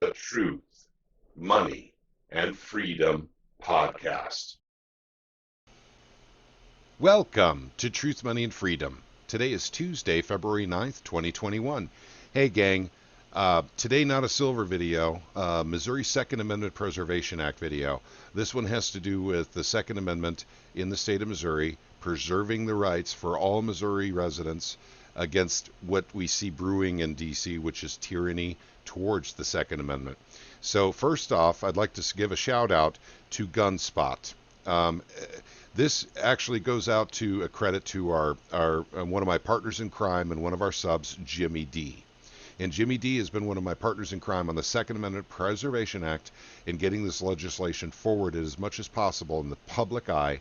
the Truth, Money, and Freedom podcast. Welcome to Truth, Money, and Freedom. Today is Tuesday, February 9th, 2021. Hey, gang. Today, not a silver video, Missouri Second Amendment Preservation Act video. This one has to do with the Second Amendment in the state of Missouri, preserving the rights for all Missouri residents against what we see brewing in D.C., which is tyranny towards the Second Amendment. So first off, I'd like to give a shout out to Gunspot. This actually goes out to a credit to our one of my partners in crime and one of our subs, Jimmy D. And Jimmy D has been one of my partners in crime on the Second Amendment Preservation Act in getting this legislation forward as much as possible in the public eye.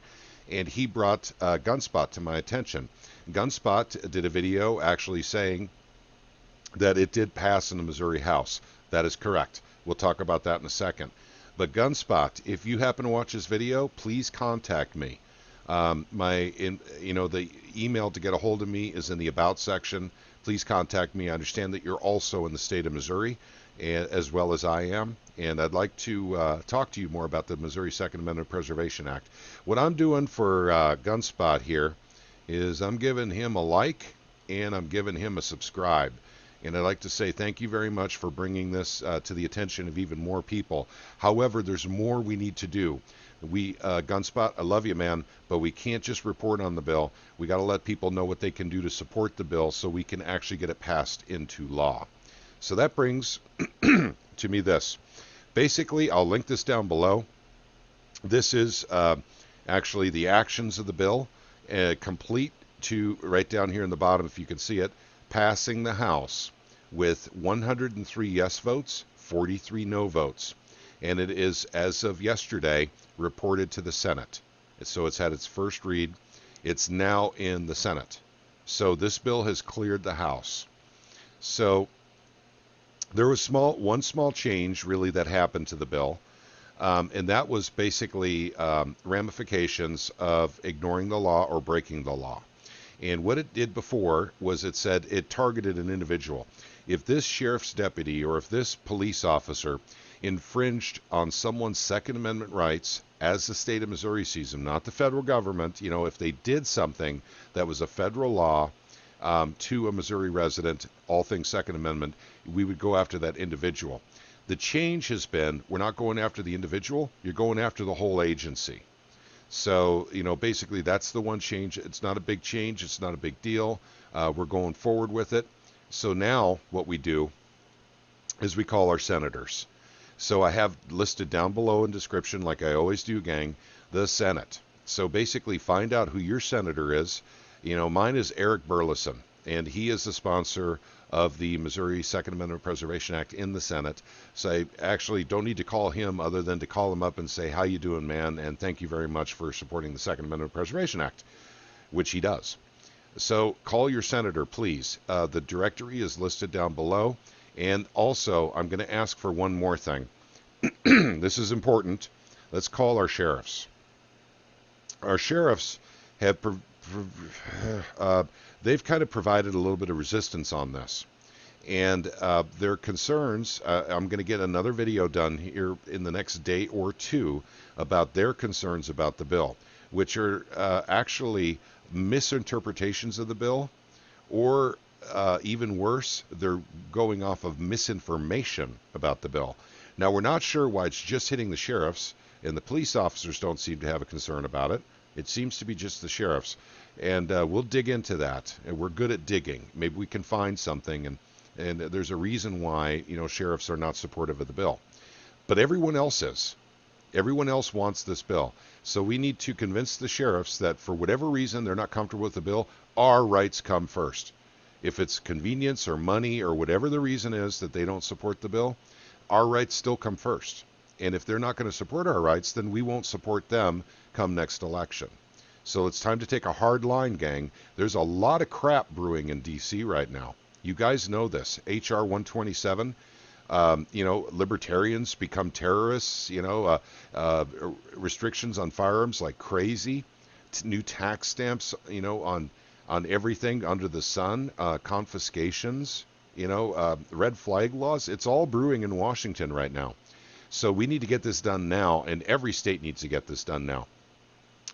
And he brought Gunspot to my attention. Gunspot did a video actually saying that it did pass in the Missouri House. That is correct. We'll talk about that in a second. But Gunspot, if you happen to watch this video, please contact me. The email to get a hold of me is in the About section. Please contact me. I understand that you're also in the state of Missouri, as well as I am, and I'd like to talk to you more about the Missouri Second Amendment Preservation Act. What I'm doing for Gunspot here is I'm giving him a like and I'm giving him a subscribe. And I'd like to say thank you very much for bringing this to the attention of even more people. However, there's more we need to do. Gunspot, I love you, man, but we can't just report on the bill. We got to let people know what they can do to support the bill so we can actually get it passed into law. So that brings to me this. Basically, I'll link this down below. This is actually the actions of the bill, complete to right down here in the bottom, if you can see it, passing the House with 103 yes votes, 43 no votes. And it is, as of yesterday, reported to the Senate. So it's had its first read. It's now in the Senate. So this bill has cleared the House. So there was one small change, really, that happened to the bill. And that was basically ramifications of ignoring the law or breaking the law. And what it did before was it said it targeted an individual. If this sheriff's deputy or if this police officer infringed on someone's Second Amendment rights, as the state of Missouri sees them, not the federal government, if they did something that was a federal law to a Missouri resident, all things Second Amendment, we would go after that individual. The change has been, we're not going after the individual, you're going after the whole agency. So, basically that's the one change. It's not a big change. It's not a big deal. We're going forward with it. So now what we do is we call our senators. So I have listed down below in description, like I always do, gang, the Senate. So basically find out who your senator is. Mine is Eric Burleson, and he is the sponsor of the Missouri Second Amendment Preservation Act in the Senate. So I actually don't need to call him other than to call him up and say, how you doing, man? And thank you very much for supporting the Second Amendment Preservation Act, which he does. So call your senator, please. The directory is listed down below. And also, I'm going to ask for one more thing. This is important. Let's call our sheriffs. Our sheriffs have they've kind of provided a little bit of resistance on this. And their concerns, I'm going to get another video done here in the next day or two about their concerns about the bill, which are actually misinterpretations of the bill, or even worse, they're going off of misinformation about the bill. Now, we're not sure why it's just hitting the sheriffs, and the police officers don't seem to have a concern about it. It seems to be just the sheriffs. And we'll dig into that. And we're good at digging. Maybe we can find something, and there's a reason why, sheriffs are not supportive of the bill. But everyone else is. Everyone else wants this bill. So we need to convince the sheriffs that for whatever reason they're not comfortable with the bill, our rights come first. If it's convenience or money or whatever the reason is that they don't support the bill, our rights still come first. And if they're not going to support our rights, then we won't support them come next election. So it's time to take a hard line, gang. There's a lot of crap brewing in D.C. right now. You guys know this. H.R. 127, libertarians become terrorists, restrictions on firearms like crazy, new tax stamps, on everything under the sun, confiscations, red flag laws, it's all brewing in Washington right now. So we need to get this done now, and every state needs to get this done now.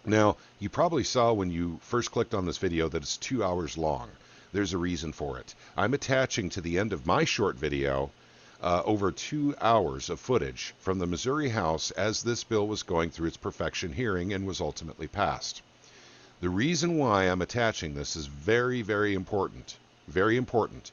Now, you probably saw when you first clicked on this video that it's 2 hours long. There's a reason for it. I'm attaching to the end of my short video over 2 hours of footage from the Missouri House as this bill was going through its perfection hearing and was ultimately passed. The reason why I'm attaching this is very, very important. Very important.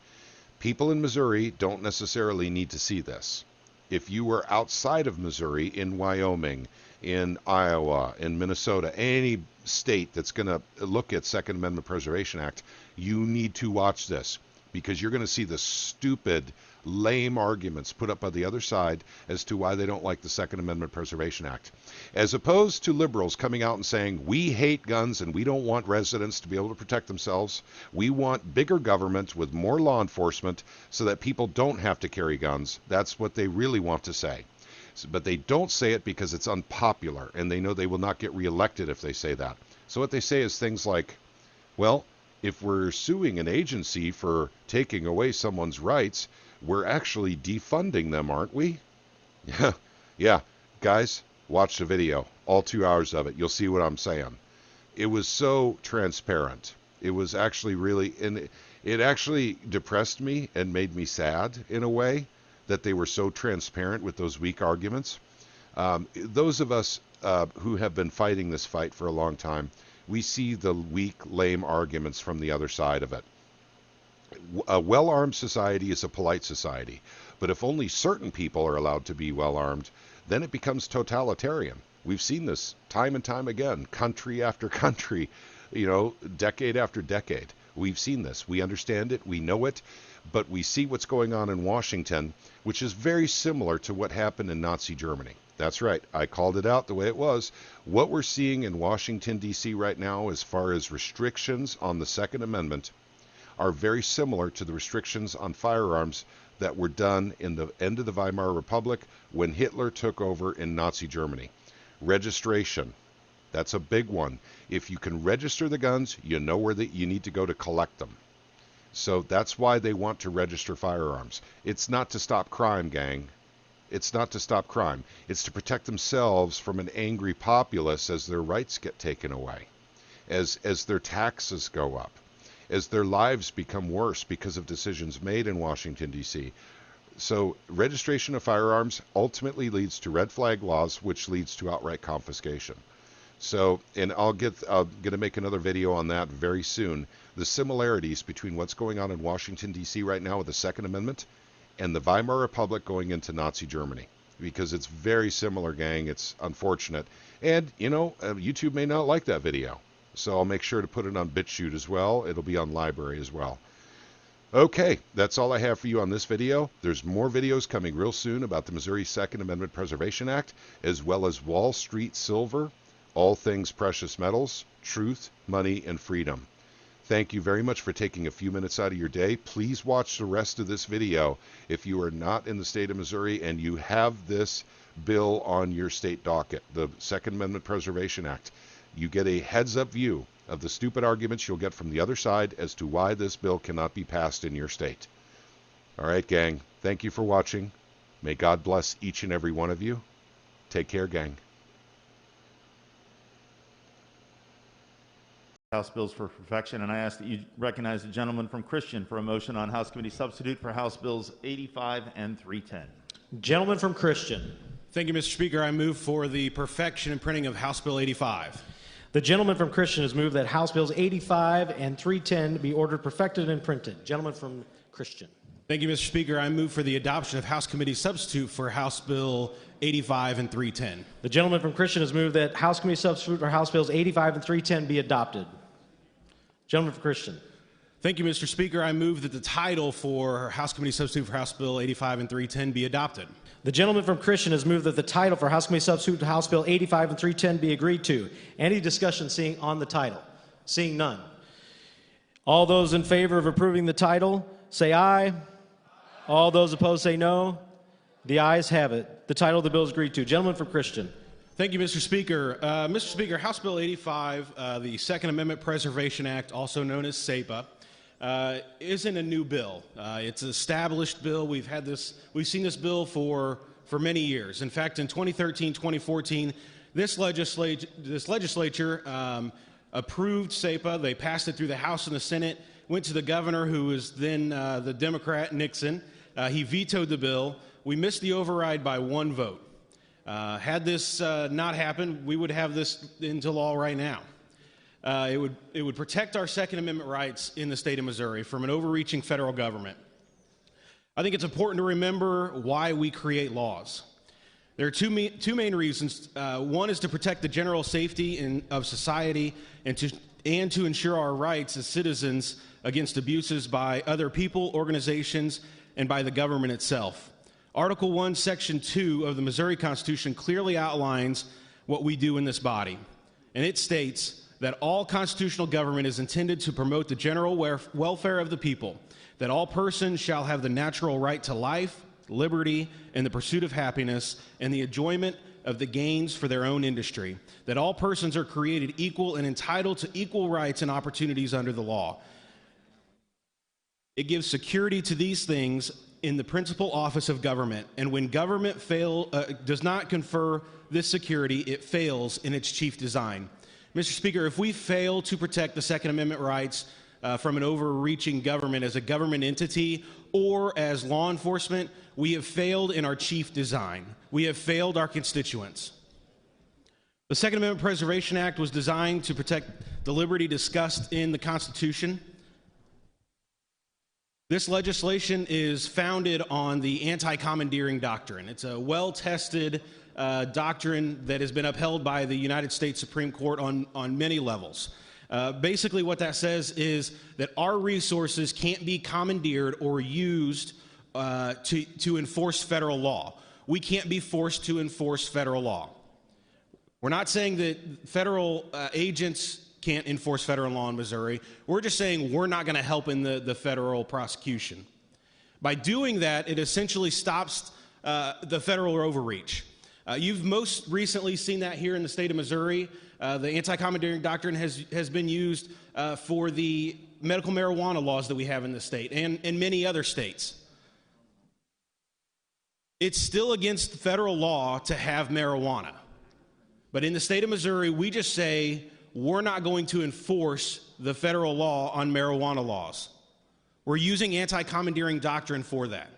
People in Missouri don't necessarily need to see this. If you were outside of Missouri, in Wyoming, in Iowa, in Minnesota, any state that's going to look at Second Amendment Preservation Act, you need to watch this, because you're going to see the stupid, lame arguments put up by the other side as to why they don't like the Second Amendment Preservation Act. As opposed to liberals coming out and saying, we hate guns and we don't want residents to be able to protect themselves. We want bigger government with more law enforcement so that people don't have to carry guns. That's what they really want to say. But they don't say it because it's unpopular, and they know they will not get reelected if they say that. So what they say is things like, well, if we're suing an agency for taking away someone's rights, we're actually defunding them, aren't we? Yeah. Guys, watch the video, all 2 hours of it. You'll see what I'm saying. It was so transparent. It was actually really, and it actually depressed me and made me sad in a way that they were so transparent with those weak arguments. Those of us who have been fighting this fight for a long time, we see the weak, lame arguments from the other side of it. A well-armed society is a polite society, but if only certain people are allowed to be well-armed, then it becomes totalitarian. We've seen this time and time again, country after country, decade after decade. We've seen this. We understand it. We know it. But we see what's going on in Washington, which is very similar to what happened in Nazi Germany. That's right. I called it out the way it was. What we're seeing in Washington, D.C. right now as far as restrictions on the Second Amendment are very similar to the restrictions on firearms that were done in the end of the Weimar Republic when Hitler took over in Nazi Germany. Registration. That's a big one. If you can register the guns, you know where you need to go to collect them. So that's why they want to register firearms. It's not to stop crime, gang. It's not to stop crime. It's to protect themselves from an angry populace as their rights get taken away, as their taxes go up, as their lives become worse because of decisions made in Washington, D.C. So registration of firearms ultimately leads to red flag laws, which leads to outright confiscation. So, and I'm going to make another video on that very soon. The similarities between what's going on in Washington, D.C. right now with the Second Amendment and the Weimar Republic going into Nazi Germany. Because it's very similar, gang. It's unfortunate. And, YouTube may not like that video. So I'll make sure to put it on BitChute as well. It'll be on Library as well. Okay, that's all I have for you on this video. There's more videos coming real soon about the Missouri Second Amendment Preservation Act, as well as Wall Street Silver, all things precious metals, truth, money, and freedom. Thank you very much for taking a few minutes out of your day. Please watch the rest of this video if you are not in the state of Missouri and you have this bill on your state docket, the Second Amendment Preservation Act. You get a heads-up view of the stupid arguments you'll get from the other side as to why this bill cannot be passed in your state. All right, gang. Thank you for watching. May God bless each and every one of you. Take care, gang. House Bills for Perfection, and I ask that you recognize the gentleman from Christian for a motion on House Committee Substitute for House Bills 85 and 310. Gentleman from Christian. Thank you, Mr. Speaker. I move for the perfection and printing of House Bill 85. The gentleman from Christian has moved that House Bills 85 and 310 be ordered perfected and printed. Gentleman from Christian. Thank you, Mr. Speaker. I move for the adoption of House Committee Substitute for House Bill 85 and 310. The gentleman from Christian has moved that House Committee Substitute for House Bills 85 and 310 be adopted. Gentleman from Christian. Thank you, Mr. Speaker. I move that the title for House Committee Substitute for House Bill 85 and 310 be adopted. The gentleman from Christian has moved that the title for House Committee Substitute to House Bill 85 and 310 be agreed to. Any discussion on the title? Seeing none. All those in favor of approving the title, say aye. All those opposed say no. The ayes have it. The title of the bill is agreed to. Gentleman from Christian. Thank you, Mr. Speaker. Mr. Speaker, House Bill 85, the Second Amendment Preservation Act, also known as SAPA, isn't a new bill. It's an established bill. We've seen this bill for many years. In fact, in 2013, 2014, this legislature approved SAPA. They passed it through the House and the Senate, went to the governor, who was then the Democrat, Nixon. He vetoed the bill. We missed the override by 1 vote. Had this not happened, we would have this into law right now. It would protect our Second Amendment rights in the state of Missouri from an overreaching federal government. I think it's important to remember why we create laws. There are two main reasons. One is to protect the general safety of society and to ensure our rights as citizens against abuses by other people, organizations, and by the government itself. Article 1, Section 2 of the Missouri Constitution clearly outlines what we do in this body. And it states that all constitutional government is intended to promote the general welfare of the people, that all persons shall have the natural right to life, liberty, and the pursuit of happiness, and the enjoyment of the gains for their own industry, that all persons are created equal and entitled to equal rights and opportunities under the law. It gives security to these things in the principal office of government, and when government does not confer this security, it fails in its chief design. Mr. Speaker, if we fail to protect the Second Amendment rights from an overreaching government as a government entity or as law enforcement, we have failed in our chief design. We have failed our constituents. The Second Amendment Preservation Act was designed to protect the liberty discussed in the Constitution. This legislation is founded on the anti-commandeering doctrine. It's a well-tested doctrine that has been upheld by the United States Supreme Court on many levels. Basically what that says is that our resources can't be commandeered or used to enforce federal law. We can't be forced to enforce federal law. We're not saying that federal agents can't enforce federal law in Missouri. We're just saying we're not going to help in the federal prosecution. By doing that, it essentially stops the federal overreach. You've most recently seen that here in the state of Missouri. The anti-commandeering doctrine has been used for the medical marijuana laws that we have in the state and many other states. It's still against federal law to have marijuana. But in the state of Missouri, we just say we're not going to enforce the federal law on marijuana laws. We're using anti-commandeering doctrine for that.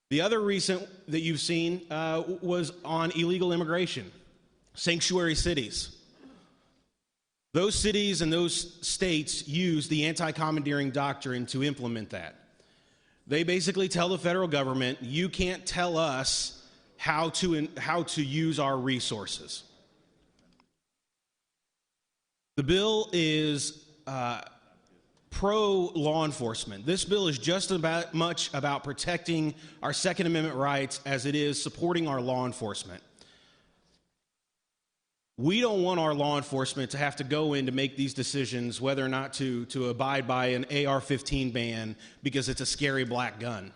The other recent that you've seen was on illegal immigration, sanctuary cities. Those cities and those states use the anti-commandeering doctrine to implement that. They basically tell the federal government, you can't tell us how to use our resources. The bill is pro-law enforcement. This bill is just about much about protecting our Second Amendment rights as it is supporting our law enforcement. We don't want our law enforcement to have to go in to make these decisions whether or not to abide by an AR-15 ban because it's a scary black gun.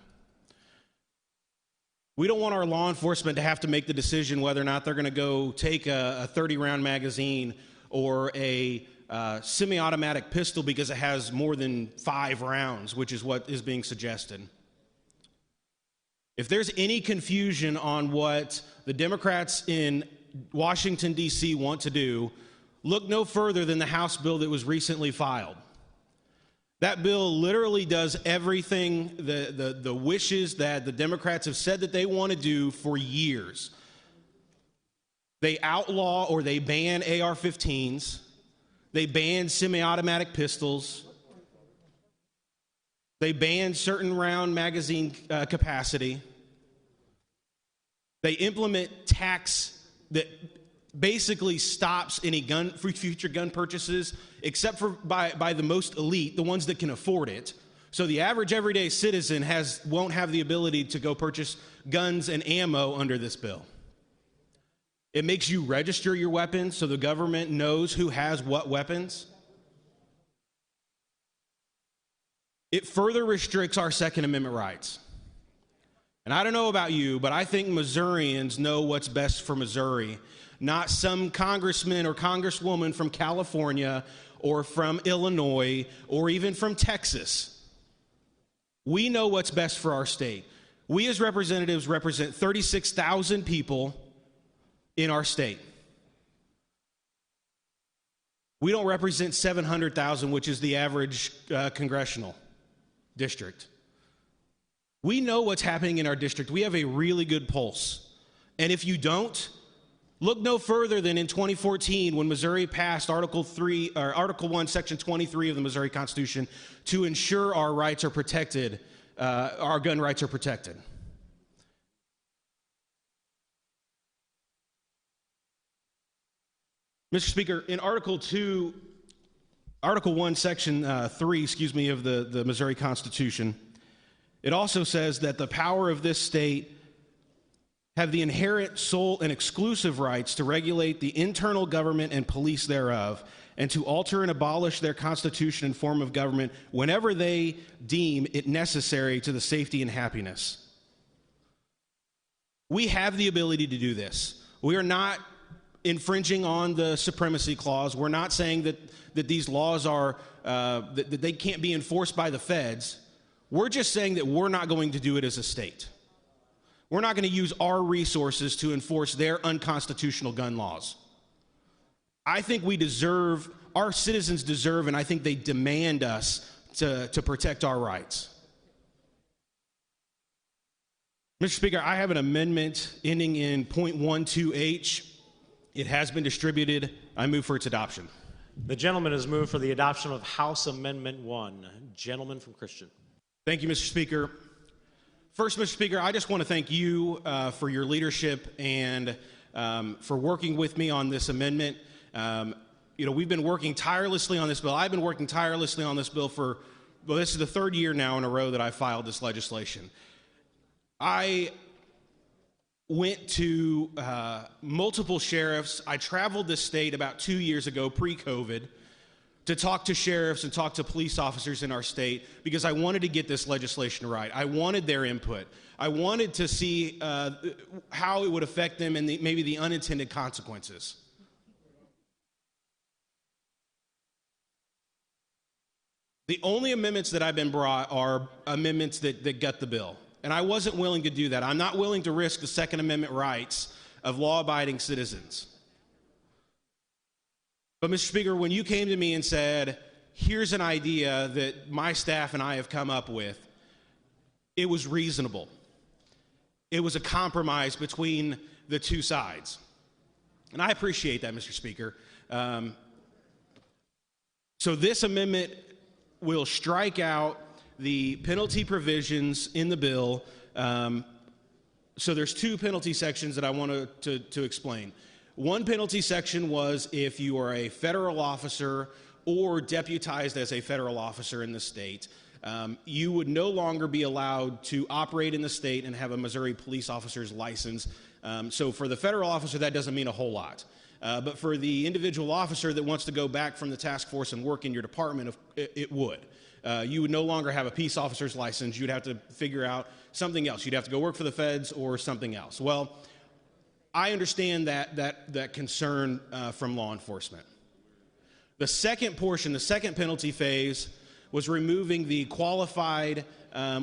We don't want our law enforcement to have to make the decision whether or not they're going to go take a 30-round magazine or a semi-automatic pistol because it has more than 5 rounds, which is what is being suggested. If there's any confusion on what the Democrats in Washington, D.C. want to do, look no further than the House bill that was recently filed. That bill literally does everything, the wishes that the Democrats have said that they want to do for years. They outlaw or they ban AR-15s. They ban semi-automatic pistols. They ban certain round magazine capacity. They implement tax that basically stops any future gun purchases, except for by the most elite, the ones that can afford it. So the average everyday citizen won't have the ability to go purchase guns and ammo under this bill. It makes you register your weapons so the government knows who has what weapons. It further restricts our Second Amendment rights. And I don't know about you, but I think Missourians know what's best for Missouri, not some congressman or congresswoman from California or from Illinois or even from Texas. We know what's best for our state. We as representatives represent 36,000 people in our state. We don't represent 700,000, which is the average congressional district. We know what's happening in our district. We have a really good pulse. And if you don't, look no further than in 2014 when Missouri passed Article 1, Section 23 of the Missouri Constitution to ensure our rights are protected, our gun rights are protected. Mr. Speaker, in Article 1, Section 3, of the Missouri Constitution, it also says that the power of this state have the inherent sole and exclusive rights to regulate the internal government and police thereof, and to alter and abolish their constitution and form of government whenever they deem it necessary to the safety and happiness. We have the ability to do this. We are not infringing on the supremacy clause. We're not saying that these laws are, that they can't be enforced by the feds. We're just saying that we're not going to do it as a state. We're not going to use our resources to enforce their unconstitutional gun laws. I think our citizens deserve, and I think they demand us to protect our rights. Mr. Speaker, I have an amendment ending in .12H. It has been distributed. I move for its adoption. The gentleman has moved for the adoption of House Amendment 1. Gentleman from Christian. Thank you, Mr. Speaker. First, Mr. Speaker, I just want to thank you for your leadership and for working with me on this amendment. We've been working tirelessly on this bill. I've been working tirelessly on this bill this is the third year now in a row that I filed this legislation. I went to multiple sheriffs. I traveled this state about 2 years ago, pre-COVID, to talk to sheriffs and talk to police officers in our state because I wanted to get this legislation right. I wanted their input. I wanted to see how it would affect them and maybe the unintended consequences. The only amendments that I've been brought are amendments that gut the bill. And I wasn't willing to do that. I'm not willing to risk the Second Amendment rights of law-abiding citizens. But, Mr. Speaker, when you came to me and said, here's an idea that my staff and I have come up with, it was reasonable. It was a compromise between the two sides. And I appreciate that, Mr. Speaker. So this amendment will strike out the penalty provisions in the bill. So there's two penalty sections that I want to explain. One penalty section was if you are a federal officer or deputized as a federal officer in the state, you would no longer be allowed to operate in the state and have a Missouri police officer's license. So for the federal officer, that doesn't mean a whole lot. But for the individual officer that wants to go back from the task force and work in your department, it would. You would no longer have a peace officer's license. You'd have to figure out something else. You'd have to go work for the feds or something else. Well, I understand that concern from law enforcement. The second portion, the second penalty phase, was removing the qualified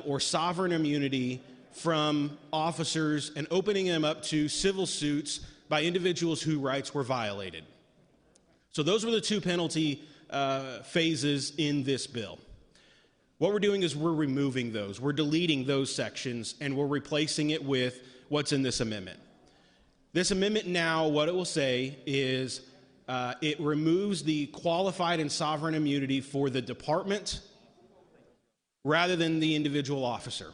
or sovereign immunity from officers and opening them up to civil suits by individuals whose rights were violated. So those were the two penalty phases in this bill. What we're doing is we're removing those. We're deleting those sections, and we're replacing it with what's in this amendment. This amendment now, what it will say is it removes the qualified and sovereign immunity for the department rather than the individual officer.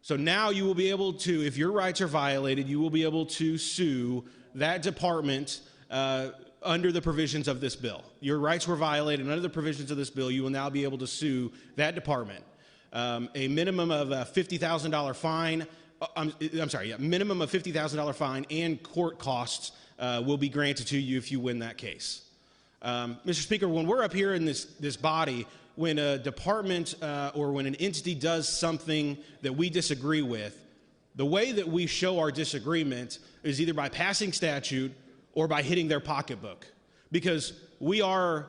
So now you will be able to, if your rights are violated, you will be able to sue that department under the provisions of this bill. Your rights were violated under the provisions of this bill. You will now be able to sue that department. A minimum of a $50,000 fine. Minimum of $50,000 fine and court costs will be granted to you if you win that case. Mr. Speaker, when we're up here in this body, when a department or when an entity does something that we disagree with, the way that we show our disagreement is either by passing statute or by hitting their pocketbook, because we are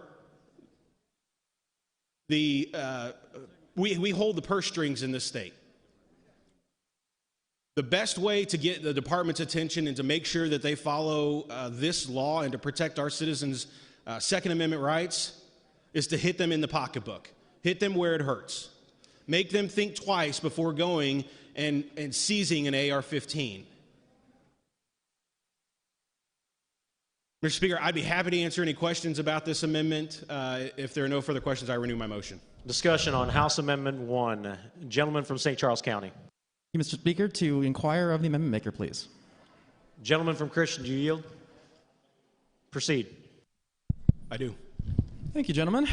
we hold the purse strings in this state. The best way to get the department's attention and to make sure that they follow this law and to protect our citizens' Second Amendment rights is to hit them in the pocketbook. Hit them where it hurts. Make them think twice before going and seizing an AR-15. Mr. Speaker, I'd be happy to answer any questions about this amendment. If there are no further questions, I renew my motion. Discussion on House Amendment 1. Gentleman from St. Charles County. Thank you, Mr. Speaker. To inquire of the amendment maker, please. Gentleman from Christian, do you yield? Proceed. I do. Thank you, gentlemen.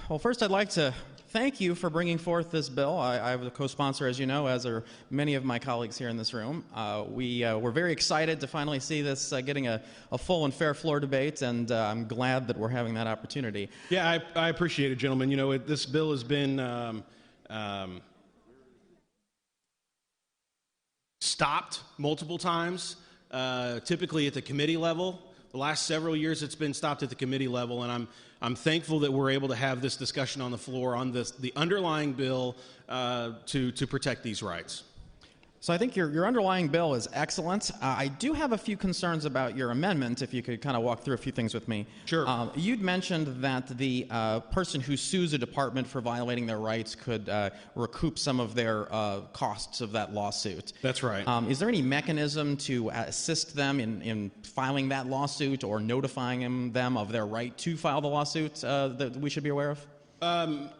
Well, first I'd like to thank you for bringing forth this bill. I was a co-sponsor, as you know, as are many of my colleagues here in this room. We're very excited to finally see this getting a full and fair floor debate, and I'm glad that we're having that opportunity. Yeah, I appreciate it, gentlemen. You know, this bill has been stopped multiple times, typically at the committee level. The last several years it's been stopped at the committee level, and I'm thankful that we're able to have this discussion on the floor on the underlying bill to protect these rights. So I think your underlying bill is excellent. I do have a few concerns about your amendment, if you could kind of walk through a few things with me. Sure. You'd mentioned that the person who sues a department for violating their rights could recoup some of their costs of that lawsuit. That's right. Is there any mechanism to assist them in filing that lawsuit or notifying them of their right to file the lawsuit that we should be aware of?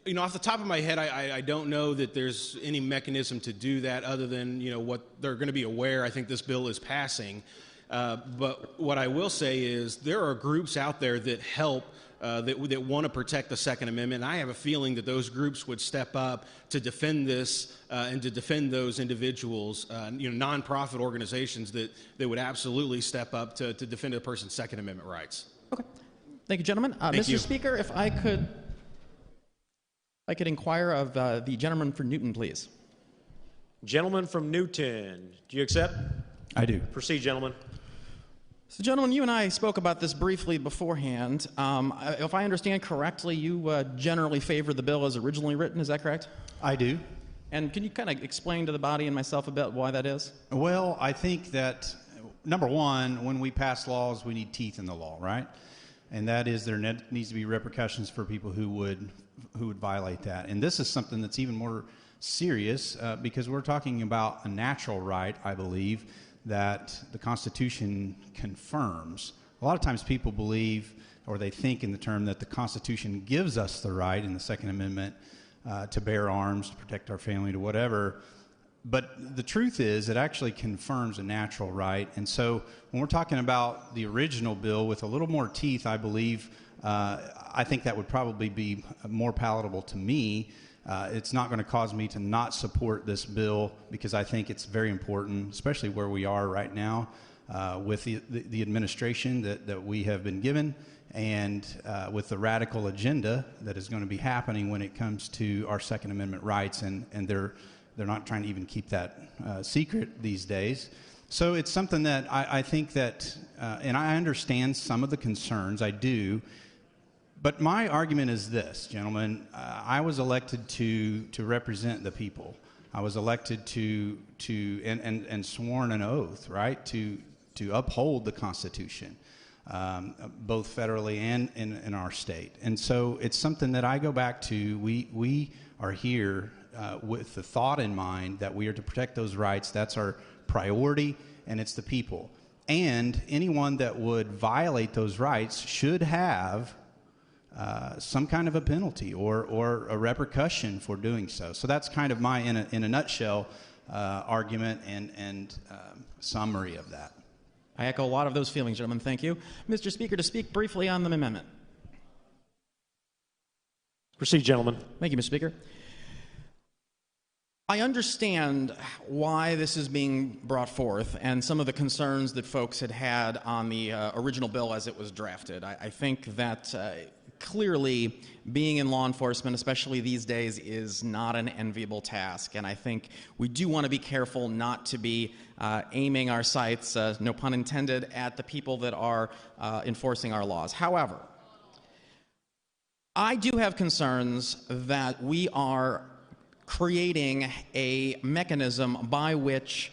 You know, off the top of my head, I don't know that there's any mechanism to do that other than, you know, what they're going to be aware. I think this bill is passing. But what I will say is there are groups out there that help, that want to protect the Second Amendment. And I have a feeling that those groups would step up to defend this and to defend those individuals, you know, nonprofit organizations that would absolutely step up to defend a person's Second Amendment rights. Okay. Thank you, gentlemen. Thank you. Mr. Speaker, if I could inquire of the gentleman from Newton, please. Gentleman from Newton, do you accept? I do. Proceed, gentlemen. So, gentlemen, you and I spoke about this briefly beforehand. If I understand correctly, you generally favor the bill as originally written. Is that correct? I do. And can you kind of explain to the body and myself a bit why that is? Well, I think that, number one, when we pass laws, we need teeth in the law, right? And that is there needs to be repercussions for people who would violate that. And this is something that's even more serious because we're talking about a natural right, I believe, that the Constitution confirms. A lot of times people believe, or they think in the term that the Constitution gives us the right in the Second Amendment to bear arms, to protect our family, to whatever. But the truth is it actually confirms a natural right. And so when we're talking about the original bill with a little more teeth, I believe, I think that would probably be more palatable to me. It's not going to cause me to not support this bill because I think it's very important, especially where we are right now with the administration that we have been given and with the radical agenda that is going to be happening when it comes to our Second Amendment rights. And they're not trying to even keep that secret these days. So it's something that I think that, and I understand some of the concerns, I do. But my argument is this, gentlemen. I was elected to represent the people. I was elected and sworn an oath, right, to uphold the Constitution, both federally and in our state. And so it's something that I go back to. We are here with the thought in mind that we are to protect those rights. That's our priority, and it's the people. And anyone that would violate those rights should have some kind of a penalty or a repercussion for doing so. So that's kind of my, in a nutshell, argument and summary of that. I echo a lot of those feelings, gentlemen. Thank you. Mr. Speaker, to speak briefly on the amendment. Proceed, gentlemen. Thank you, Mr. Speaker. I understand why this is being brought forth and some of the concerns that folks had on the original bill as it was drafted. I think that clearly being in law enforcement, especially these days, is not an enviable task. And I think we do want to be careful not to be aiming our sights, no pun intended, at the people that are enforcing our laws. However, I do have concerns that we are creating a mechanism by which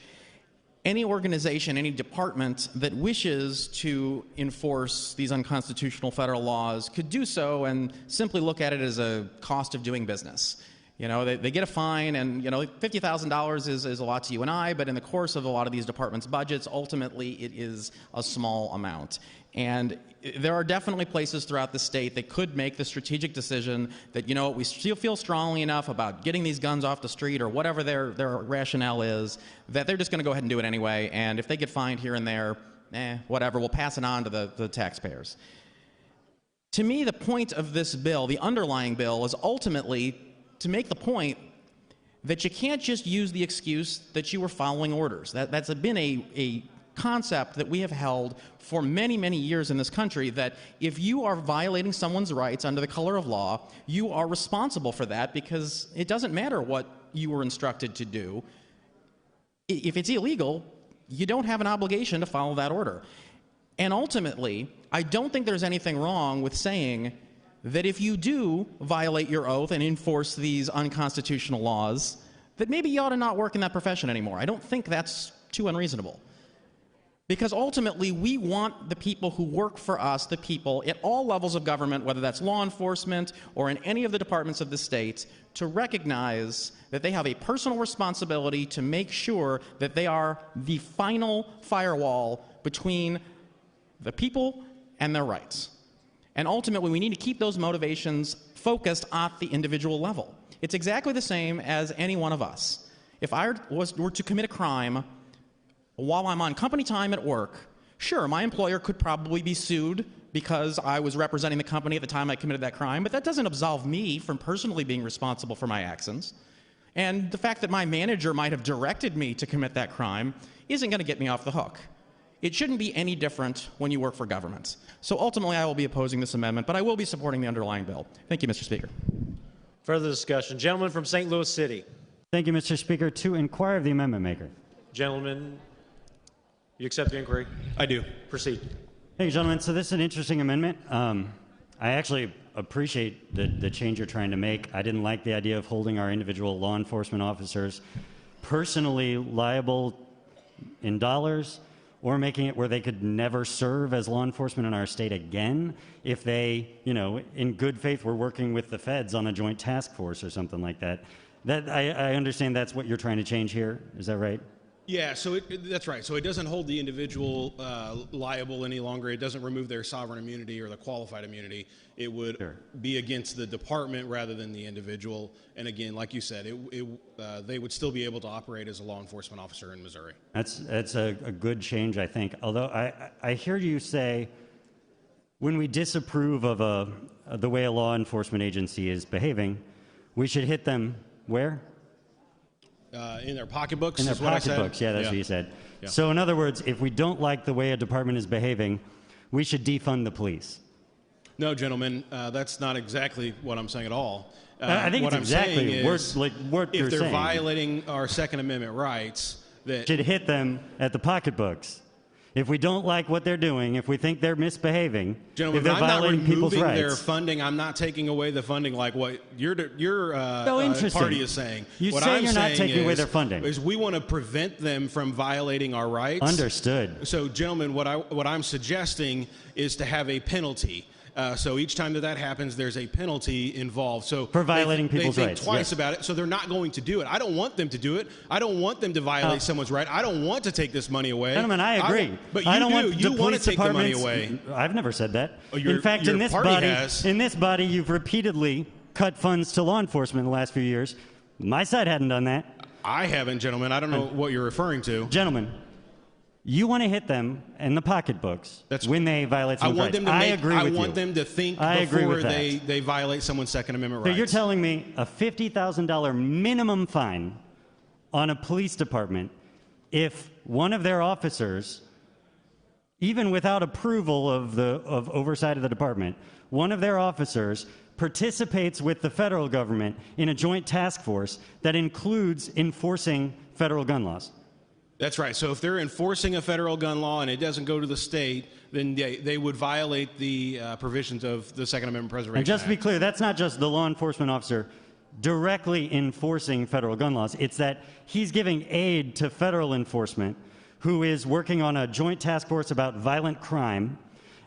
any organization, any department that wishes to enforce these unconstitutional federal laws could do so and simply look at it as a cost of doing business. You know, they get a fine, and, you know, $50,000 is a lot to you and I, but in the course of a lot of these departments' budgets, ultimately it is a small amount. And there are definitely places throughout the state that could make the strategic decision that, you know what, we still feel strongly enough about getting these guns off the street or whatever their rationale is, that they're just going to go ahead and do it anyway. And if they get fined here and there, whatever, we'll pass it on to the taxpayers. To me, the point of this bill, the underlying bill, is ultimately to make the point that you can't just use the excuse that you were following orders. That's been a concept that we have held for many, many years in this country, that if you are violating someone's rights under the color of law, you are responsible for that, because it doesn't matter what you were instructed to do. If it's illegal, you don't have an obligation to follow that order. And ultimately, I don't think there's anything wrong with saying that if you do violate your oath and enforce these unconstitutional laws, that maybe you ought to not work in that profession anymore. I don't think that's too unreasonable. Because ultimately, we want the people who work for us, the people at all levels of government, whether that's law enforcement or in any of the departments of the state, to recognize that they have a personal responsibility to make sure that they are the final firewall between the people and their rights. And ultimately, we need to keep those motivations focused at the individual level. It's exactly the same as any one of us. If I were to commit a crime while I'm on company time at work, sure, my employer could probably be sued because I was representing the company at the time I committed that crime, but that doesn't absolve me from personally being responsible for my actions. And the fact that my manager might have directed me to commit that crime isn't going to get me off the hook. It shouldn't be any different when you work for government. So ultimately, I will be opposing this amendment, but I will be supporting the underlying bill. Thank you, Mr. Speaker. Further discussion. Gentleman from St. Louis City. Thank you, Mr. Speaker. To inquire of the amendment maker. Gentlemen, you accept the inquiry? I do. Proceed. Thank you, gentlemen. So this is an interesting amendment. I actually appreciate the change you're trying to make. I didn't like the idea of holding our individual law enforcement officers personally liable in dollars, or making it where they could never serve as law enforcement in our state again if they, you know, in good faith were working with the feds on a joint task force or something like that. I understand that's what you're trying to change here. Is that right? Yeah, so that's right. So it doesn't hold the individual liable any longer. It doesn't remove their sovereign immunity or the qualified immunity. It would be against the department rather than the individual. And again, like you said, they would still be able to operate as a law enforcement officer in Missouri. That's a good change, I think. Although I hear you say, when we disapprove of the way a law enforcement agency is behaving, we should hit them where? In their pocketbooks. In their pocketbooks, yeah, that's what you said. Yeah. So in other words, if we don't like the way a department is behaving, we should defund the police. No, gentlemen, that's not exactly what I'm saying at all. I think what it's exactly I'm saying is, what you're if they're saying. violating our Second Amendment rights, that should hit them at the pocketbooks. If we don't like what they're doing, if we think they're misbehaving, gentlemen, if they're violating people's rights, their funding, I'm not taking away the funding like what your party is saying. You what say I'm you're not taking away their funding. Is we want to prevent them from violating our rights. Understood. So, gentlemen, what I'm suggesting is to have a penalty. So each time that happens, there's a penalty involved. So for violating people's rights. They think twice about it, so they're not going to do it. I don't want them to do it. I don't want them to violate someone's right. I don't want to take this money away. Gentlemen, I agree. But you I don't do. Want you want to take the money away. I've never said that. Oh, in fact, in this body, you've repeatedly cut funds to law enforcement in the last few years. My side hadn't done that. I haven't, gentlemen. I don't know what you're referring to. Gentlemen, you want to hit them in the pocketbooks when they violate someone's rights. I agree with you. I want them to think before they violate someone's Second Amendment rights. So you're telling me a $50,000 minimum fine on a police department if one of their officers, even without approval of oversight of the department, one of their officers participates with the federal government in a joint task force that includes enforcing federal gun laws? That's right. So if they're enforcing a federal gun law and it doesn't go to the state, then they would violate the provisions of the Second Amendment Preservation And just to be Act. clear, that's not just the law enforcement officer directly enforcing federal gun laws. It's that he's giving aid to federal enforcement who is working on a joint task force about violent crime.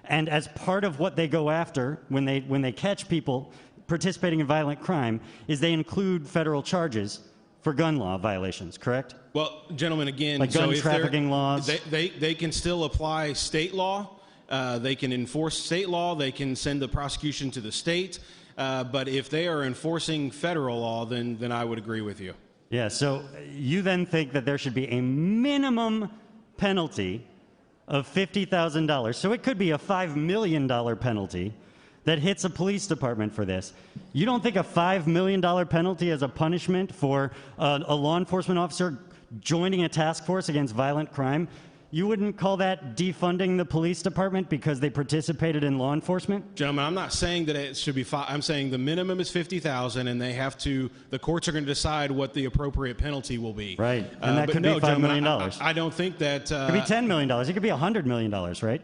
And as part of what they go after when they catch people participating in violent crime is they include federal charges for gun law violations, correct? Well, gentlemen, again, Like gun trafficking laws? They can still apply state law. They can enforce state law. They can send the prosecution to the state. But if they are enforcing federal law, then I would agree with you. Yeah, so you then think that there should be a minimum penalty of $50,000. So it could be a $5 million penalty that hits a police department for this. You don't think a $5 million penalty as a punishment for a law enforcement officer joining a task force against violent crime, you wouldn't call that defunding the police department because they participated in law enforcement? Gentlemen, I'm not saying that it should be I'm saying the minimum is $50,000, and the courts are going to decide what the appropriate penalty will be. Right, and that but could no, be $5 million. gentlemen, I don't think that... It could be $10 million. It could be $100 million, right?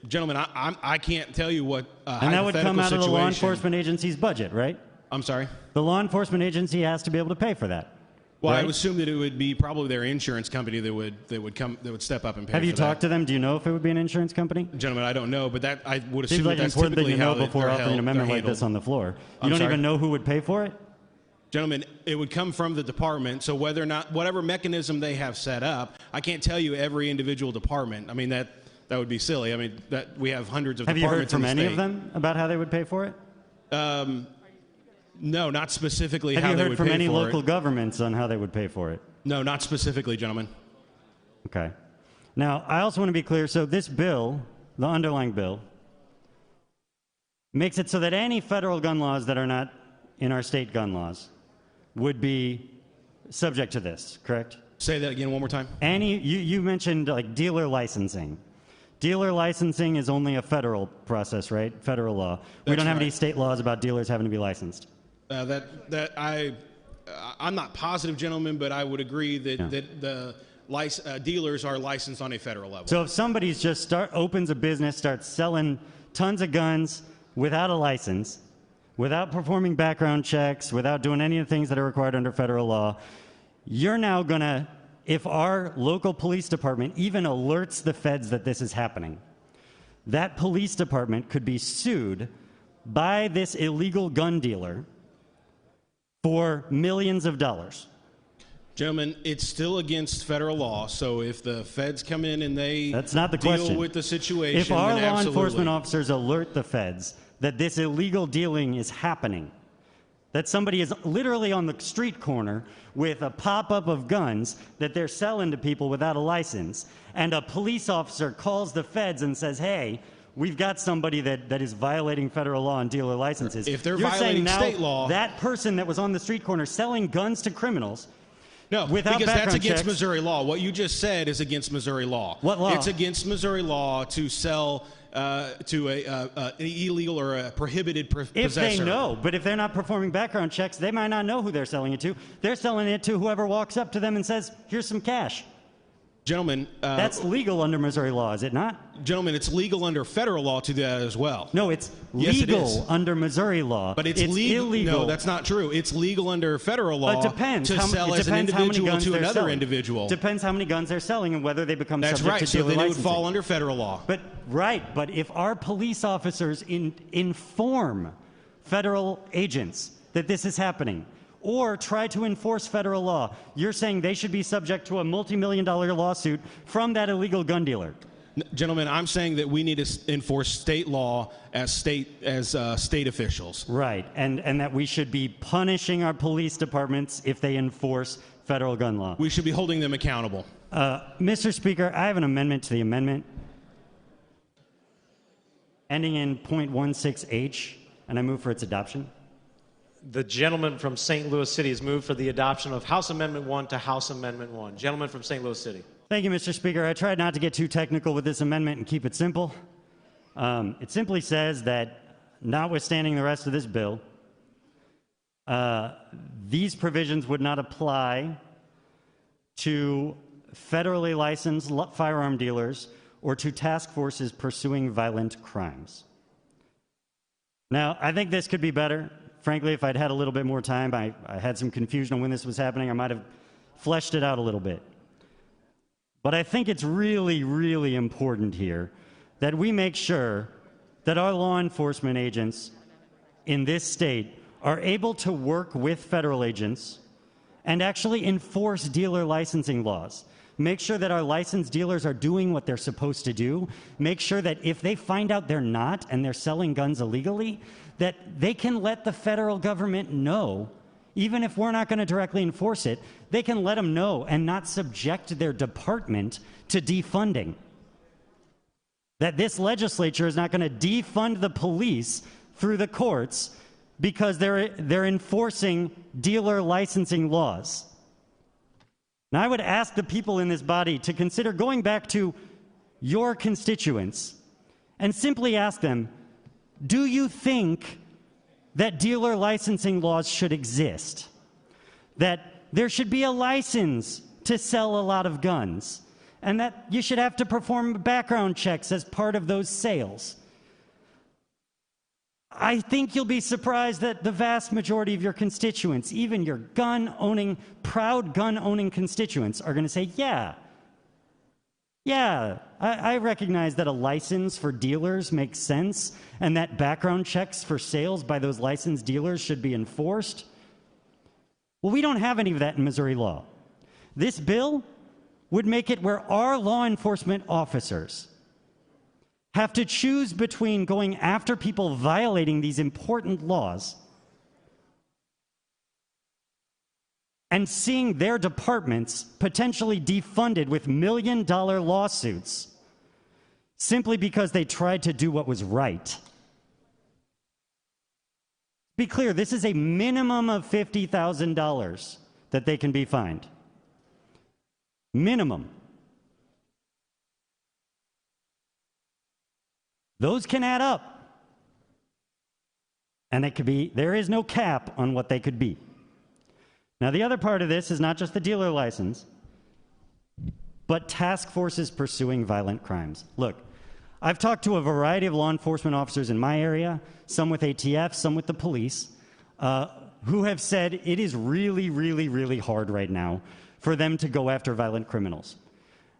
Gentlemen, I can't tell you what And that would come out of the law enforcement agency's budget, right? I'm sorry? The law enforcement agency has to be able to pay for that. Well, right? I would assume that it would be probably their insurance company that would step up and pay. Have you for talked that. to them? Do you know if it would be an insurance company? Gentlemen, I don't know, but that I would assume Seems like an that's important thing typically to know how before they're offering an amendment like handled. this on the floor. You I'm don't sorry? even know who would pay for it? Gentlemen, it would come from the department, so whether or not, whatever mechanism they have set up, I can't tell you every individual department. I mean, that would be silly. I mean, that we have hundreds of Have you heard departments in from the any state. of them about how they would pay for it? No, not specifically Have how you they heard would from pay any for local it. governments on how they would pay for it? No, not specifically, gentlemen. Okay. Now, I also want to be clear. So this bill, the underlying bill, makes it so that any federal gun laws that are not in our state gun laws would be subject to this, correct? Say that again one more time. You mentioned like dealer licensing. Dealer licensing is only a federal process, right? Federal law. We don't have any state laws about dealers having to be licensed. I'm not positive, gentlemen, but I would agree that the dealers are licensed on a federal level. So if somebody's just opens a business, starts selling tons of guns without a license, without performing background checks, without doing any of the things that are required under federal law, you're now going to, if our local police department even alerts the feds that this is happening, that police department could be sued by this illegal gun dealer for millions of dollars. Gentlemen, it's still against federal law, so if the feds come in and That's not the deal question. with the situation, If our then law absolutely. enforcement officers alert the feds that this illegal dealing is happening, that somebody is literally on the street corner with a pop-up of guns that they're selling to people without a license, and a police officer calls the feds and says, hey, we've got somebody that is violating federal law and dealer licenses. If they're You're violating saying now state law, that person that was on the street corner selling guns to criminals, no, without because that's background against checks. Missouri law. What you just said is against Missouri law. What law? It's against Missouri law to sell to an illegal or a prohibited if possessor. they know, but if they're not performing background checks, they might not know who they're selling it to. They're selling it to whoever walks up to them and says, here's some cash. Gentlemen, That's legal under Missouri law, is it not? gentlemen, it's legal under federal law to do that as well. No, it's Yes, it legal is. under Missouri law. But it's illegal. No, that's not true. It's legal under federal law It depends. to sell It as an depends how many individual guns to they're another selling. individual. Depends how many guns they're selling and whether they become That's subject right. to So dealer then it would licensing. fall under federal law. But if our police officers inform federal agents that this is happening, or try to enforce federal law, you're saying they should be subject to a multi-million-dollar lawsuit from that illegal gun dealer. Gentlemen, I'm saying that we need to enforce state law as state officials. Right, and that we should be punishing our police departments if they enforce federal gun law. We should be holding them accountable. Mr. Speaker, I have an amendment to the amendment ending in .16H, and I move for its adoption. The gentleman from St. Louis City has moved for the adoption of House Amendment 1 to House Amendment 1. Gentleman from St. Louis City. Thank you, Mr. Speaker. I tried not to get too technical with this amendment and keep it simple. It simply says that, notwithstanding the rest of this bill, these provisions would not apply to federally licensed firearm dealers or to task forces pursuing violent crimes. Now, I think this could be better. Frankly, if I'd had a little bit more time, I had some confusion on when this was happening, I might have fleshed it out a little bit. But I think it's really, really important here that we make sure that our law enforcement agents in this state are able to work with federal agents and actually enforce dealer licensing laws. Make sure that our licensed dealers are doing what they're supposed to do. Make sure that if they find out they're not and they're selling guns illegally, that they can let the federal government know, even if we're not going to directly enforce it, they can let them know and not subject their department to defunding. That this legislature is not going to defund the police through the courts because they're enforcing dealer licensing laws. Now, I would ask the people in this body to consider going back to your constituents and simply ask them, do you think that dealer licensing laws should exist? That there should be a license to sell a lot of guns? And that you should have to perform background checks as part of those sales? I think you'll be surprised that the vast majority of your constituents, even your proud gun-owning constituents, are going to say, yeah, I recognize that a license for dealers makes sense and that background checks for sales by those licensed dealers should be enforced. Well, we don't have any of that in Missouri law. This bill would make it where our law enforcement officers have to choose between going after people violating these important laws and seeing their departments potentially defunded with million-dollar lawsuits simply because they tried to do what was right. Be clear, this is a minimum of $50,000 that they can be fined. Minimum. Those can add up. And there is no cap on what they could be. Now, the other part of this is not just the dealer license, but task forces pursuing violent crimes. Look, I've talked to a variety of law enforcement officers in my area, some with ATF, some with the police, who have said it is really, really, really hard right now for them to go after violent criminals.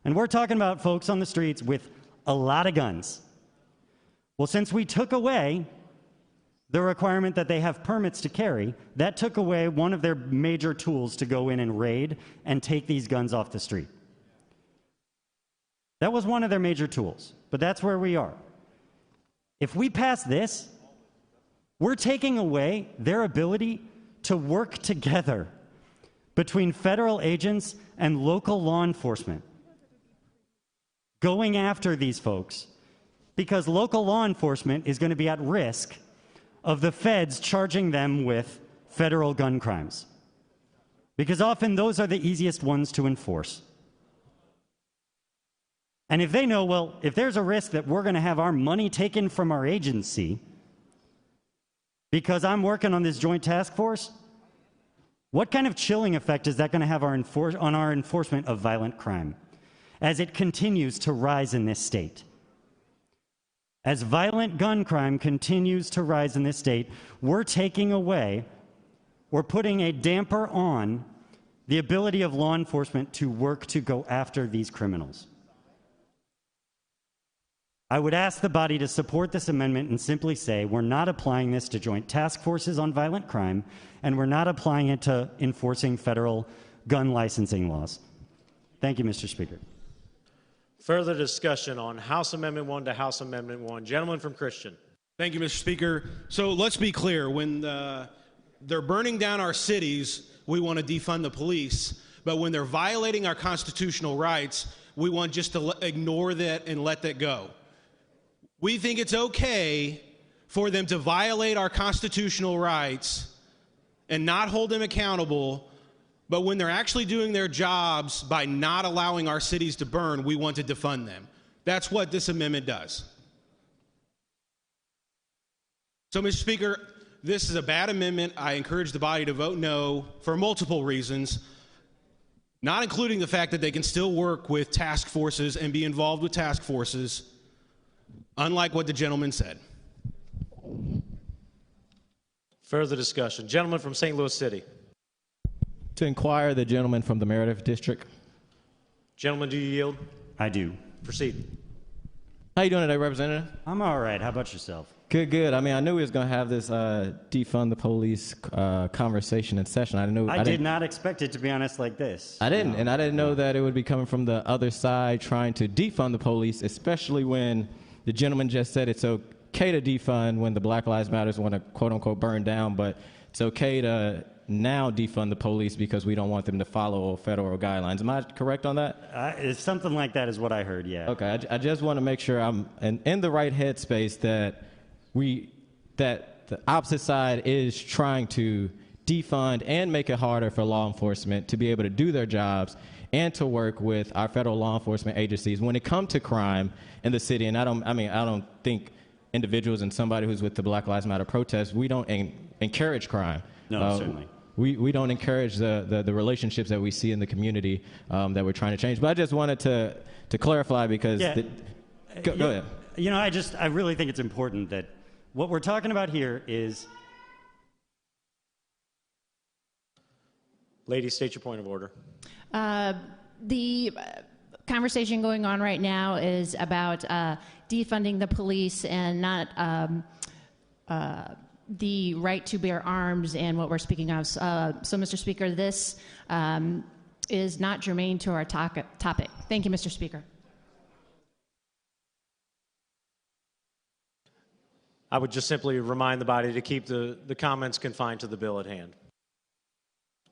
And we're talking about folks on the streets with a lot of guns. Well, since we took away the requirement that they have permits to carry, that took away one of their major tools to go in and raid and take these guns off the street. That was one of their major tools, but that's where we are. If we pass this, we're taking away their ability to work together between federal agents and local law enforcement, going after these folks, because local law enforcement is going to be at risk of the feds charging them with federal gun crimes, because often those are the easiest ones to enforce. And if they know, well, if there's a risk that we're going to have our money taken from our agency because I'm working on this joint task force, what kind of chilling effect is that going to have on our enforcement of violent crime as it continues to rise in this state? As violent gun crime continues to rise in this state, we're taking away, we're putting a damper on the ability of law enforcement to work to go after these criminals. I would ask the body to support this amendment and simply say we're not applying this to joint task forces on violent crime, and we're not applying it to enforcing federal gun licensing laws. Thank you, Mr. Speaker. Further discussion on House Amendment 1 to House Amendment 1. Gentleman from Christian. Thank you, Mr. Speaker. So let's be clear. When they're burning down our cities, we want to defund the police. But when they're violating our constitutional rights, we want just to ignore that and let that go. We think it's okay for them to violate our constitutional rights and not hold them accountable, but when they're actually doing their jobs by not allowing our cities to burn, we want to defund them. That's what this amendment does. So, Mr. Speaker, this is a bad amendment. I encourage the body to vote no for multiple reasons. not including the fact that they can still work with task forces and be involved with task forces, unlike what the gentleman said. Further discussion. Gentleman from St. Louis City. To inquire the gentleman from the Meredith District. Gentlemen, do you yield? I do. Proceed. How you doing today, Representative? I'm all right. How about yourself? Good. I mean, I knew we was going to have this defund the police conversation in session. I did not expect it to be honest like this. I didn't, and I didn't know that it would be coming from the other side trying to defund the police, especially when the gentleman just said it's okay to defund when the Black Lives Matters want to quote-unquote burn down, but it's okay to now defund the police because we don't want them to follow federal guidelines. Am I correct on that? Something like that is what I heard, yeah. Okay, I just want to make sure I'm in the right headspace that the opposite side is trying to defund and make it harder for law enforcement to be able to do their jobs and to work with our federal law enforcement agencies when it comes to crime in the city. And I don't think individuals and somebody who's with the Black Lives Matter protests, we don't encourage crime. No, certainly. We don't encourage the relationships that we see in the community that we're trying to change. But I just wanted to clarify because go ahead. You know, I really think it's important that what we're talking about here is... Lady, state your point of order. The conversation going on right now is about defunding the police and not the right to bear arms and what we're speaking of. So, Mr. Speaker, this is not germane to our topic. Thank you, Mr. Speaker. I would just simply remind the body to keep the comments confined to the bill at hand.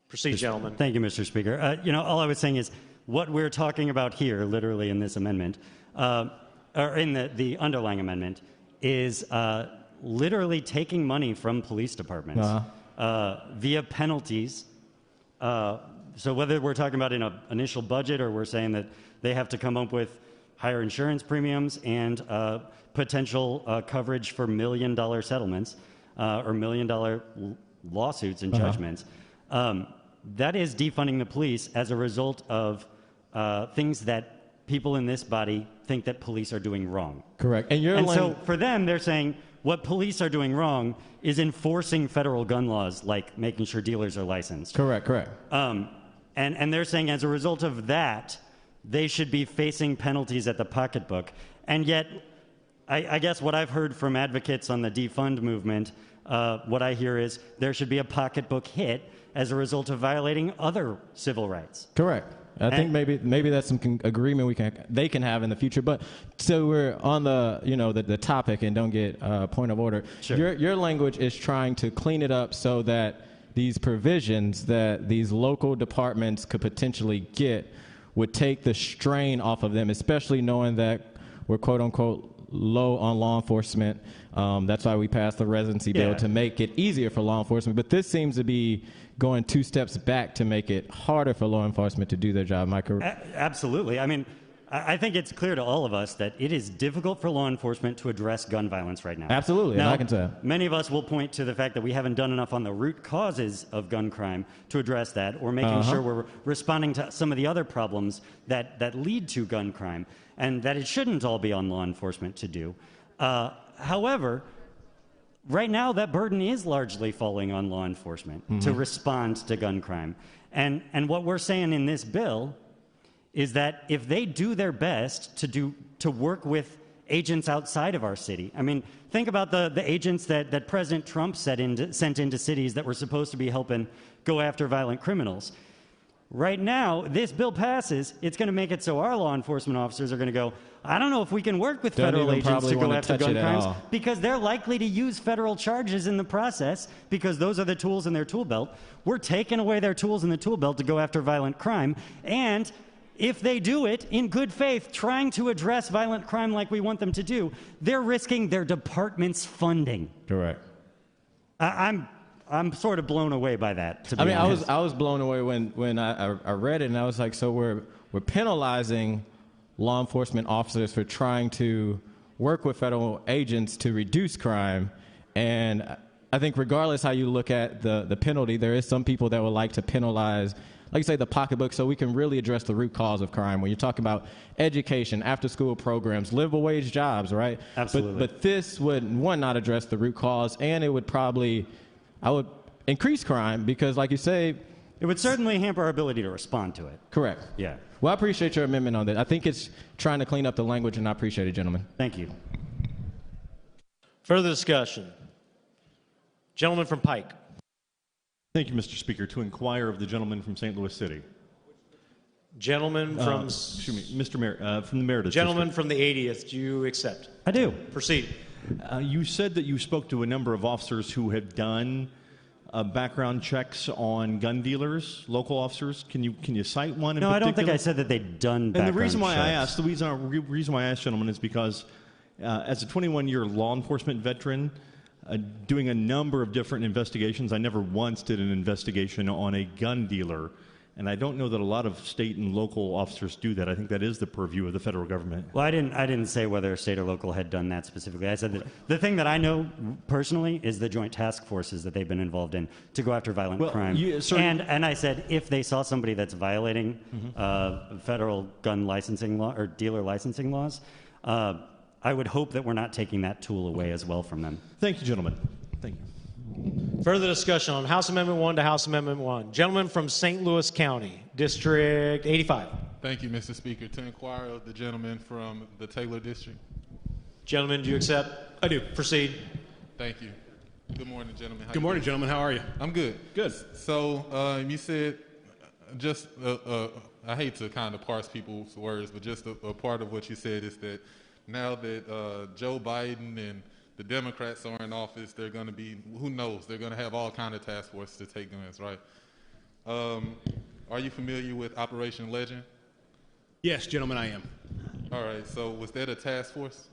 Proceed, gentlemen. Thank you, Mr. Speaker. You know, all I was saying is what we're talking about here, literally in this amendment, or in the underlying amendment, is literally taking money from police departments via penalties. So whether we're talking about an initial budget or we're saying that they have to come up with higher insurance premiums and potential coverage for $1 million settlements or $1 million lawsuits and judgments. That is defunding the police as a result of things that people in this body think that police are doing wrong. Correct. And so for them, they're saying what police are doing wrong is enforcing federal gun laws, like making sure dealers are licensed. Correct. And they're saying as a result of that, they should be facing penalties at the pocketbook. And yet, I guess what I've heard from advocates on the defund movement, what I hear is there should be a pocketbook hit as a result of violating other civil rights. Correct. I think maybe that's some agreement they can have in the future. But so we're on the topic and don't get point of order. Sure. Your language is trying to clean it up so that these provisions that these local departments could potentially get would take the strain off of them, especially knowing that we're quote unquote low on law enforcement. That's why we passed the residency bill to make it easier for law enforcement. But this seems to be going 2 steps back to make it harder for law enforcement to do their job. Am I correct? Absolutely. I mean, I think it's clear to all of us that it is difficult for law enforcement to address gun violence right now. Absolutely, now, and I can tell. Many of us will point to the fact that we haven't done enough on the root causes of gun crime to address that, or making sure we're responding to some of the other problems that lead to gun crime, and that it shouldn't all be on law enforcement to do. However, right now that burden is largely falling on law enforcement to respond to gun crime. And what we're saying in this bill is that if they do their best to work with agents outside of our city. I mean, think about the agents that President Trump sent into cities that were supposed to be helping go after violent criminals. Right now, this bill passes, it's going to make it so our law enforcement officers are going to go, I don't know if we can work with federal agents to go after gun crimes, because they're likely to use federal charges in the process, because those are the tools in their tool belt. We're taking away their tools in the tool belt to go after violent crime, and if they do it in good faith, trying to address violent crime like we want them to do, they're risking their department's funding. Correct. I'm sort of blown away by that, to be honest. I was blown away when I read it, and I was like, so we're penalizing law enforcement officers for trying to work with federal agents to reduce crime. And I think regardless how you look at the penalty, there is some people that would like to penalize like you say, the pocketbook, so we can really address the root cause of crime. When you're talking about education, after-school programs, livable wage jobs, right? Absolutely. But this would, one, not address the root cause, and it would probably, I would increase crime because, like you say, it would certainly hamper our ability to respond to it. Correct. Yeah. Well, I appreciate your amendment on that. I think it's trying to clean up the language, and I appreciate it, gentlemen. Thank you. Further discussion. Gentleman from Pike. Thank you, Mr. Speaker. To inquire of the gentleman from St. Louis City. Gentleman from... excuse me, Mr. Mayor, from the Meredith Gentleman District. from the 80th, do you accept? I do. Proceed. You said that you spoke to a number of officers who have done background checks on gun dealers, local officers. Can you cite one in particular? No, I don't think I said that they'd done background And the reason why checks. I asked, the reason why I asked, gentlemen, is because as a 21-year law enforcement veteran, doing a number of different investigations, I never once did an investigation on a gun dealer. And I don't know that a lot of state and local officers do that. I think that is the purview of the federal government. Well, I didn't say whether state or local had done that specifically. I said that the thing that I know personally is the joint task forces that they've been involved in to go after violent crime. And I said if they saw somebody that's violating federal gun licensing law or dealer licensing laws, I would hope that we're not taking that tool away as well from them. Thank you, gentlemen. Thank you. Further discussion on House Amendment 1 to House Amendment 1. Gentleman from St. Louis County, District 85. Thank you, Mr. Speaker. To inquire of the gentleman from the Taylor District. Gentlemen, do you accept? I do. Proceed. Thank you. Good morning, gentlemen. Good morning, gentlemen. How are you? I'm good. Good. So you said just, I hate to kind of parse people's words, but just a part of what you said is that now that Joe Biden and the Democrats are in office, they're going to be, who knows, they're going to have all kind of task forces to take guns, right? Are you familiar with Operation Legend? Yes, gentlemen, I am. All right, so was that a task force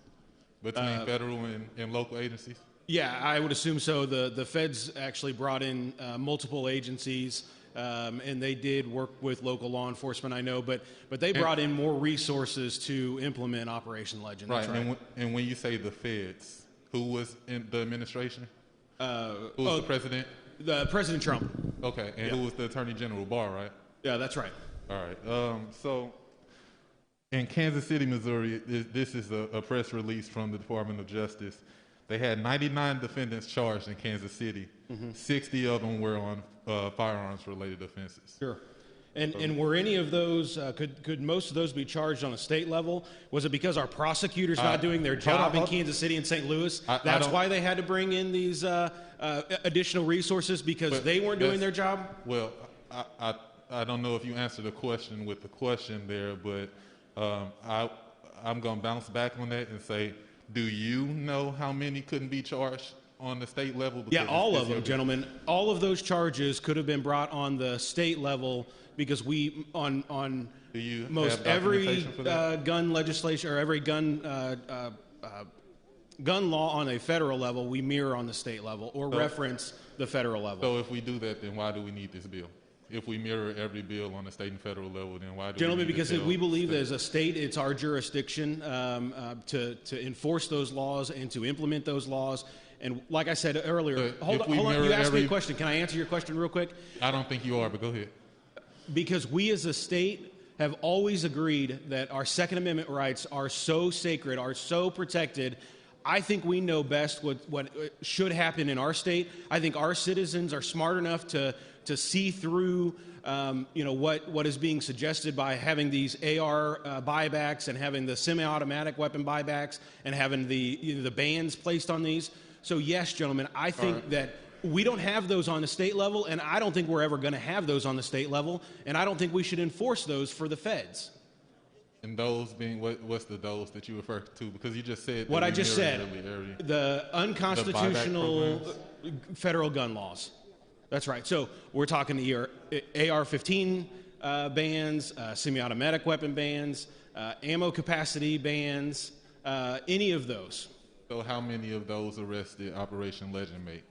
between federal and local agencies? Yeah, I would assume so. The feds actually brought in multiple agencies, and they did work with local law enforcement, I know, but they brought in more resources to implement Operation Legend. Right, That's right. And when you say the feds, who was in the administration? Who was the president? President Trump. Okay, and who was the Attorney General? Barr, right? Yeah, that's right. All right. So in Kansas City, Missouri, this is a press release from the Department of Justice. They had 99 defendants charged in Kansas City. 60 of them were on firearms-related offenses. Sure. And were any of those, could most of those be charged on a state level? Was it because our prosecutors not doing their job in Kansas City and St. Louis? That's why they had to bring in these additional resources, because they weren't doing their job? Well, I don't know if you answered the question with the question there, but I'm going to bounce back on that and say, do you know how many couldn't be charged on the state level? Yeah, all of them, gentlemen. All of those charges could have been brought on the state level, because we, on most every gun legislation or every gun law on a federal level, we mirror on the state level or reference the federal level. So if we do that, then why do we need this bill? If we mirror every bill on the state and federal level, then why do Gentlemen, we need because this bill? we believe that as a state, it's our jurisdiction to enforce those laws and to implement those laws. And like I said earlier, hold on, you asked me a question. Can I answer your question real quick? I don't think you are, but go ahead. Because we as a state have always agreed that our Second Amendment rights are so sacred, are so protected. I think we know best what should happen in our state. I think our citizens are smart enough to see through what is being suggested by having these AR buybacks and having the semi-automatic weapon buybacks and having the bans placed on these. So yes, gentlemen, I think that we don't have those on the state level, and I don't think we're ever going to have those on the state level, and I don't think we should enforce those for the feds. And those being, what's the those that you refer to? Because you just said what I just said, the unconstitutional federal gun laws. That's right. So we're talking here AR-15 bans, semi-automatic weapon bans, ammo capacity bans, any of those. So how many of those arrests did Operation Legend make?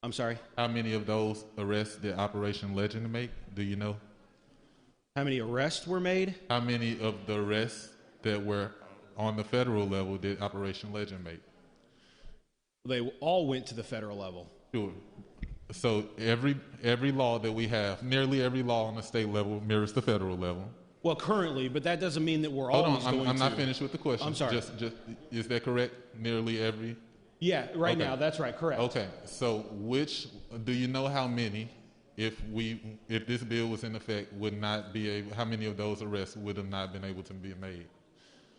I'm sorry? How many of those arrests did Operation Legend make? Do you know? How many arrests were made? How many of the arrests that were on the federal level did Operation Legend make? They all went to the federal level. Sure. So every law that we have, nearly every law on the state level mirrors the federal level. Well, currently, but that doesn't mean that we're Hold always on, going I'm to. not finished with the question. I'm sorry. Just, is that correct? Nearly every? Yeah, right Okay. now, that's right, correct. Okay, so do you know how many, if this bill was in effect, would not be able, how many of those arrests would have not been able to be made?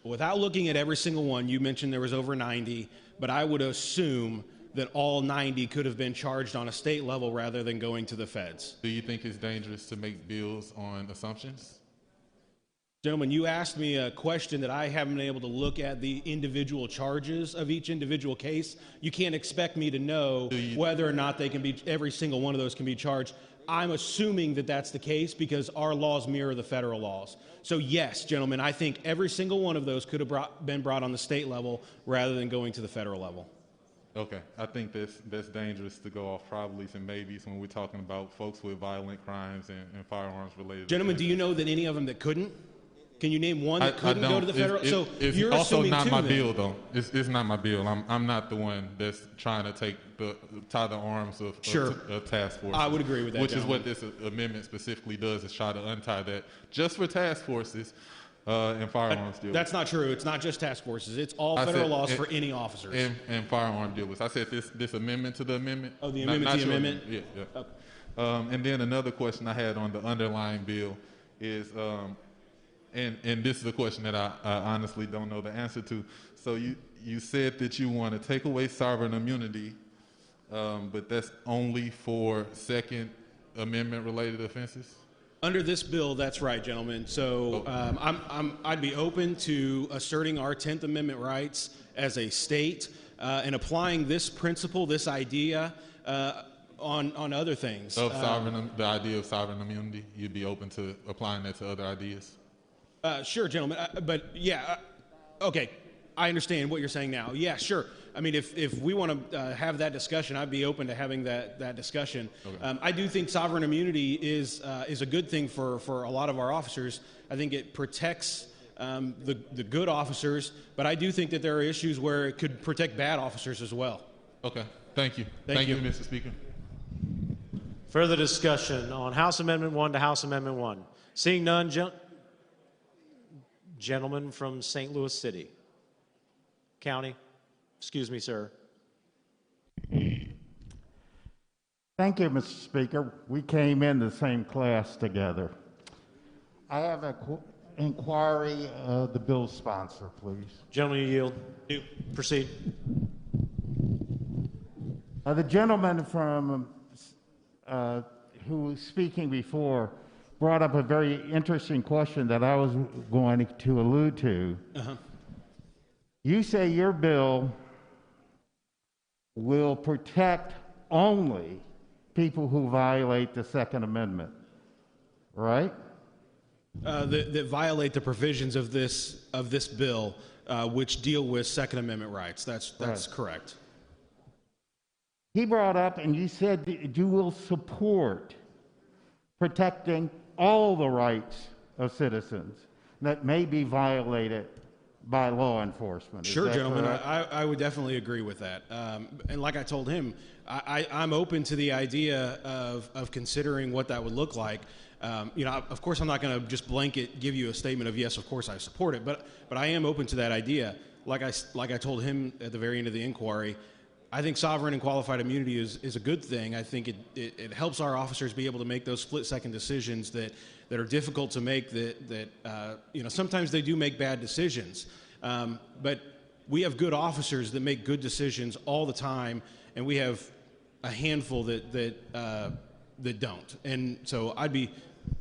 Without looking at every single one, you mentioned there was over 90, but I would assume that all 90 could have been charged on a state level rather than going to the feds. Do you think it's dangerous to make bills on assumptions? Gentlemen, you asked me a question that I haven't been able to look at the individual charges of each individual case. You can't expect me to know whether or not they can be, every single one of those can be charged. I'm assuming that that's the case because our laws mirror the federal laws. So yes, gentlemen, I think every single one of those could have been brought on the state level rather than going to the federal level. Okay, I think that's dangerous to go off probablys and maybes when we're talking about folks with violent crimes and firearms related. Gentlemen, do you know that any of them that couldn't? Can you name one that couldn't go to the federal? So it's you're also assuming not two my then. bill, though. It's not my bill. I'm not the one that's trying to tie the arms of task forces. I would agree with that, Which gentlemen. is what this amendment specifically does, is try to untie that just for task forces and firearms dealers. That's not true. It's not just task forces. It's all federal laws for any officers. And firearm dealers. I said this amendment to the amendment. Oh, the amendment to the amendment? Yeah. Okay. And then another question I had on the underlying bill is, and this is a question that I honestly don't know the answer to. So you said that you want to take away sovereign immunity, but that's only for Second Amendment related offenses? Under this bill, that's right, gentlemen. So I'd be open to asserting our 10th Amendment rights as a state and applying this principle, this idea, on other things. The idea of sovereign immunity, you'd be open to applying that to other ideas? Sure, gentlemen. But yeah, okay. I understand what you're saying now. Yeah, sure. I mean, if we want to have that discussion, I'd be open to having that discussion. Okay. I do think sovereign immunity is a good thing for a lot of our officers. I think it protects the good officers, but I do think that there are issues where it could protect bad officers as well. Okay. Thank you. Thank you, Mr. Speaker. Further discussion on House Amendment 1 to House Amendment 1. Seeing none, gentleman from St. Louis City. County. Excuse me, sir. Thank you, Mr. Speaker. We came in the same class together. I have an inquiry of the bill's sponsor, please. Gentleman, you yield. Proceed. The gentleman from who was speaking before brought up a very interesting question that I was going to allude to. You say your bill will protect only people who violate the Second Amendment, right? That violate the provisions of this bill, which deal with Second Amendment rights. That's Right. correct. He brought up, and you said that you will support protecting all the rights of citizens that may be violated by law enforcement. Is Sure, that gentlemen. correct? I would definitely agree with that. And like I told him, I'm open to the idea of considering what that would look like. Of course, I'm not going to just blanket give you a statement of yes, of course I support it, but I am open to that idea. Like I told him at the very end of the inquiry, I think sovereign and qualified immunity is a good thing. I think it helps our officers be able to make those split-second decisions that are difficult to make. Sometimes they do make bad decisions, but we have good officers that make good decisions all the time, and we have a handful that don't. And so I'd be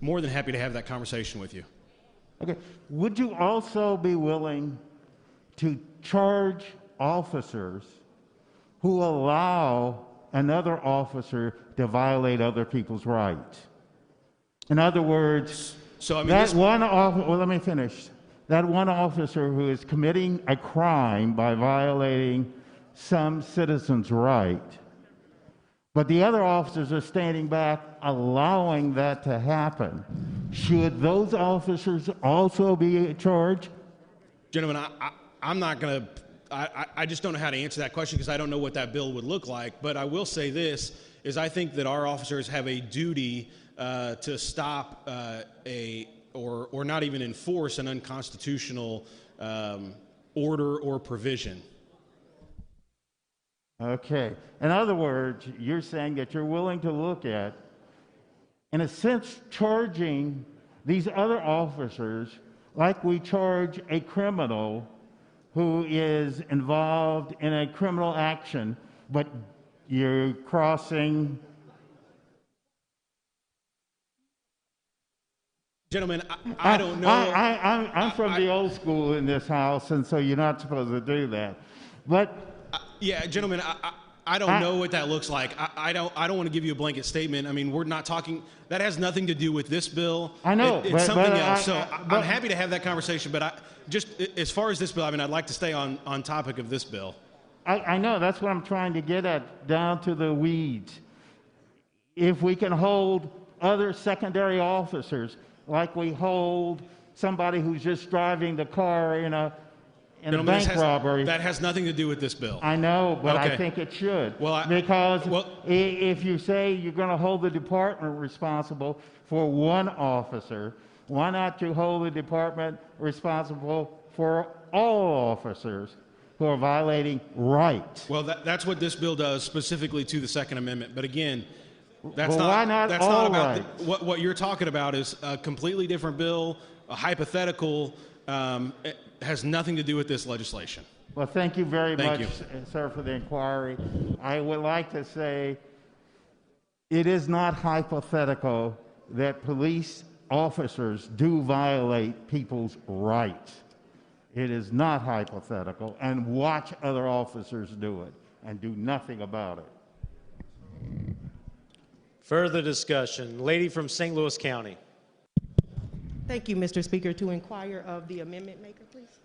more than happy to have that conversation with you. Okay. Would you also be willing to charge officers who allow another officer to violate other people's rights? In other words, let me finish. That one officer who is committing a crime by violating some citizen's right, but the other officers are standing back allowing that to happen. Should those officers also be charged? Gentlemen, I'm not going to I just don't know how to answer that question because I don't know what that bill would look like. But I will say this, is I think that our officers have a duty to stop or not even enforce an unconstitutional order or provision. Okay. In other words, you're saying that you're willing to look at, in a sense, charging these other officers like we charge a criminal who is involved in a criminal action, but you're crossing. Gentlemen, I don't know. I'm from the old school in this house, and so you're not supposed to do that. But yeah, gentlemen, I don't know what that looks like. I don't want to give you a blanket statement. I mean, we're not talking. That has nothing to do with this bill. I know, it's something else. So I'm happy to have that conversation. But just as far as this bill, I mean, I'd like to stay on topic of this bill. I know, that's what I'm trying to get at, down to the weeds. If we can hold other secondary officers like we hold somebody who's just driving the car in a bank robbery. That has nothing to do with this bill. I know, but Okay. I think it should. Well, because if you say you're going to hold the department responsible for one officer, why not to hold the department responsible for all officers who are violating rights? Well, that's what this bill does specifically to the Second Amendment. But again, that's Well, why not that's all not about rights? what you're talking about is a completely different bill, a hypothetical. It has nothing to do with this legislation. Well, thank you very Thank much, you. sir, for the inquiry. I would like to say it is not hypothetical that police officers do violate people's rights. It is not hypothetical, and watch other officers do it and do nothing about it. Further discussion. Lady from St. Louis County. Thank you, Mr. Speaker. To inquire of the amendment maker, please.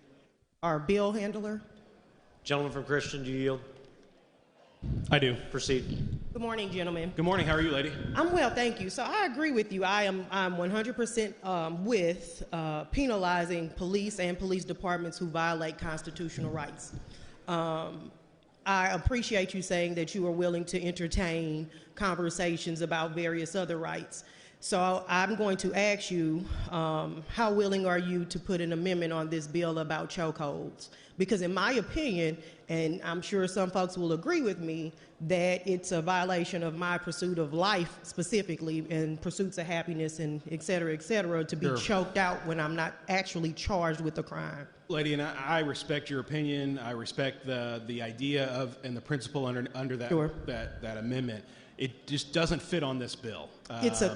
Our bill handler. Gentleman from Christian, do you yield? I do. Proceed. Good morning, gentlemen. Good morning. How are you, lady? I'm well, thank you. So I agree with you. I'm 100% with penalizing police and police departments who violate constitutional rights. I appreciate you saying that you are willing to entertain conversations about various other rights. So I'm going to ask you, how willing are you to put an amendment on this bill about chokeholds? Because in my opinion, and I'm sure some folks will agree with me, that it's a violation of my pursuit of life specifically and pursuits of happiness and et cetera, to be Sure. choked out when I'm not actually charged with a crime. Lady, and I respect your opinion. I respect the idea of and the principle under that, Sure. that amendment. It just doesn't fit on this bill. It's a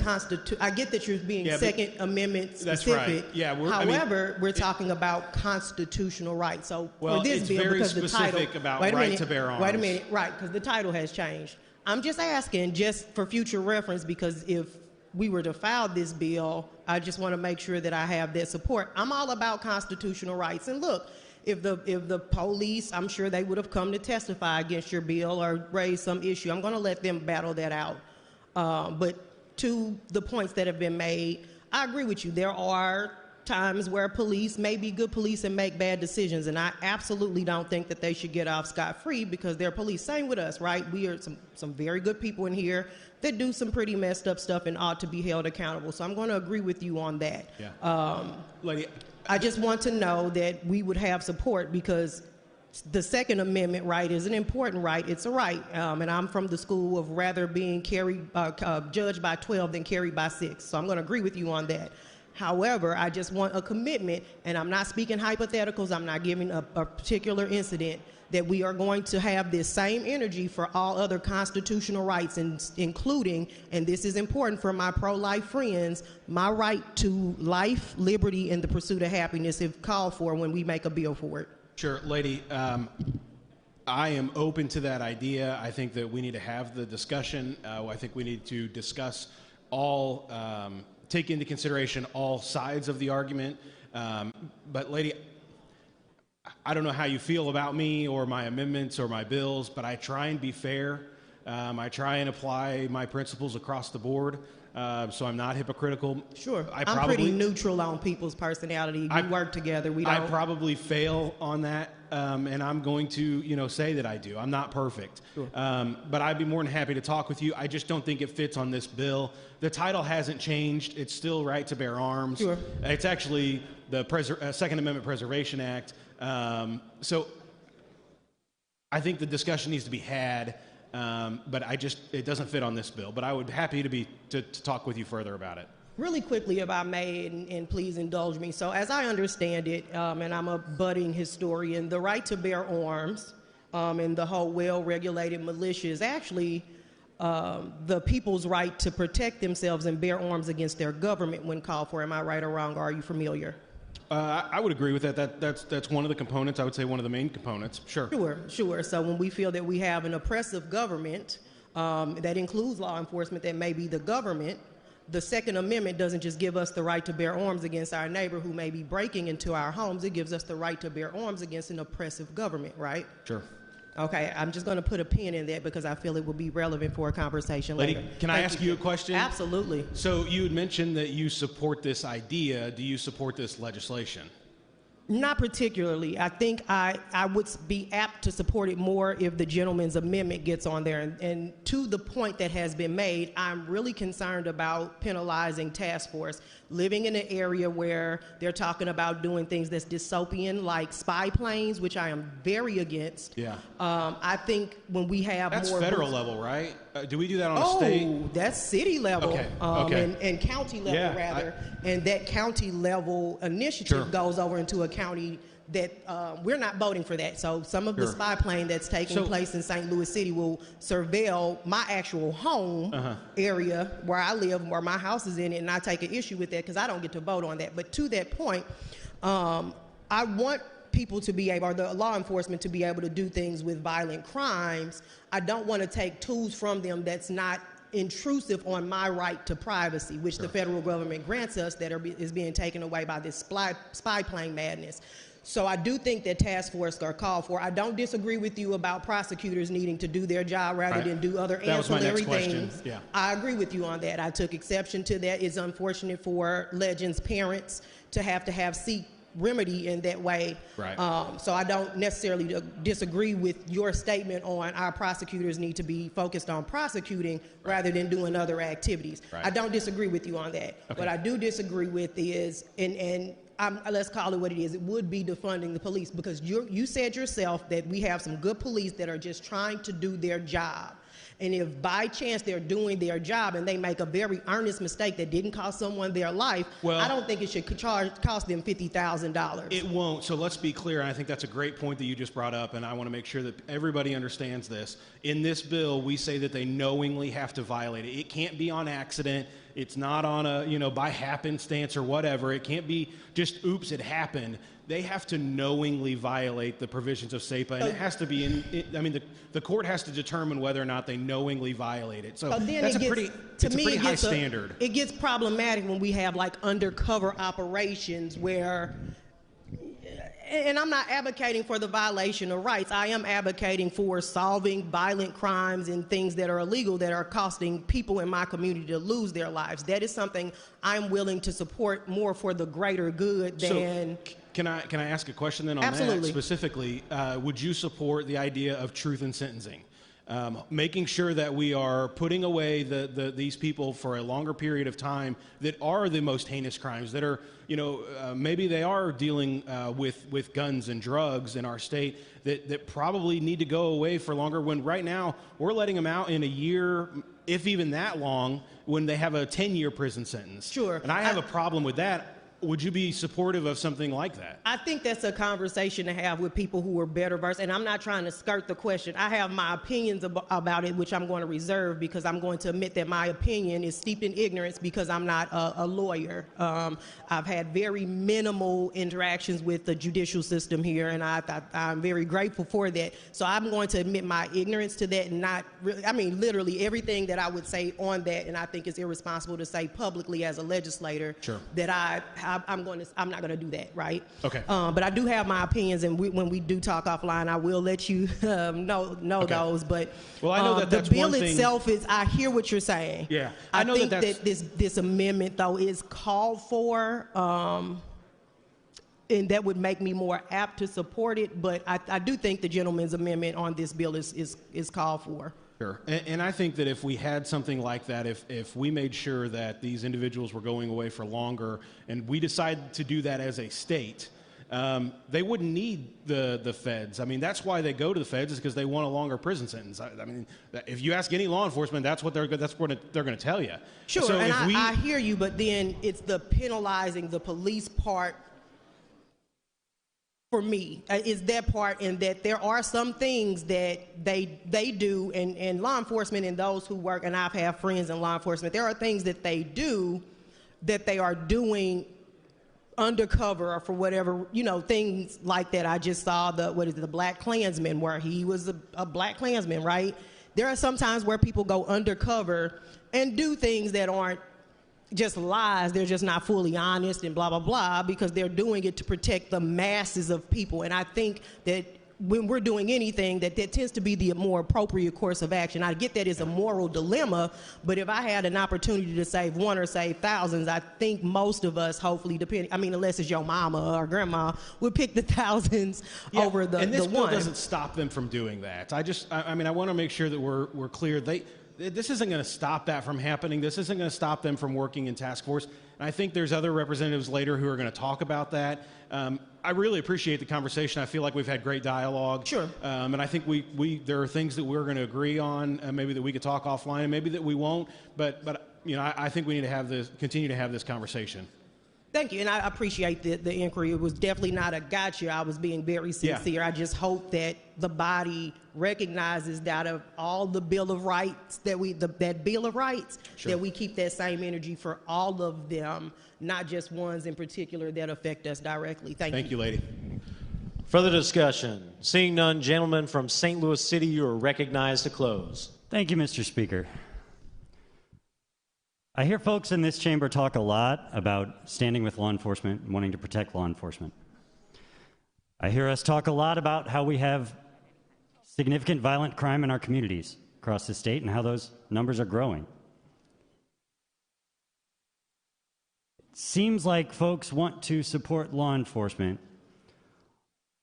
I get that you're being Yeah, but- Second Amendment That's specific. right. Yeah, However, we're talking about constitutional rights. So Well, for this it's bill, very because the title, specific about wait a right minute, to bear Wait a arms. minute, right? Because the title has changed. I'm just asking, just for future reference, because if we were to file this bill, I just want to make sure that I have that support. I'm all about constitutional rights. And look, if the police, I'm sure they would have come to testify against your bill or raise some issue. I'm going to let them battle that out. But to the points that have been made, I agree with you. There are times where police may be good police and make bad decisions, and I absolutely don't think that they should get off scot-free because they're police. Same with us, right? We are some very good people in here that do some pretty messed up stuff and ought to be held accountable. So I'm going to agree with you on that. Yeah. Lady, I just want to know that we would have support because the Second Amendment right is an important right. It's a right. And I'm from the school of rather being judged by 12 than carried by 6. So I'm going to agree with you on that. However, I just want a commitment, and I'm not speaking hypotheticals. I'm not giving a particular incident, that we are going to have this same energy for all other constitutional rights, including, and this is important for my pro-life friends, my right to life, liberty, and the pursuit of happiness if called for when we make a bill for it. Sure, lady. I am open to that idea. I think that we need to have the discussion. I think we need to discuss all, take into consideration all sides of the argument. But lady, I don't know how you feel about me or my amendments or my bills, but I try and be fair. I try and apply my principles across the board. so I'm not hypocritical. Sure. I'm pretty neutral on people's personality. We work together. I probably fail on that, and I'm going to, say that I do. I'm not perfect. Sure. But I'd be more than happy to talk with you. I just don't think it fits on this bill. The title hasn't changed. It's still right to bear arms. Sure. It's actually the Second Amendment Preservation Act. So I think the discussion needs to be had. But it doesn't fit on this bill. But I would be happy to talk with you further about it. Really quickly, if I may, and please indulge me. So as I understand it, and I'm a budding historian, the right to bear arms and the whole well-regulated militia is actually the people's right to protect themselves and bear arms against their government when called for. Am I right or wrong? Are you familiar? I would agree with that. That's one of the components. I would say one of the main components. Sure. Sure. So when we feel that we have an oppressive government that includes law enforcement that may be the government, the Second Amendment doesn't just give us the right to bear arms against our neighbor who may be breaking into our homes. It gives us the right to bear arms against an oppressive government, right? Sure. Okay, I'm just going to put a pin in that because I feel it will be relevant for a conversation later. Lady, can I ask you a question? Absolutely. So you had mentioned that you support this idea. Do you support this legislation? Not particularly. I think I would be apt to support it more if the gentleman's amendment gets on there. And to the point that has been made, I'm really concerned about penalizing task force. Living in an area where they're talking about doing things that's dystopian, like spy planes, which I am very against. Yeah. I think when we have That's more... federal level, right? Do we do that on a state? Oh, that's city level. Okay. And county level, rather. And that county level initiative goes over into a county that we're not voting for that. So some of the spy plane that's taking place in St. Louis City will surveil my actual home area where I live, where my house is in it, and I take an issue with that because I don't get to vote on that. But to that point, I want people to be able, or the law enforcement to be able to do things with violent crimes. I don't want to take tools from them that's not intrusive on my right to privacy, which the federal government grants us that is being taken away by this spy plane madness. So I do think that task force are called for. I don't disagree with you about prosecutors needing to do their job rather than do other ancillary things. Yeah. I agree with you on that. I took exception to that. It's unfortunate for Legend's parents to seek remedy in that way. Right. So I don't necessarily disagree with your statement on our prosecutors need to be focused on prosecuting rather than doing other activities. Right. I don't disagree with you on that. Okay. What I do disagree with is, let's call it what it is, it would be defunding the police, because you said yourself that we have some good police that are just trying to do their job. And if by chance they're doing their job and they make a very earnest mistake that didn't cost someone their life, I don't think it should cost them $50,000. It won't. So let's be clear, and I think that's a great point that you just brought up, and I want to make sure that everybody understands this. In this bill, we say that they knowingly have to violate it. It can't be on accident. It's not on a, by happenstance or whatever. It can't be just, oops, it happened. They have to knowingly violate the provisions of SAPA, and it has to be the court has to determine whether or not they knowingly violate it. So that's a pretty high standard. It gets problematic when we have like undercover operations where, and I'm not advocating for the violation of rights. I am advocating for solving violent crimes and things that are illegal that are costing people in my community to lose their lives. That is something I'm willing to support more for the greater good than... Can I ask a question then on that specifically? Would you support the idea of truth in sentencing? Making sure that we are putting away these people for a longer period of time that are the most heinous crimes, that are, maybe they are dealing with guns and drugs in our state that probably need to go away for longer, when right now we're letting them out in a year, if even that long, when they have a 10-year prison sentence. Sure. And I have a problem with that. Would you be supportive of something like that? I think that's a conversation to have with people who are better versed, and I'm not trying to skirt the question. I have my opinions about it, which I'm going to reserve because I'm going to admit that my opinion is steeped in ignorance because I'm not a lawyer. I've had very minimal interactions with the judicial system here, and I'm very grateful for that. So I'm going to admit my ignorance to that, and not really, literally everything that I would say on that, and I think it's irresponsible to say publicly as a legislator that I I'm not going to do that, right? Okay. But I do have my opinions, and when we do talk offline, I will let you know those. But well, I know that the that's bill one thing. itself is. I hear what you're saying. Yeah, I know think that's... this amendment though is called for. And that would make me more apt to support it, but I do think the gentleman's amendment on this bill is called for. Sure. And I think that if we had something like that, if we made sure that these individuals were going away for longer, and we decided to do that as a state, they wouldn't need the feds. I mean, that's why they go to the feds, is because they want a longer prison sentence. I mean, if you ask any law enforcement, that's what they're going to tell you. Sure, so and I hear you, but then it's the penalizing the police part. For me, is that part, in that there are some things that they do, and law enforcement and those who work, and I've had friends in law enforcement, there are things that they do that they are doing undercover or for whatever, things like that. I just saw the Black Klansman, where he was a Black Klansman, right? There are some times where people go undercover and do things that aren't just lies. They're just not fully honest and blah, blah, blah, because they're doing it to protect the masses of people. And I think that when we're doing anything, that tends to be the more appropriate course of action. I get that it's a moral dilemma, but if I had an opportunity to save one or save thousands, I think most of us, hopefully, unless it's your mama or grandma, would pick the thousands over the one. And this bill doesn't stop them from doing that. I want to make sure that we're clear. This isn't going to stop that from happening. This isn't going to stop them from working in task force. And I think there's other representatives later who are going to talk about that. I really appreciate the conversation. I feel like we've had great dialogue. Sure. And I think there are things that we're going to agree on, maybe that we could talk offline, and maybe that we won't. But I think we need to continue to have this conversation. Thank you, and I appreciate the inquiry. It was definitely not a gotcha. I was being very sincere. Yeah. I just hope that the body recognizes that of all the Bill of Rights that Bill of Rights, sure, that we keep that same energy for all of them, not just ones in particular that affect us directly. Thank you, lady. Further discussion. Seeing none, gentlemen from St. Louis City, you are recognized to close. Thank you, Mr. Speaker. I hear folks in this chamber talk a lot about standing with law enforcement and wanting to protect law enforcement. I hear us talk a lot about how we have significant violent crime in our communities across the state and how those numbers are growing. It seems like folks want to support law enforcement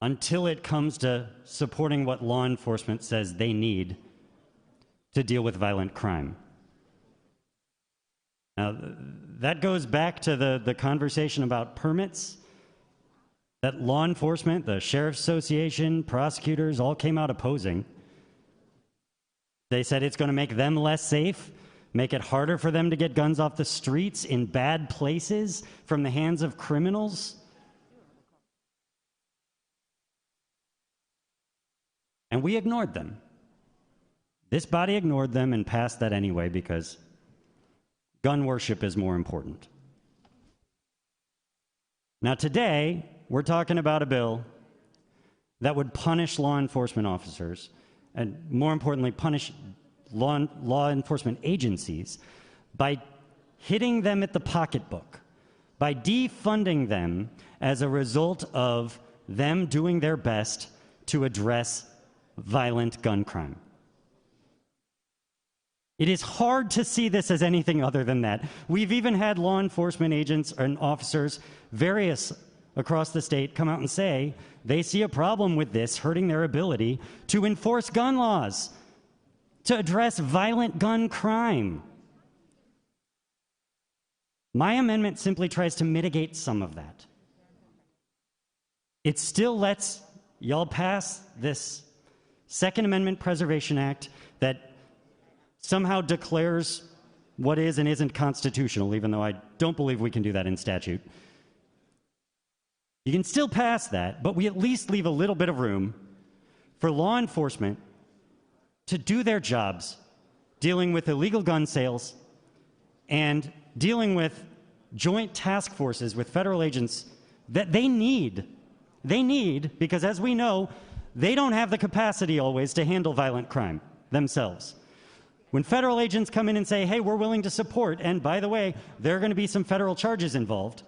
until it comes to supporting what law enforcement says they need to deal with violent crime. Now, that goes back to the conversation about permits that law enforcement, the Sheriff's Association, prosecutors all came out opposing. They said it's going to make them less safe, make it harder for them to get guns off the streets in bad places from the hands of criminals. And we ignored them. This body ignored them and passed that anyway because gun worship is more important. Now today, we're talking about a bill that would punish law enforcement officers and, more importantly, punish law enforcement agencies by hitting them at the pocketbook, by defunding them as a result of them doing their best to address violent gun crime. It is hard to see this as anything other than that. We've even had law enforcement agents and officers, various across the state, come out and say they see a problem with this hurting their ability to enforce gun laws, to address violent gun crime. My amendment simply tries to mitigate some of that. It still lets y'all pass this Second Amendment Preservation Act that somehow declares what is and isn't constitutional, even though I don't believe we can do that in statute. You can still pass that, but we at least leave a little bit of room for law enforcement to do their jobs dealing with illegal gun sales and dealing with joint task forces with federal agents that they need. They need, because as we know, they don't have the capacity always to handle violent crime themselves. When federal agents come in and say, hey, we're willing to support, and by the way, there are going to be some federal charges involved,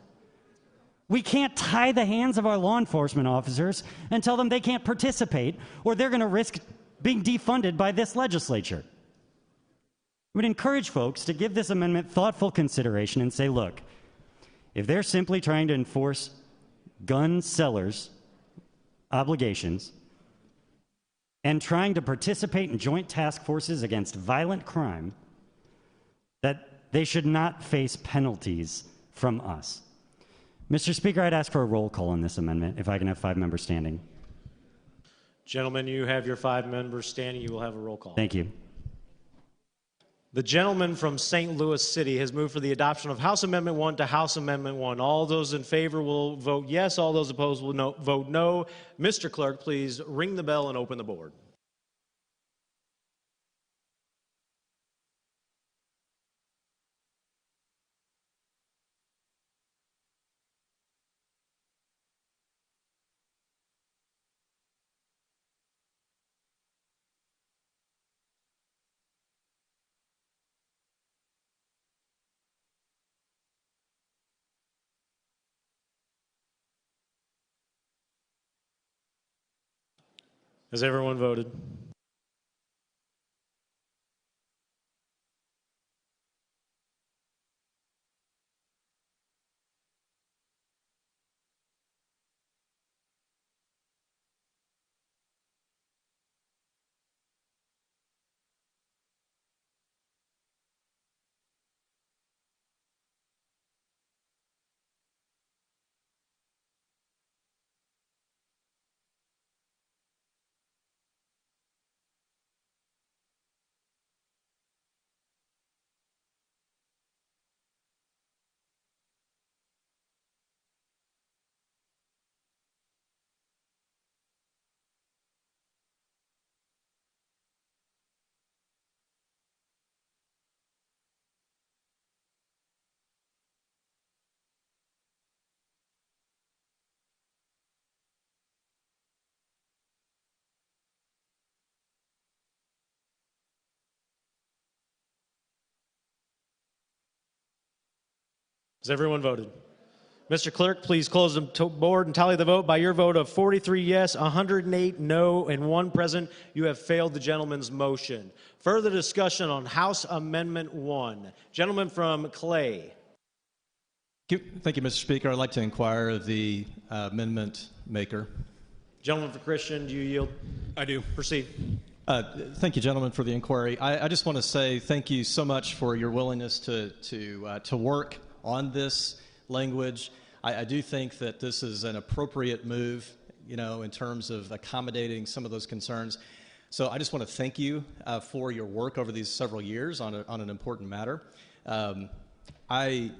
We can't tie the hands of our law enforcement officers and tell them they can't participate or they're going to risk being defunded by this legislature. I would encourage folks to give this amendment thoughtful consideration and say, look, if they're simply trying to enforce gun sellers' obligations and trying to participate in joint task forces against violent crime, that they should not face penalties from us. Mr. Speaker, I'd ask for a roll call on this amendment, if I can have 5 members standing. Gentlemen, you have your 5 members standing. You will have a roll call. Thank you. The gentleman from St. Louis City has moved for the adoption of House Amendment 1 to House Amendment 1. All those in favor will vote yes. All those opposed will vote no. Mr. Clerk, please ring the bell and open the board. Has everyone voted? Has everyone voted? Mr. Clerk, please close the board and tally the vote. By your vote of 43 yes, 108 no, and 1 present, you have failed the gentleman's motion. Further discussion on House Amendment 1. Gentleman from Clay. Thank you, Mr. Speaker. I'd like to inquire of the amendment maker. Gentleman for Christian, do you yield? I do. Proceed. Thank you, gentlemen, for the inquiry. I just want to say thank you so much for your willingness to work on this language. I do think that this is an appropriate move, in terms of accommodating some of those concerns. So I just want to thank you for your work over these several years on an important matter. I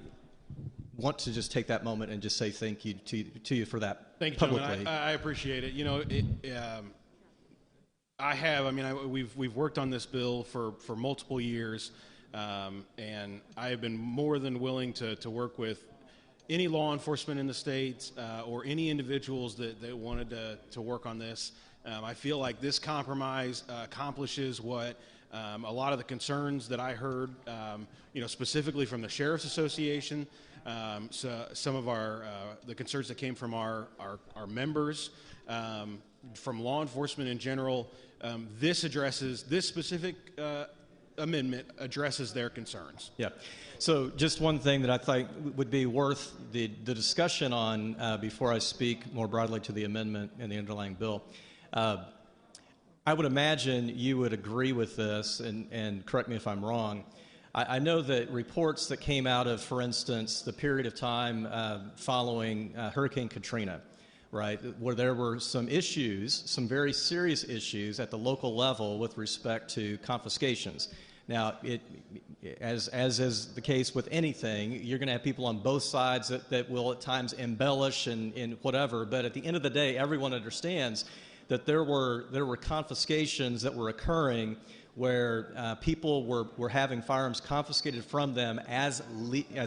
want to just take that moment and just say thank you to you for that. Thank you, publicly. gentlemen. I appreciate it. We've worked on this bill for multiple years. And I have been more than willing to work with any law enforcement in the state or any individuals that wanted to work on this. I feel like this compromise accomplishes what a lot of the concerns that I heard, specifically from the Sheriff's Association, so some of the concerns that came from our members, from law enforcement in general. This specific amendment addresses their concerns. Yeah. So just one thing that I think would be worth the discussion on before I speak more broadly to the amendment and the underlying bill. I would imagine you would agree with this, and correct me if I'm wrong. I know that reports that came out of, for instance, the period of time following Hurricane Katrina, right, where there were some issues, some very serious issues at the local level with respect to confiscations. Now, as is the case with anything, you're going to have people on both sides that will at times embellish and whatever, but at the end of the day, everyone understands that there were confiscations that were occurring where people were having firearms confiscated from them as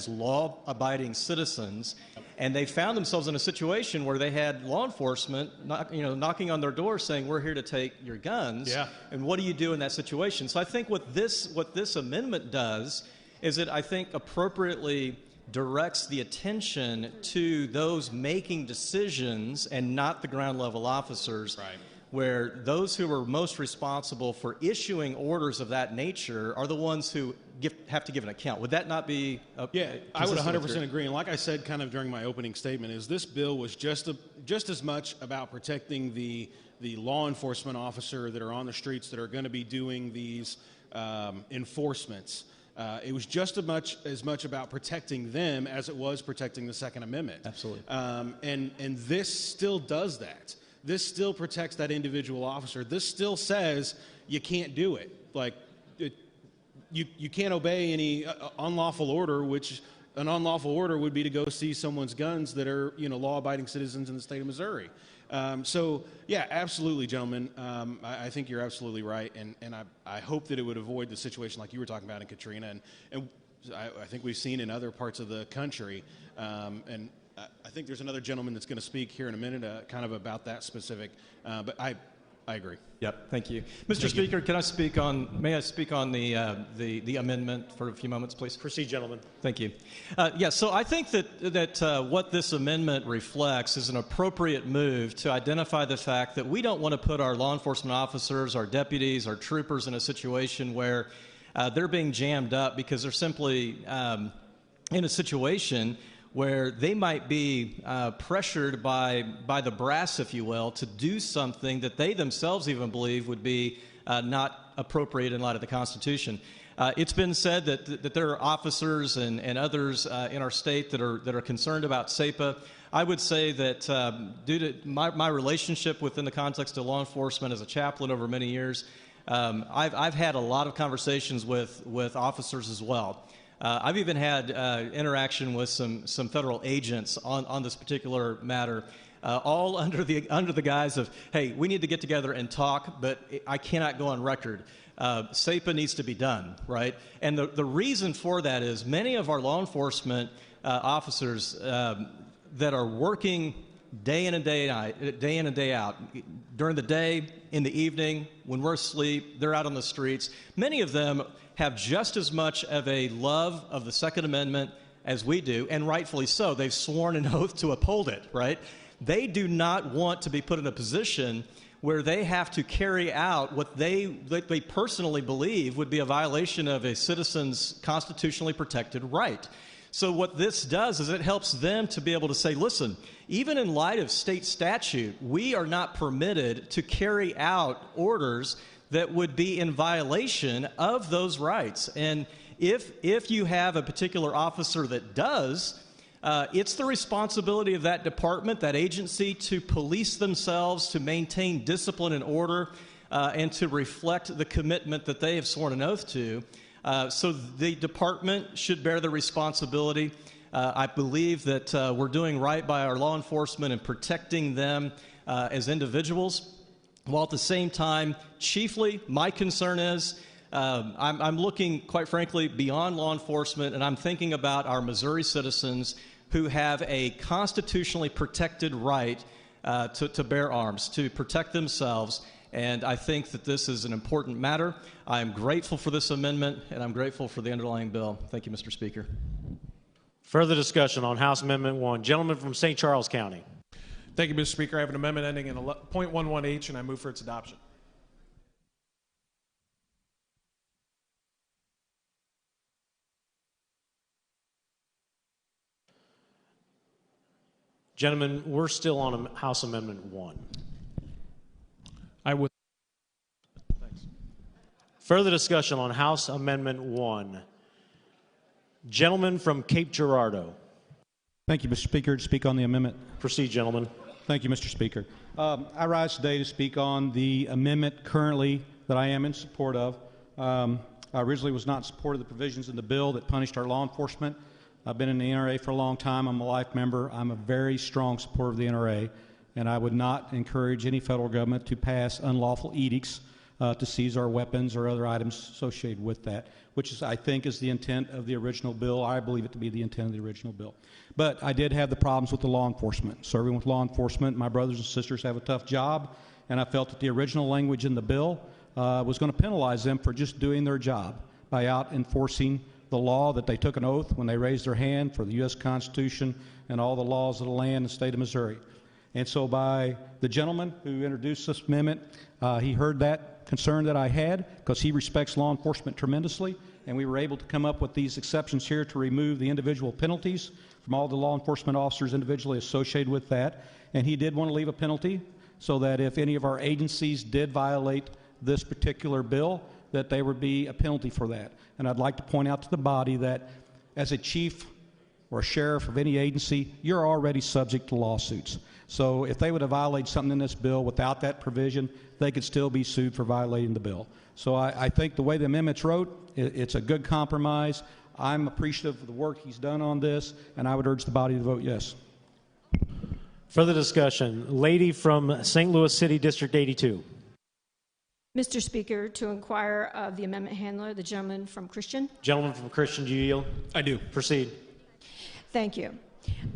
law-abiding citizens, and they found themselves in a situation where they had law enforcement knocking on their door saying, we're here to take your guns. Yeah. And what do you do in that situation? So I think what this amendment does is it, I think, appropriately directs the attention to those making decisions and not the ground level officers, where those who are most responsible for issuing orders of that nature are the ones who have to give an account. Would that not be Yeah, I would 100% agree. And like I said kind of during my opening statement, is this bill was just as much about protecting the law enforcement officer that are on the streets that are going to be doing these enforcements. It was just as much about protecting them as it was protecting the Second Amendment. Absolutely. And this still does that. This still protects that individual officer. This still says you can't do it. Like, you can't obey any unlawful order, which an unlawful order would be to go see someone's guns that are, law-abiding citizens in the state of Missouri. So, yeah, absolutely, gentlemen. I think you're absolutely right, and I hope that it would avoid the situation like you were talking about in Katrina, and I think we've seen in other parts of the country. And I think there's another gentleman that's going to speak here in a minute kind of about that specific, but I agree. Yep, thank you. Mr. Speaker, may I speak on the amendment for a few moments, please? Proceed, gentlemen. Thank you. So I think that what this amendment reflects is an appropriate move to identify the fact that we don't want to put our law enforcement officers, our deputies, our troopers in a situation where they're being jammed up because they're simply in a situation where they might be pressured by the brass, if you will, to do something that they themselves even believe would be not appropriate in light of the Constitution. It's been said that there are officers and others in our state that are concerned about SAPA. I would say that due to my relationship within the context of law enforcement as a chaplain over many years, I've had a lot of conversations with officers as well. I've even had interaction with some federal agents on this particular matter, all under the guise of, hey, we need to get together and talk, but I cannot go on record. SAPA needs to be done, right? And the reason for that is many of our law enforcement officers that are working day in and day out, during the day, in the evening, when we're asleep, they're out on the streets. Many of them have just as much of a love of the Second Amendment as we do, and rightfully so. They've sworn an oath to uphold it, right? They do not want to be put in a position where they have to carry out what they personally believe would be a violation of a citizen's constitutionally protected right. So what this does is it helps them to be able to say, listen, even in light of state statute, we are not permitted to carry out orders that would be in violation of those rights. And if you have a particular officer that does, it's the responsibility of that department, that agency, to police themselves, to maintain discipline and order, and to reflect the commitment that they have sworn an oath to. So the department should bear the responsibility. I believe that we're doing right by our law enforcement and protecting them as individuals, while at the same time, chiefly, my concern is I'm looking, quite frankly, beyond law enforcement, and I'm thinking about our Missouri citizens who have a constitutionally protected right to bear arms, to protect themselves. And I think that this is an important matter. I'm grateful for this amendment, and I'm grateful for the underlying bill. Thank you, Mr. Speaker. Further discussion on House Amendment 1. Gentleman from St. Charles County. Thank you, Mr. Speaker. I have an amendment ending in .11H, and I move for its adoption. Gentlemen, we're still on House Amendment 1. I would. Thanks. Further discussion on House Amendment 1. Gentleman from Cape Girardeau. Thank you, Mr. Speaker. To speak on the amendment. Proceed, gentlemen. Thank you, Mr. Speaker. I rise today to speak on the amendment currently that I am in support of. I originally was not in support of the provisions in the bill that punished our law enforcement. I've been in the NRA for a long time. I'm a life member. I'm a very strong supporter of the NRA, and I would not encourage any federal government to pass unlawful edicts to seize our weapons or other items associated with that, which is, I think, is the intent of the original bill. I believe it to be the intent of the original bill. But I did have the problems with the law enforcement. Serving with law enforcement, my brothers and sisters have a tough job, and I felt that the original language in the bill was going to penalize them for just doing their job by out enforcing the law that they took an oath when they raised their hand for the U.S. Constitution and all the laws of the land and the state of Missouri. And so by the gentleman who introduced this amendment, he heard that concern that I had because he respects law enforcement tremendously, and we were able to come up with these exceptions here to remove the individual penalties from all the law enforcement officers individually associated with that. And he did want to leave a penalty so that if any of our agencies did violate this particular bill, that there would be a penalty for that. And I'd like to point out to the body that as a chief or a sheriff of any agency, you're already subject to lawsuits. So if they would have violated something in this bill without that provision, they could still be sued for violating the bill. So I think the way the amendment's wrote, it's a good compromise. I'm appreciative of the work he's done on this, and I would urge the body to vote yes. Further discussion. Lady from St. Louis City, District 82. Mr. Speaker, to inquire of the amendment handler, the gentleman from Christian. Gentleman from Christian, do you yield? I do. Proceed. Thank you.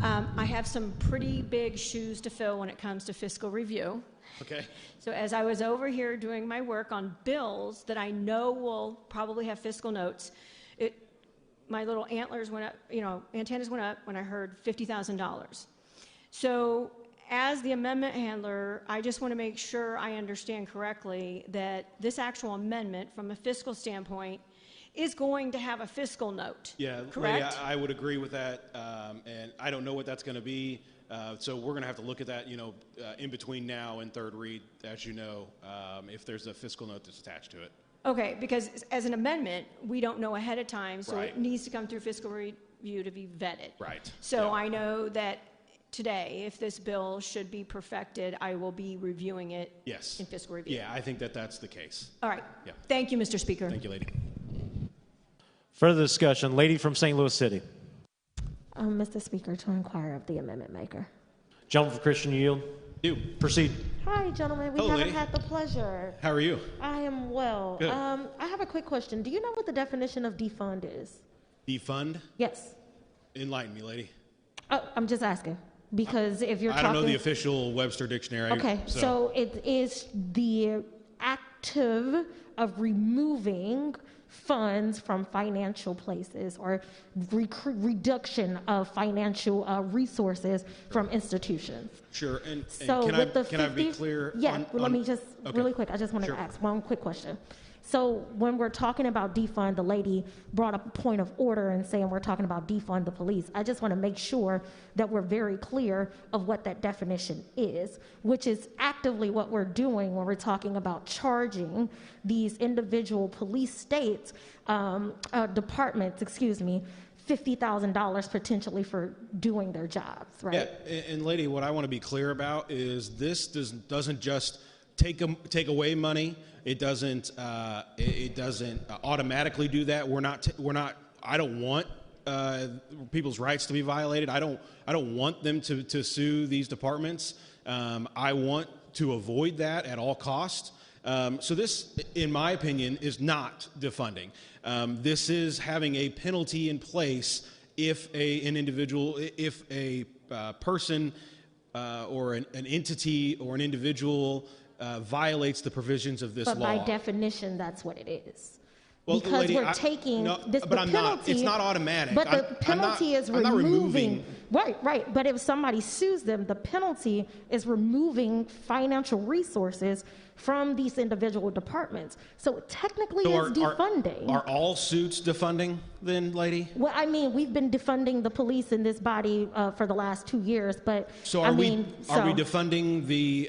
I have some pretty big shoes to fill when it comes to fiscal review. Okay. So as I was over here doing my work on bills that I know will probably have fiscal notes, my little antlers went up, antennas went up when I heard $50,000. So as the amendment handler, I just want to make sure I understand correctly that this actual amendment from a fiscal standpoint is going to have a fiscal note. Yeah, correct? Lady, I would agree with that, and I don't know what that's going to be. So we're going to have to look at that, in between now and third read, as you know, if there's a fiscal note that's attached to it. Okay, because as an amendment, we don't know ahead of time, so Right. it needs to come through fiscal review to be vetted. Right. So I know that today, if this bill should be perfected, I will be reviewing it Yes. in fiscal review. Yeah, I think that's the case. All right. Yeah. Thank you, Mr. Speaker. Thank you, lady. Further discussion. Lady from St. Louis City. Mr. Speaker, to inquire of the amendment maker. Gentleman from Christian, you yield? Do. Proceed. Hi, gentlemen. We Hello, haven't lady. had the pleasure. How are you? I am well. Good. I have a quick question. Do you know what the definition of defund is? Defund? Yes. Enlighten me, lady. Oh, I'm just asking. Because if you're I talking... don't know the official Webster dictionary. Okay, so it is the active of removing funds from financial places or reduction of financial resources from institutions. Sure, and So can, with the can I be clear? Yeah, let me just okay. really quick. I just want to ask one quick question. So when we're talking about defund, the lady brought up a point of order and saying we're talking about defund the police. I just want to make sure that we're very clear of what that definition is, which is actively what we're doing when we're talking about charging these individual police states, departments, $50,000 potentially for doing their jobs, right? Yeah, and lady, what I want to be clear about is this doesn't just take away money. It doesn't automatically do that. We're not. I don't want people's rights to be violated. I don't want them to sue these departments. I want to avoid that at all costs. So this, in my opinion, is not defunding. This is having a penalty in place if a person or an entity or an individual violates the provisions of this law. But by definition, that's what it is. Well, because lady, we're taking this, but I'm not. It's not automatic. But the penalty is removing. Not Right. But if somebody sues them, the penalty is removing financial resources from these individual departments. So it technically is defunding. Are all suits defunding then, lady? Well, I mean, we've been defunding the police in this body for the last 2 years, but So are we defunding the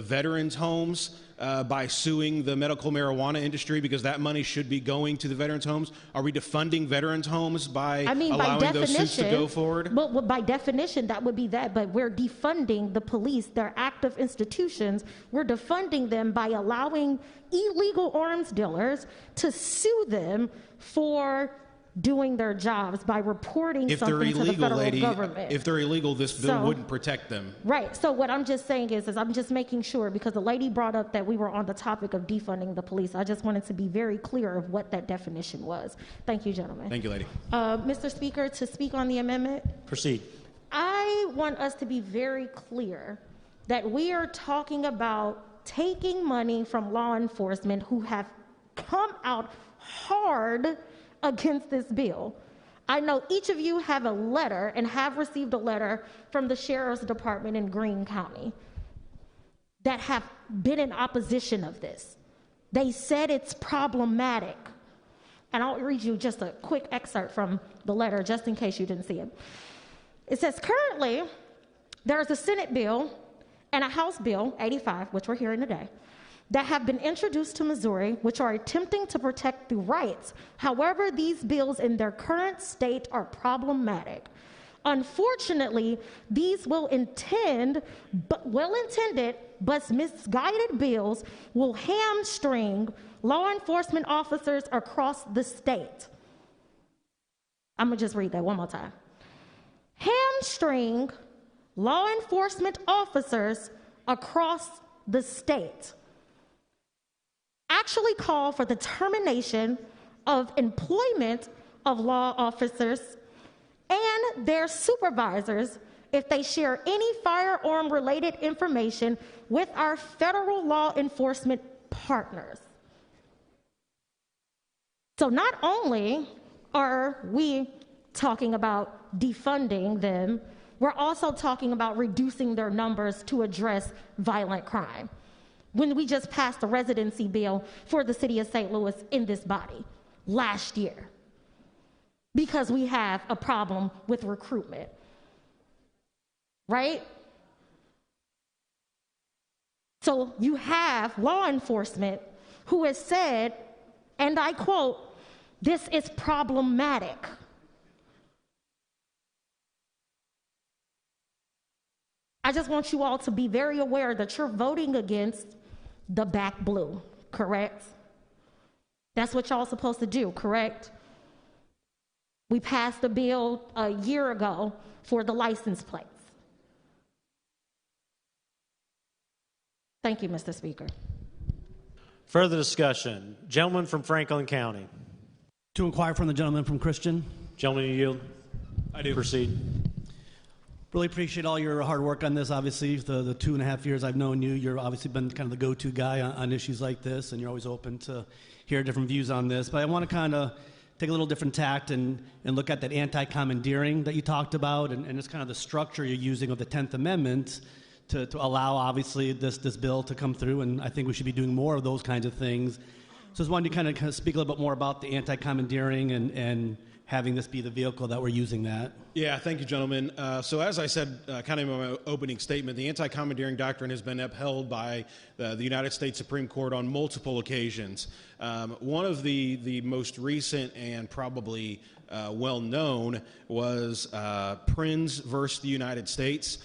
veterans' homes by suing the medical marijuana industry because that money should be going to the veterans' homes? Are we defunding veterans' homes by allowing those suits to go forward? Well, by definition, that would be that, but we're defunding the police. They're active institutions. We're defunding them by allowing illegal arms dealers to sue them for doing their jobs by reporting something to the federal government. If they're illegal, this bill wouldn't protect them. Right. So what I'm just saying is I'm just making sure, because the lady brought up that we were on the topic of defunding the police. I just wanted to be very clear of what that definition was. Thank you, gentlemen. Thank you, lady. Mr. Speaker, to speak on the amendment. Proceed. I want us to be very clear that we are talking about taking money from law enforcement who have come out hard against this bill. I know each of you have a letter and have received a letter from the Sheriff's Department in Greene County that have been in opposition of this. They said it's problematic. And I'll read you just a quick excerpt from the letter just in case you didn't see it. It says, currently, there's a Senate bill and a House bill, 85, which we're hearing today, that have been introduced to Missouri, which are attempting to protect the rights. However, these bills in their current state are problematic. Unfortunately, these well-intended but misguided bills will hamstring law enforcement officers across the state. I'm gonna just read that one more time. Hamstring law enforcement officers across the state. Actually call for the termination of employment of law officers and their supervisors if they share any firearm-related information with our federal law enforcement partners. So not only are we talking about defunding them, we're also talking about reducing their numbers to address violent crime. When we just passed a residency bill for the city of St. Louis in this body last year, because we have a problem with recruitment, right? So you have law enforcement who has said, and I quote, "This is problematic." I just want you all to be very aware that you're voting against the back blue, correct? That's what y'all supposed to do, correct? We passed a bill a year ago for the license plates. Thank you, Mr. Speaker. Further discussion. Gentleman from Franklin County. To inquire from the gentleman from Christian. Gentleman, you yield. I do. Proceed. Really appreciate all your hard work on this. Obviously, the 2.5 years I've known you, you're obviously been kind of the go-to guy on issues like this, and you're always open to hear different views on this. But I want to kind of take a little different tact and look at that anti-commandeering that you talked about, and it's kind of the structure you're using of the 10th Amendment to allow, obviously, this bill to come through, and I think we should be doing more of those kinds of things. So I just wanted to kind of speak a little bit more about the anti-commandeering and having this be the vehicle that we're using that. Yeah, thank you, gentlemen. So as I said, kind of in my opening statement, the anti-commandeering doctrine has been upheld by the United States Supreme Court on multiple occasions. One of the most recent and probably well-known was Prins versus the United States.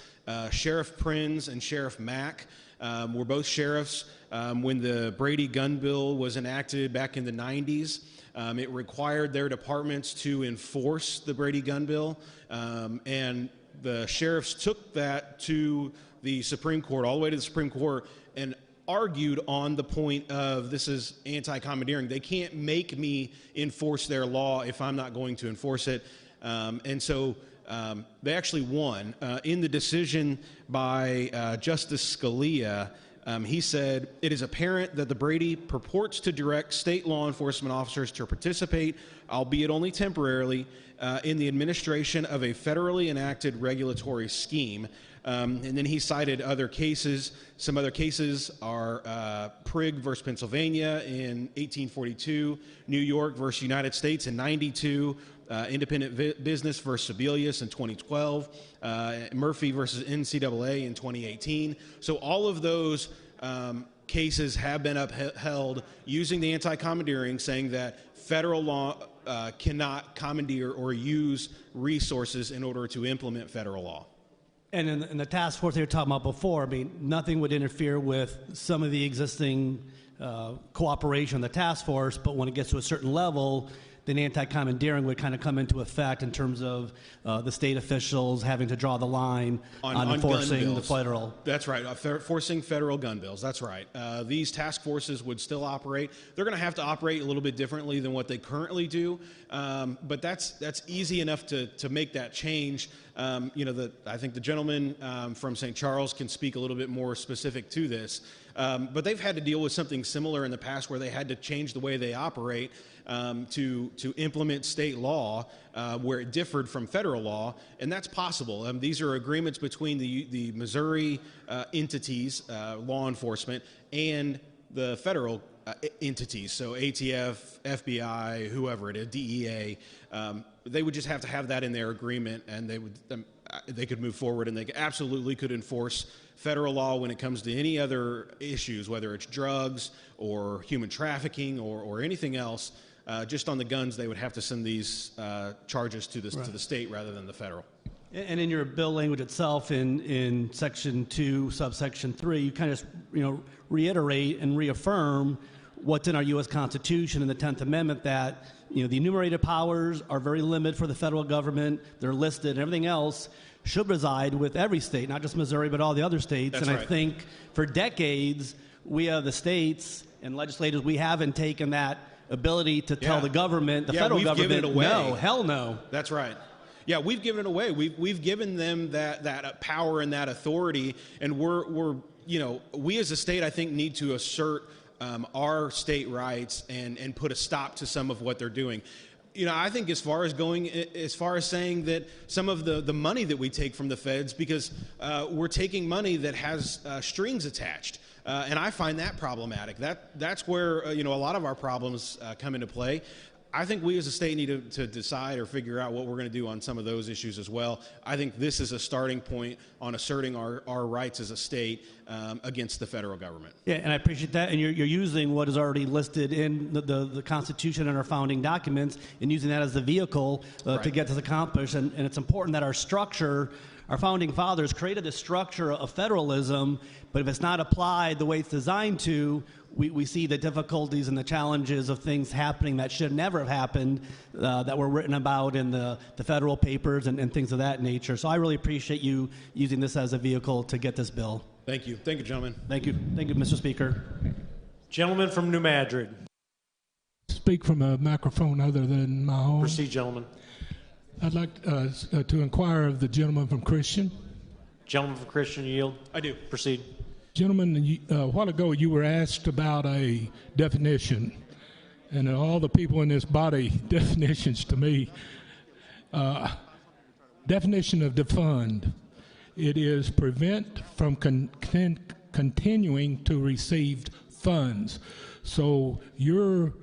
Sheriff Prins and Sheriff Mack were both sheriffs when the Brady gun bill was enacted back in the 90s. It required their departments to enforce the Brady gun bill, and the sheriffs took that to the Supreme Court, all the way to the Supreme Court, and argued on the point of this is anti-commandeering. They can't make me enforce their law if I'm not going to enforce it. And so they actually won. In the decision by Justice Scalia, he said, "It is apparent that the Brady purports to direct state law enforcement officers to participate, albeit only temporarily, in the administration of a federally enacted regulatory scheme." And then he cited other cases. Some other cases are Prigg versus Pennsylvania in 1842, New York versus United States in 92, Independent Business versus Sebelius in 2012, Murphy versus NCAA in 2018. So all of those cases have been upheld using the anti-commandeering, saying that federal law cannot commandeer or use resources in order to implement federal law. And in the task force they were talking about before, I mean, nothing would interfere with some of the existing cooperation of the task force, but when it gets to a certain level, then anti-commandeering would kind of come into effect in terms of the state officials having to draw the line on enforcing the federal. That's right, forcing federal gun bills. That's right. These task forces would still operate. They're going to have to operate a little bit differently than what they currently do, but that's easy enough to make that change. I think the gentleman from St. Charles can speak a little bit more specific to this. But they've had to deal with something similar in the past where they had to change the way they operate to implement state law where it differed from federal law, and that's possible. These are agreements between the Missouri entities, law enforcement, and the federal entities, so ATF, FBI, whoever it is, DEA. They would just have to have that in their agreement, and they could move forward, and they absolutely could enforce federal law when it comes to any other issues, whether it's drugs or human trafficking or anything else. Just on the guns, they would have to send these charges to the state rather than the federal. And in your bill language itself, in Section 2, subsection 3, you kind of reiterate and reaffirm what's in our U.S. Constitution and the 10th Amendment, that the enumerated powers are very limited for the federal government. They're listed, and everything else should reside with every state, not just Missouri, but all the other states. That's and right. I think for decades, we the states and legislators, we haven't taken that ability to tell the government, the federal government, given it away. no, hell no. That's right. Yeah, we've given it away. We've given them that power and that authority, and we as a state, I think, need to assert our state rights and put a stop to some of what they're doing. I think as far as saying that some of the money that we take from the feds, because we're taking money that has strings attached. And I find that problematic. That's where a lot of our problems come into play. I think we as a state need to decide or figure out what we're going to do on some of those issues as well. I think this is a starting point on asserting our rights as a state against the federal government. Yeah, and I appreciate that. And you're using what is already listed in the Constitution and our founding documents and using that as the vehicle to get this accomplished. And it's important that our structure, our founding fathers created a structure of federalism, but if it's not applied the way it's designed to, we see the difficulties and the challenges of things happening that should never have happened, that were written about in the federal papers and things of that nature. So I really appreciate you using this as a vehicle to get this bill. Thank you. Thank you, gentlemen. Thank you. Thank you, Mr. Speaker. Gentleman from New Madrid. Speak from a microphone other than my own. Proceed, gentlemen. I'd like to inquire of the gentleman from Christian. Gentleman from Christian, yield. I do. Proceed. Gentlemen, a while ago you were asked about a definition, and all the people in this body, definitions to me, definition of defund, it is prevent from continuing to receive funds. So your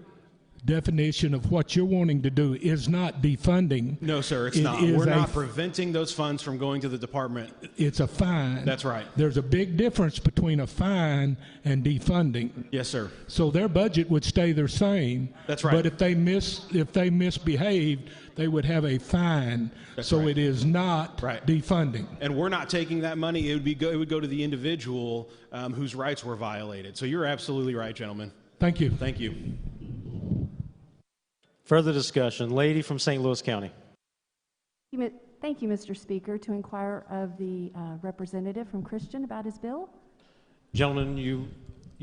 definition of what you're wanting to do is not defunding. No, sir, it's not. We're not preventing those funds from going to the department. It's a fine. That's right. There's a big difference between a fine and defunding. Yes, sir. So their budget would stay the same. That's right. But if they misbehaved, they would have a fine. That's so right. it is not defunding. And we're not taking that money. It would go to the individual whose rights were violated. So you're absolutely right, gentlemen. Thank you. Thank you. Further discussion. Lady from St. Louis County. Thank you, Mr. Speaker. To inquire of the representative from Christian about his bill. Gentlemen, you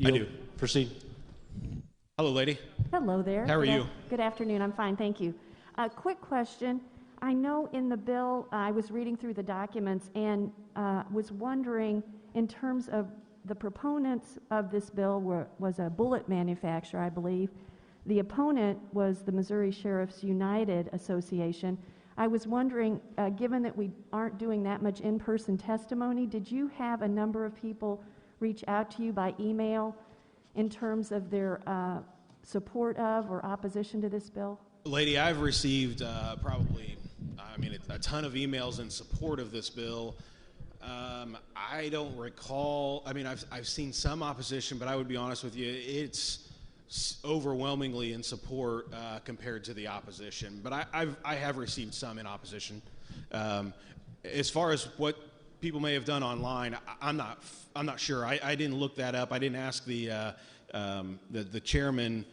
I do. Proceed. Hello, lady. Hello there. How are you? Good afternoon. I'm fine, thank you. A quick question. I know in the bill, I was reading through the documents and was wondering, in terms of the proponents of this bill was a bullet manufacturer, I believe. The opponent was the Missouri Sheriffs United Association. I was wondering, given that we aren't doing that much in-person testimony, did you have a number of people reach out to you by email in terms of their support of or opposition to this bill? Lady, I've received probably a ton of emails in support of this bill. I don't recall. I've seen some opposition, but I would be honest with you, it's overwhelmingly in support compared to the opposition. But I have received some in opposition. As far as what people may have done online, I'm not sure. I didn't look that up. I didn't ask the chairman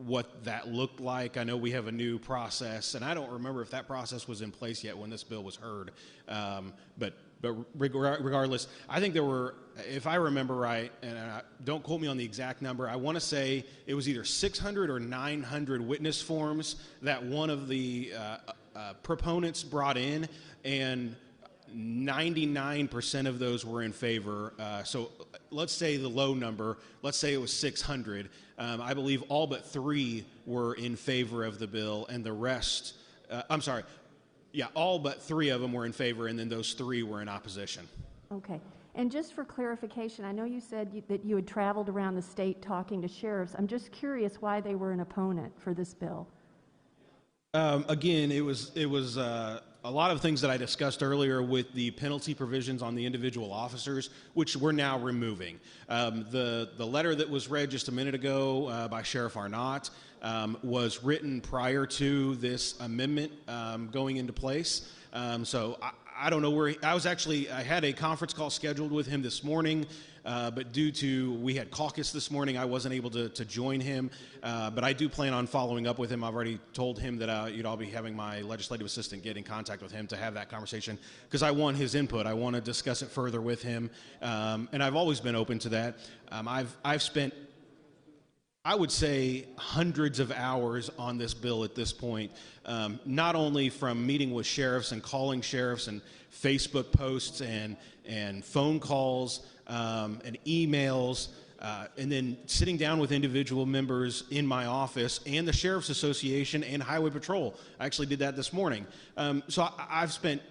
what that looked like. I know we have a new process, and I don't remember if that process was in place yet when this bill was heard. But regardless, I think there were, if I remember right, and don't quote me on the exact number, I want to say it was either 600 or 900 witness forms that one of the proponents brought in, and 99% of those were in favor. So let's say the low number, let's say it was 600. I believe all but 3 were in favor of the bill, and the rest, I'm sorry, yeah, all but 3 of them were in favor, and then those 3 were in opposition. Okay. And just for clarification, I know you said that you had traveled around the state talking to sheriffs. I'm just curious why they were an opponent for this bill. Again, it was a lot of things that I discussed earlier with the penalty provisions on the individual officers, which we're now removing. The letter that was read just a minute ago by Sheriff Arnott was written prior to this amendment going into place. So I don't know where I had a conference call scheduled with him this morning, but due to we had caucus this morning, I wasn't able to join him. But I do plan on following up with him. I've already told him that I'll be having my legislative assistant get in contact with him to have that conversation because I want his input. I want to discuss it further with him, and I've always been open to that. I've spent, I would say, hundreds of hours on this bill at this point, not only from meeting with sheriffs and calling sheriffs and Facebook posts and phone calls and emails, and then sitting down with individual members in my office and the Sheriff's Association and Highway Patrol. I actually did that this morning. So I've spent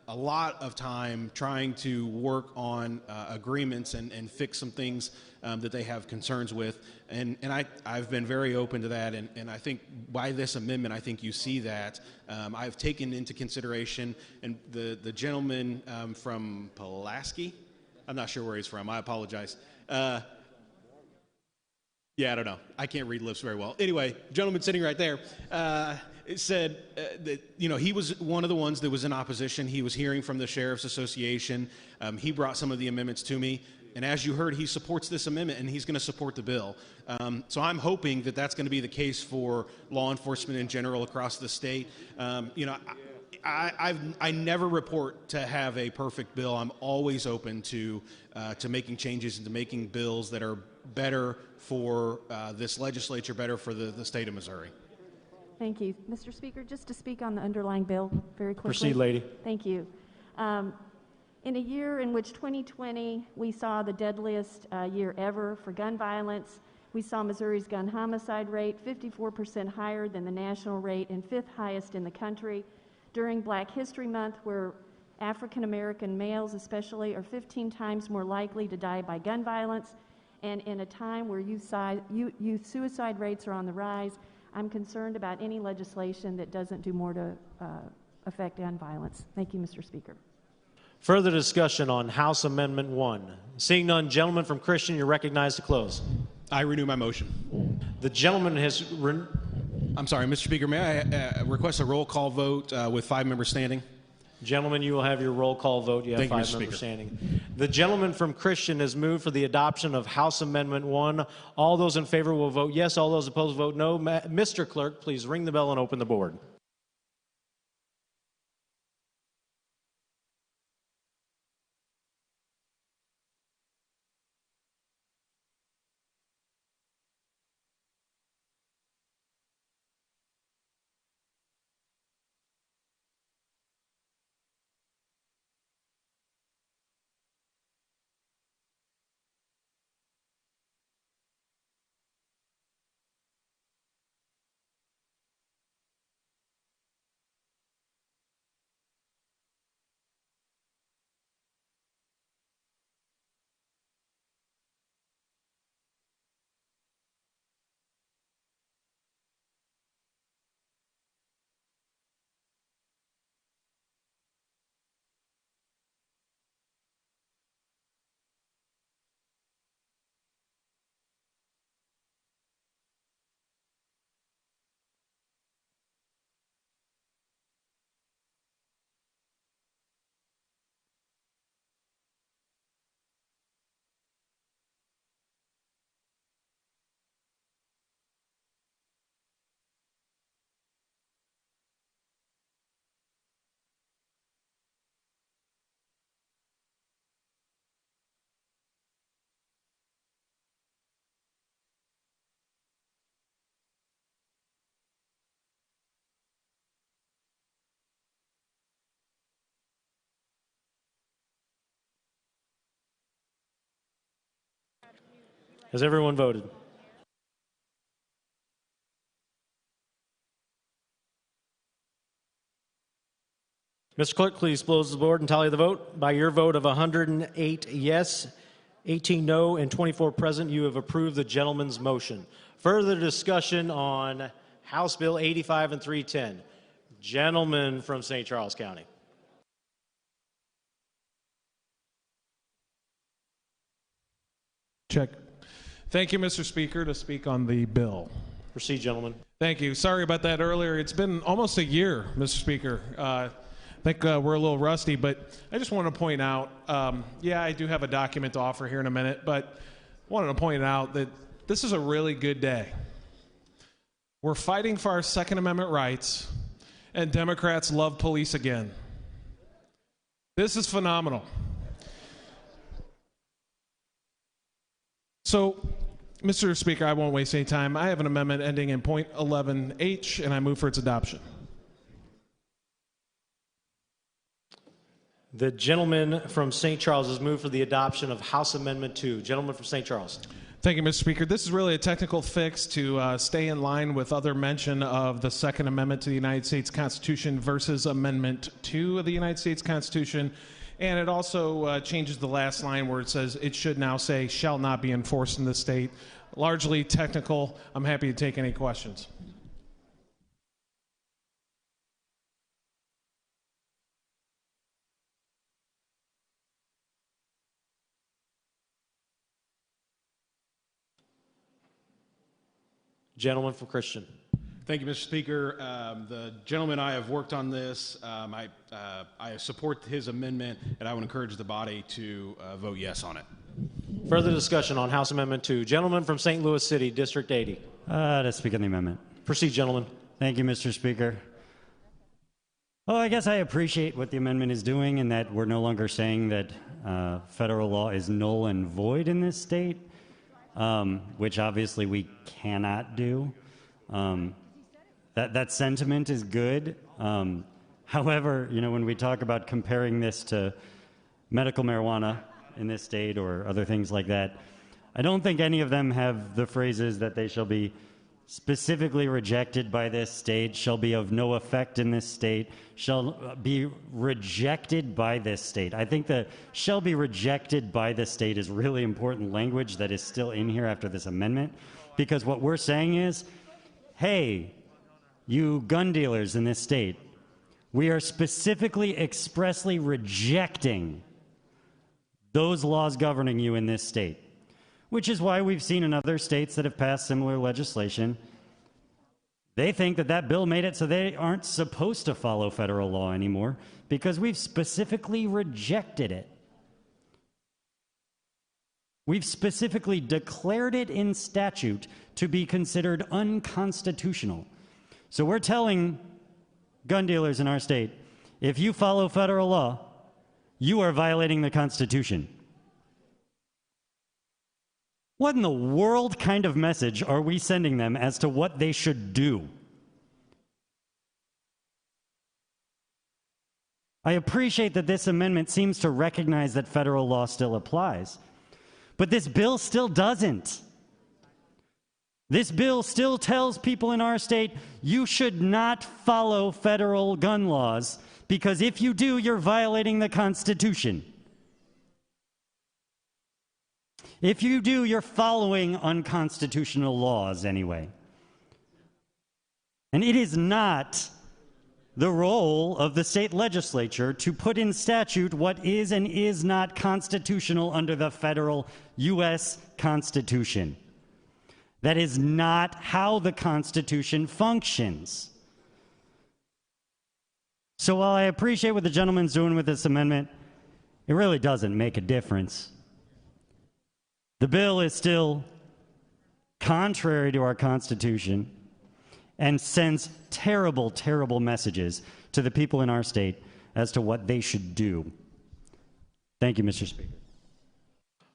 a lot of time trying to work on agreements and fix some things that they have concerns with. And I've been very open to that. And I think by this amendment, I think you see that. I've taken into consideration, and the gentleman from Pulaski, I'm not sure where he's from. I apologize. Yeah, I don't know. I can't read lips very well. Anyway, gentleman sitting right there said that, he was one of the ones that was in opposition. He was hearing from the Sheriff's Association. He brought some of the amendments to me. And as you heard, he supports this amendment, and he's going to support the bill. So I'm hoping that that's going to be the case for law enforcement in general across the state. I never report to have a perfect bill. I'm always open to making changes and to making bills that are better for this legislature, better for the state of Missouri. Thank you. Mr. Speaker, just to speak on the underlying bill very quickly. Proceed, lady. Thank you. In a year in which 2020, we saw the deadliest year ever for gun violence, we saw Missouri's gun homicide rate 54% higher than the national rate and 5th highest in the country. During Black History Month, where African American males especially are 15 times more likely to die by gun violence, and in a time where youth suicide rates are on the rise, I'm concerned about any legislation that doesn't do more to affect gun violence. Thank you, Mr. Speaker. Further discussion on House Amendment 1. Seeing none, gentleman from Christian, you're recognized to close. I renew my motion. The gentleman has... I'm sorry, Mr. Speaker, may I request a roll call vote with 5 members standing? Gentlemen, you will have your roll call vote. You have Thank you, 5 Mr. members Speaker. standing. The gentleman from Christian has moved for the adoption of House Amendment 1. All those in favor will vote yes. All those opposed vote no. Mr. Clerk, please ring the bell and open the board. Has everyone voted? Mr. Clerk, please close the board and tally the vote. By your vote of 108 yes, 18 no, and 24 present, you have approved the gentleman's motion. Further discussion on House Bill 85 and 310. Gentleman from St. Charles County. Check. Thank you, Mr. Speaker, to speak on the bill. Proceed, gentlemen. Thank you. Sorry about that earlier. It's been almost a year, Mr. Speaker. I think we're a little rusty, but I just wanted to point out, yeah, I do have a document to offer here in a minute, but wanted to point out that this is a really good day. We're fighting for our Second Amendment rights, and Democrats love police again. This is phenomenal. So, Mr. Speaker, I won't waste any time. I have an amendment ending in point 11H, and I move for its adoption. The gentleman from St. Charles has moved for the adoption of House Amendment 2. Gentleman from St. Charles. Thank you, Mr. Speaker. This is really a technical fix to stay in line with other mention of the Second Amendment to the United States Constitution versus Amendment 2 of the United States Constitution. And it also changes the last line where it says it should now say shall not be enforced in the state. Largely technical. I'm happy to take any questions. Gentleman from Christian. Thank you, Mr. Speaker. The gentleman and I have worked on this. I support his amendment, and I would encourage the body to vote yes on it. Further discussion on House Amendment 2. Gentleman from St. Louis City, District 80. To speak on the amendment. Proceed, gentlemen. Thank you, Mr. Speaker. Well, I guess I appreciate what the amendment is doing in that we're no longer saying that federal law is null and void in this state, which obviously we cannot do. That sentiment is good. However, you know, when we talk about comparing this to medical marijuana in this state or other things like that, I don't think any of them have the phrases that they shall be specifically rejected by this state, shall be of no effect in this state, shall be rejected by this state. I think the shall be rejected by this state is really important language that is still in here after this amendment, because what we're saying is, hey, you gun dealers in this state, we are specifically expressly rejecting those laws governing you in this state, which is why we've seen in other states that have passed similar legislation, they think that that bill made it so they aren't supposed to follow federal law anymore because we've specifically rejected it. We've specifically declared it in statute to be considered unconstitutional. So we're telling gun dealers in our state, if you follow federal law, you are violating the Constitution. What in the world kind of message are we sending them as to what they should do? I appreciate that this amendment seems to recognize that federal law still applies, but this bill still doesn't. This bill still tells people in our state, you should not follow federal gun laws, because if you do, you're violating the Constitution. If you do, you're following unconstitutional laws anyway. And it is not the role of the state legislature to put in statute what is and is not constitutional under the federal U.S. Constitution. That is not how the Constitution functions. So while I appreciate what the gentleman's doing with this amendment, it really doesn't make a difference. The bill is still contrary to our Constitution and sends terrible, terrible messages to the people in our state as to what they should do. Thank you, Mr. Speaker.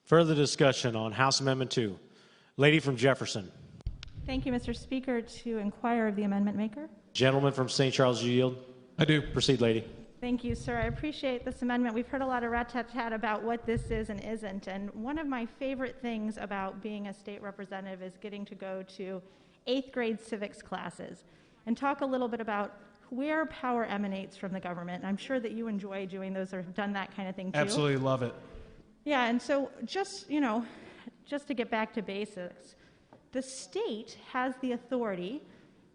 Further discussion on House Amendment 2. Lady from Jefferson. Thank you, Mr. Speaker. To inquire of the amendment maker. Gentleman from St. Charles, you yield? I do. Proceed, lady. Thank you, sir. I appreciate this amendment. We've heard a lot of rat-tat-tat about what this is and isn't, and one of my favorite things about being a state representative is getting to go to 8th grade civics classes and talk a little bit about where power emanates from the government. I'm sure that you enjoy doing those or have done that kind of thing too. Absolutely love it. Yeah, and so just to get back to basics, the state has the authority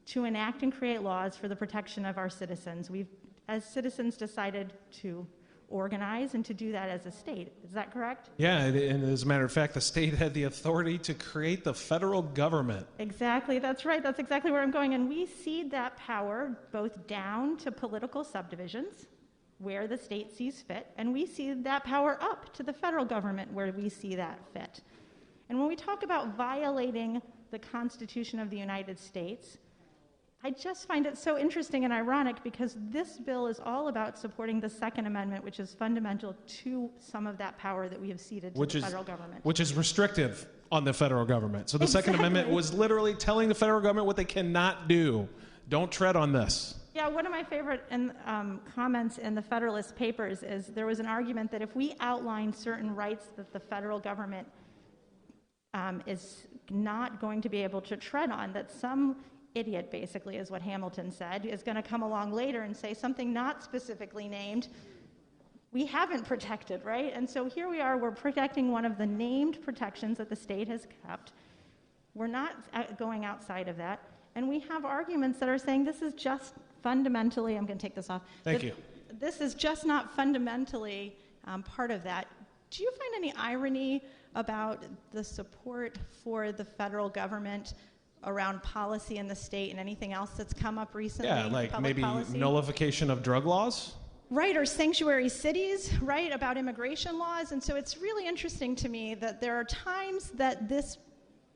to enact and create laws for the protection of our citizens. We've, as citizens, decided to organize and to do that as a state. Is that correct? Yeah, and as a matter of fact, the state had the authority to create the federal government. Exactly, that's right. That's exactly where I'm going. And we cede that power both down to political subdivisions, where the state sees fit, and we cede that power up to the federal government, where we see that fit. And when we talk about violating the Constitution of the United States, I just find it so interesting and ironic because this bill is all about supporting the Second Amendment, which is fundamental to some of that power that we have ceded to the federal government. Which is restrictive on the federal government. So the Second Amendment was literally telling the federal government what they cannot do. Don't tread on this. Yeah, one of my favorite comments in the Federalist Papers is there was an argument that if we outline certain rights that the federal government is not going to be able to tread on, that some idiot, basically, is what Hamilton said, is going to come along later and say something not specifically named we haven't protected, right? And so here we are, we're protecting one of the named protections that the state has kept. We're not going outside of that. And we have arguments that are saying this is just fundamentally, I'm going to take this off. Thank you. This is just not fundamentally part of that. Do you find any irony about the support for the federal government around policy in the state and anything else that's come up recently? Yeah, like public maybe policy? nullification of drug laws? Right, or sanctuary cities, right, about immigration laws. And so it's really interesting to me that there are times that this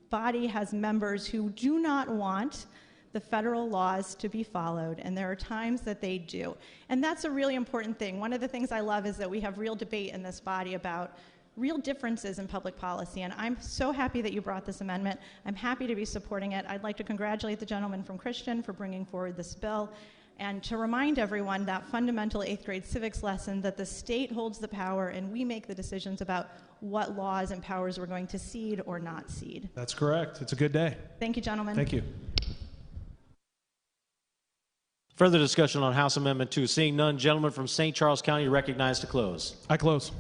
body has members who do not want the federal laws to be followed, and there are times that they do. And that's a really important thing. One of the things I love is that we have real debate in this body about real differences in public policy, and I'm so happy that you brought this amendment. I'm happy to be supporting it. I'd like to congratulate the gentleman from Christian for bringing forward this bill, and to remind everyone that fundamental 8th grade civics lesson that the state holds the power and we make the decisions about what laws and powers we're going to cede or not cede. That's correct. It's a good day. Thank you, gentlemen. Thank you. Further discussion on House Amendment 2. Seeing none, gentleman from St. Charles County recognized to close. I close.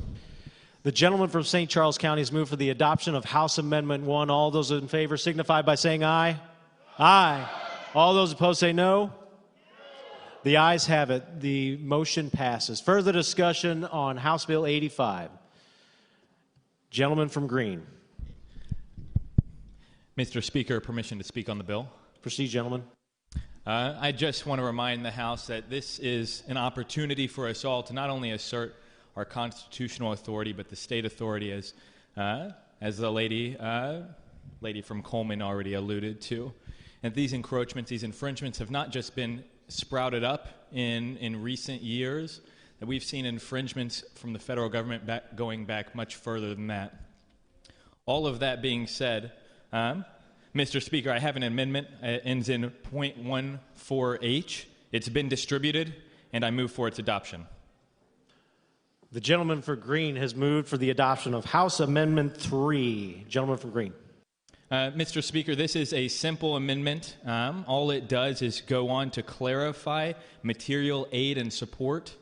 The gentleman from St. Charles County has moved for the adoption of House Amendment 1. All those in favor signify by saying aye. Aye. All those opposed say no. The ayes have it. The motion passes. Further discussion on House Bill 85. Gentleman from Green. Mr. Speaker, permission to speak on the bill. Proceed, gentlemen. I just want to remind the House that this is an opportunity for us all to not only assert our constitutional authority, but the state authority, as the lady from Coleman already alluded to. And these encroachments, these infringements have not just been sprouted up in recent years, that we've seen infringements from the federal government going back much further than that. All of that being said, Mr. Speaker, I have an amendment. It ends in .14H. It's been distributed, and I move for its adoption. The gentleman for Green has moved for the adoption of House Amendment 3. Gentleman from Green. Mr. Speaker, this is a simple amendment. All it does is go on to clarify material aid and support.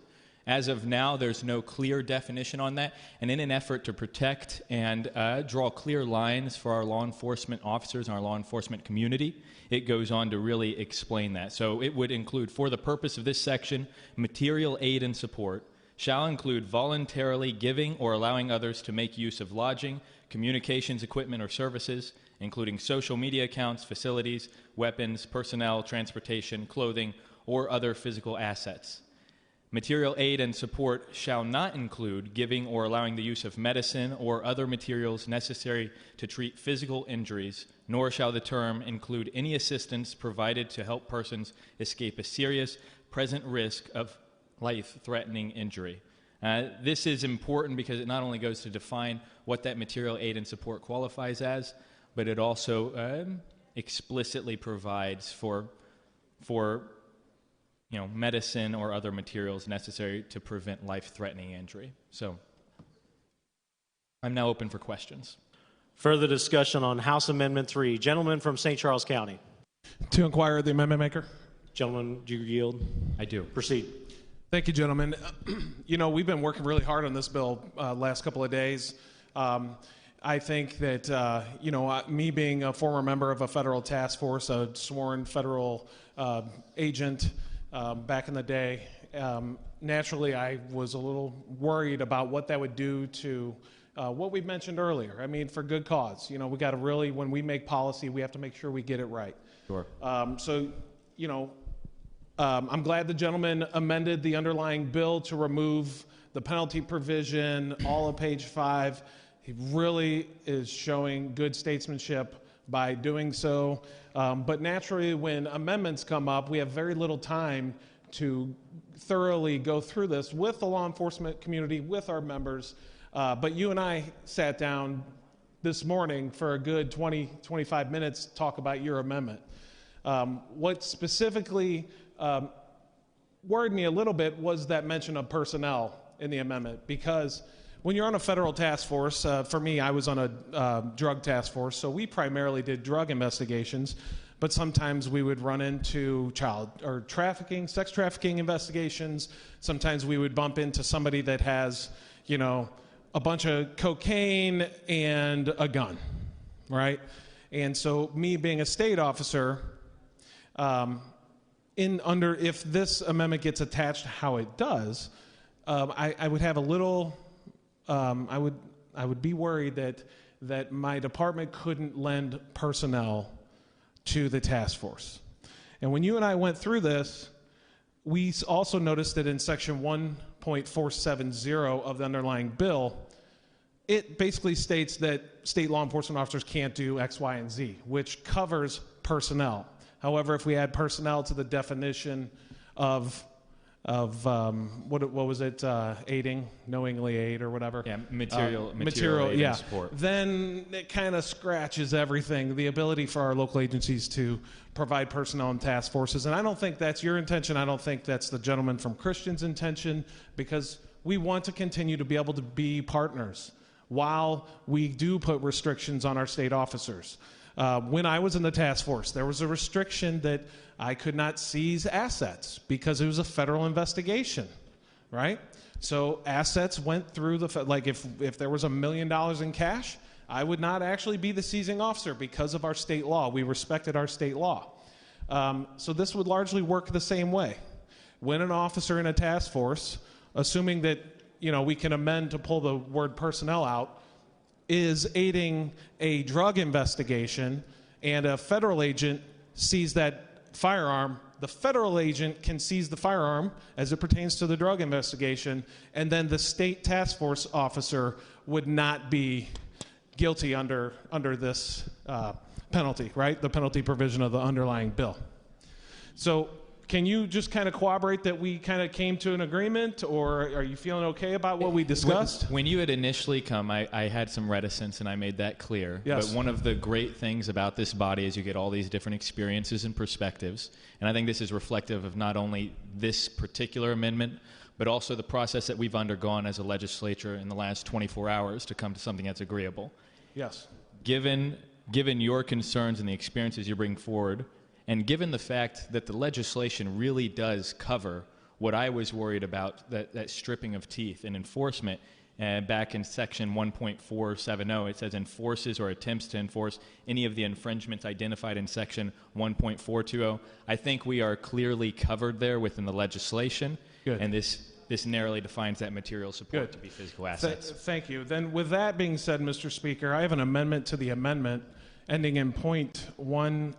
As of now, there's no clear definition on that. And in an effort to protect and draw clear lines for our law enforcement officers and our law enforcement community, it goes on to really explain that. So it would include, for the purpose of this section, material aid and support shall include voluntarily giving or allowing others to make use of lodging, communications equipment or services, including social media accounts, facilities, weapons, personnel, transportation, clothing, or other physical assets. Material aid and support shall not include giving or allowing the use of medicine or other materials necessary to treat physical injuries, nor shall the term include any assistance provided to help persons escape a serious present risk of life-threatening injury. This is important because it not only goes to define what that material aid and support qualifies as, but it also explicitly provides for medicine or other materials necessary to prevent life-threatening injury. So I'm now open for questions. Further discussion on House Amendment 3. Gentleman from St. Charles County. To inquire of the amendment maker. Gentleman, do you yield? I do. Proceed. Thank you, gentlemen. We've been working really hard on this bill last couple of days. I think that, me being a former member of a federal task force, a sworn federal agent back in the day, naturally I was a little worried about what that would do to what we mentioned earlier. I mean, for good cause. We got to really, when we make policy, we have to make sure we get it right. Sure. I'm glad the gentleman amended the underlying bill to remove the penalty provision, all of page 5. He really is showing good statesmanship by doing so. But naturally, when amendments come up, we have very little time to thoroughly go through this with the law enforcement community, with our members. But you and I sat down this morning for a good 20, 25 minutes to talk about your amendment. What specifically worried me a little bit was that mention of personnel in the amendment, because when you're on a federal task force, for me, I was on a drug task force, so we primarily did drug investigations, but sometimes we would run into child or trafficking, sex trafficking investigations. Sometimes we would bump into somebody that has, a bunch of cocaine and a gun, right? And so me being a state officer, if this amendment gets attached how it does, I would have a little, I would be worried that my department couldn't lend personnel to the task force. And when you and I went through this, we also noticed that in section 1.470 of the underlying bill, it basically states that state law enforcement officers can't do X, Y, and Z, which covers personnel. However, if we add personnel to the definition of what was it, aiding, knowingly aid or whatever? Yeah, material aid yeah. and support. Then it kind of scratches everything, the ability for our local agencies to provide personnel and task forces. And I don't think that's your intention. I don't think that's the gentleman from Christian's intention, because we want to continue to be able to be partners while we do put restrictions on our state officers. When I was in the task force, there was a restriction that I could not seize assets because it was a federal investigation, right? So assets went through if there was $1 million in cash, I would not actually be the seizing officer because of our state law. We respected our state law. So this would largely work the same way. When an officer in a task force, assuming that we can amend to pull the word personnel out, is aiding a drug investigation and a federal agent sees that firearm, the federal agent can seize the firearm as it pertains to the drug investigation, and then the state task force officer would not be guilty under this penalty, right? The penalty provision of the underlying bill. So can you just kind of corroborate that we kind of came to an agreement, or are you feeling okay about what we discussed? When you had initially come, I had some reticence, and I made that clear. Yes. But one of the great things about this body is you get all these different experiences and perspectives, and I think this is reflective of not only this particular amendment, but also the process that we've undergone as a legislature in the last 24 hours to come to something that's agreeable. Yes. Given your concerns and the experiences you bring forward, and given the fact that the legislation really does cover what I was worried about, that stripping of teeth and enforcement, back in section 1.470, it says enforces or attempts to enforce any of the infringements identified in section 1.420. I think we are clearly covered there within the legislation. Good. And this narrowly defines that material support to be physical assets. Thank you. Then with that being said, Mr. Speaker, I have an amendment to the amendment ending in .18H.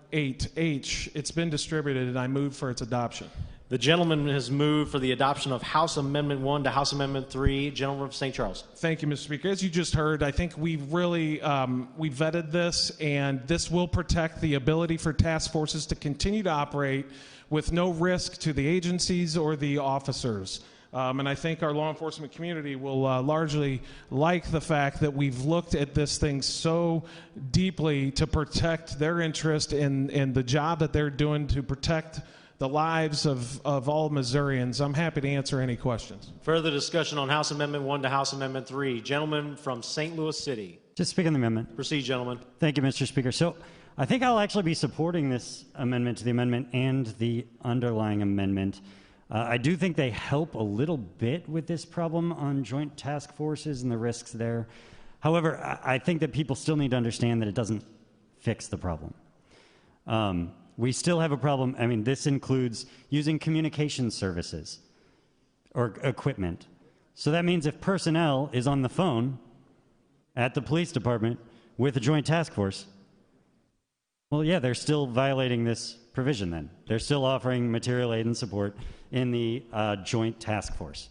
It's been distributed, and I move for its adoption. The gentleman has moved for the adoption of House Amendment 1 to House Amendment 3. Gentleman from St. Charles. Thank you, Mr. Speaker. As you just heard, I think we've really we vetted this, and this will protect the ability for task forces to continue to operate with no risk to the agencies or the officers. And I think our law enforcement community will largely like the fact that we've looked at this thing so deeply to protect their interest in the job that they're doing to protect the lives of all Missourians. I'm happy to answer any questions. Further discussion on House Amendment 1 to House Amendment 3. Gentleman from St. Louis City. Just speak on the amendment. Proceed, gentlemen. Thank you, Mr. Speaker. So I think I'll actually be supporting this amendment to the amendment and the underlying amendment. I do think they help a little bit with this problem on joint task forces and the risks there. However, I think that people still need to understand that it doesn't fix the problem. We still have a problem. I mean, this includes using communication services or equipment. So that means if personnel is on the phone at the police department with a joint task force, well, yeah, they're still violating this provision then. They're still offering material aid and support in the joint task force.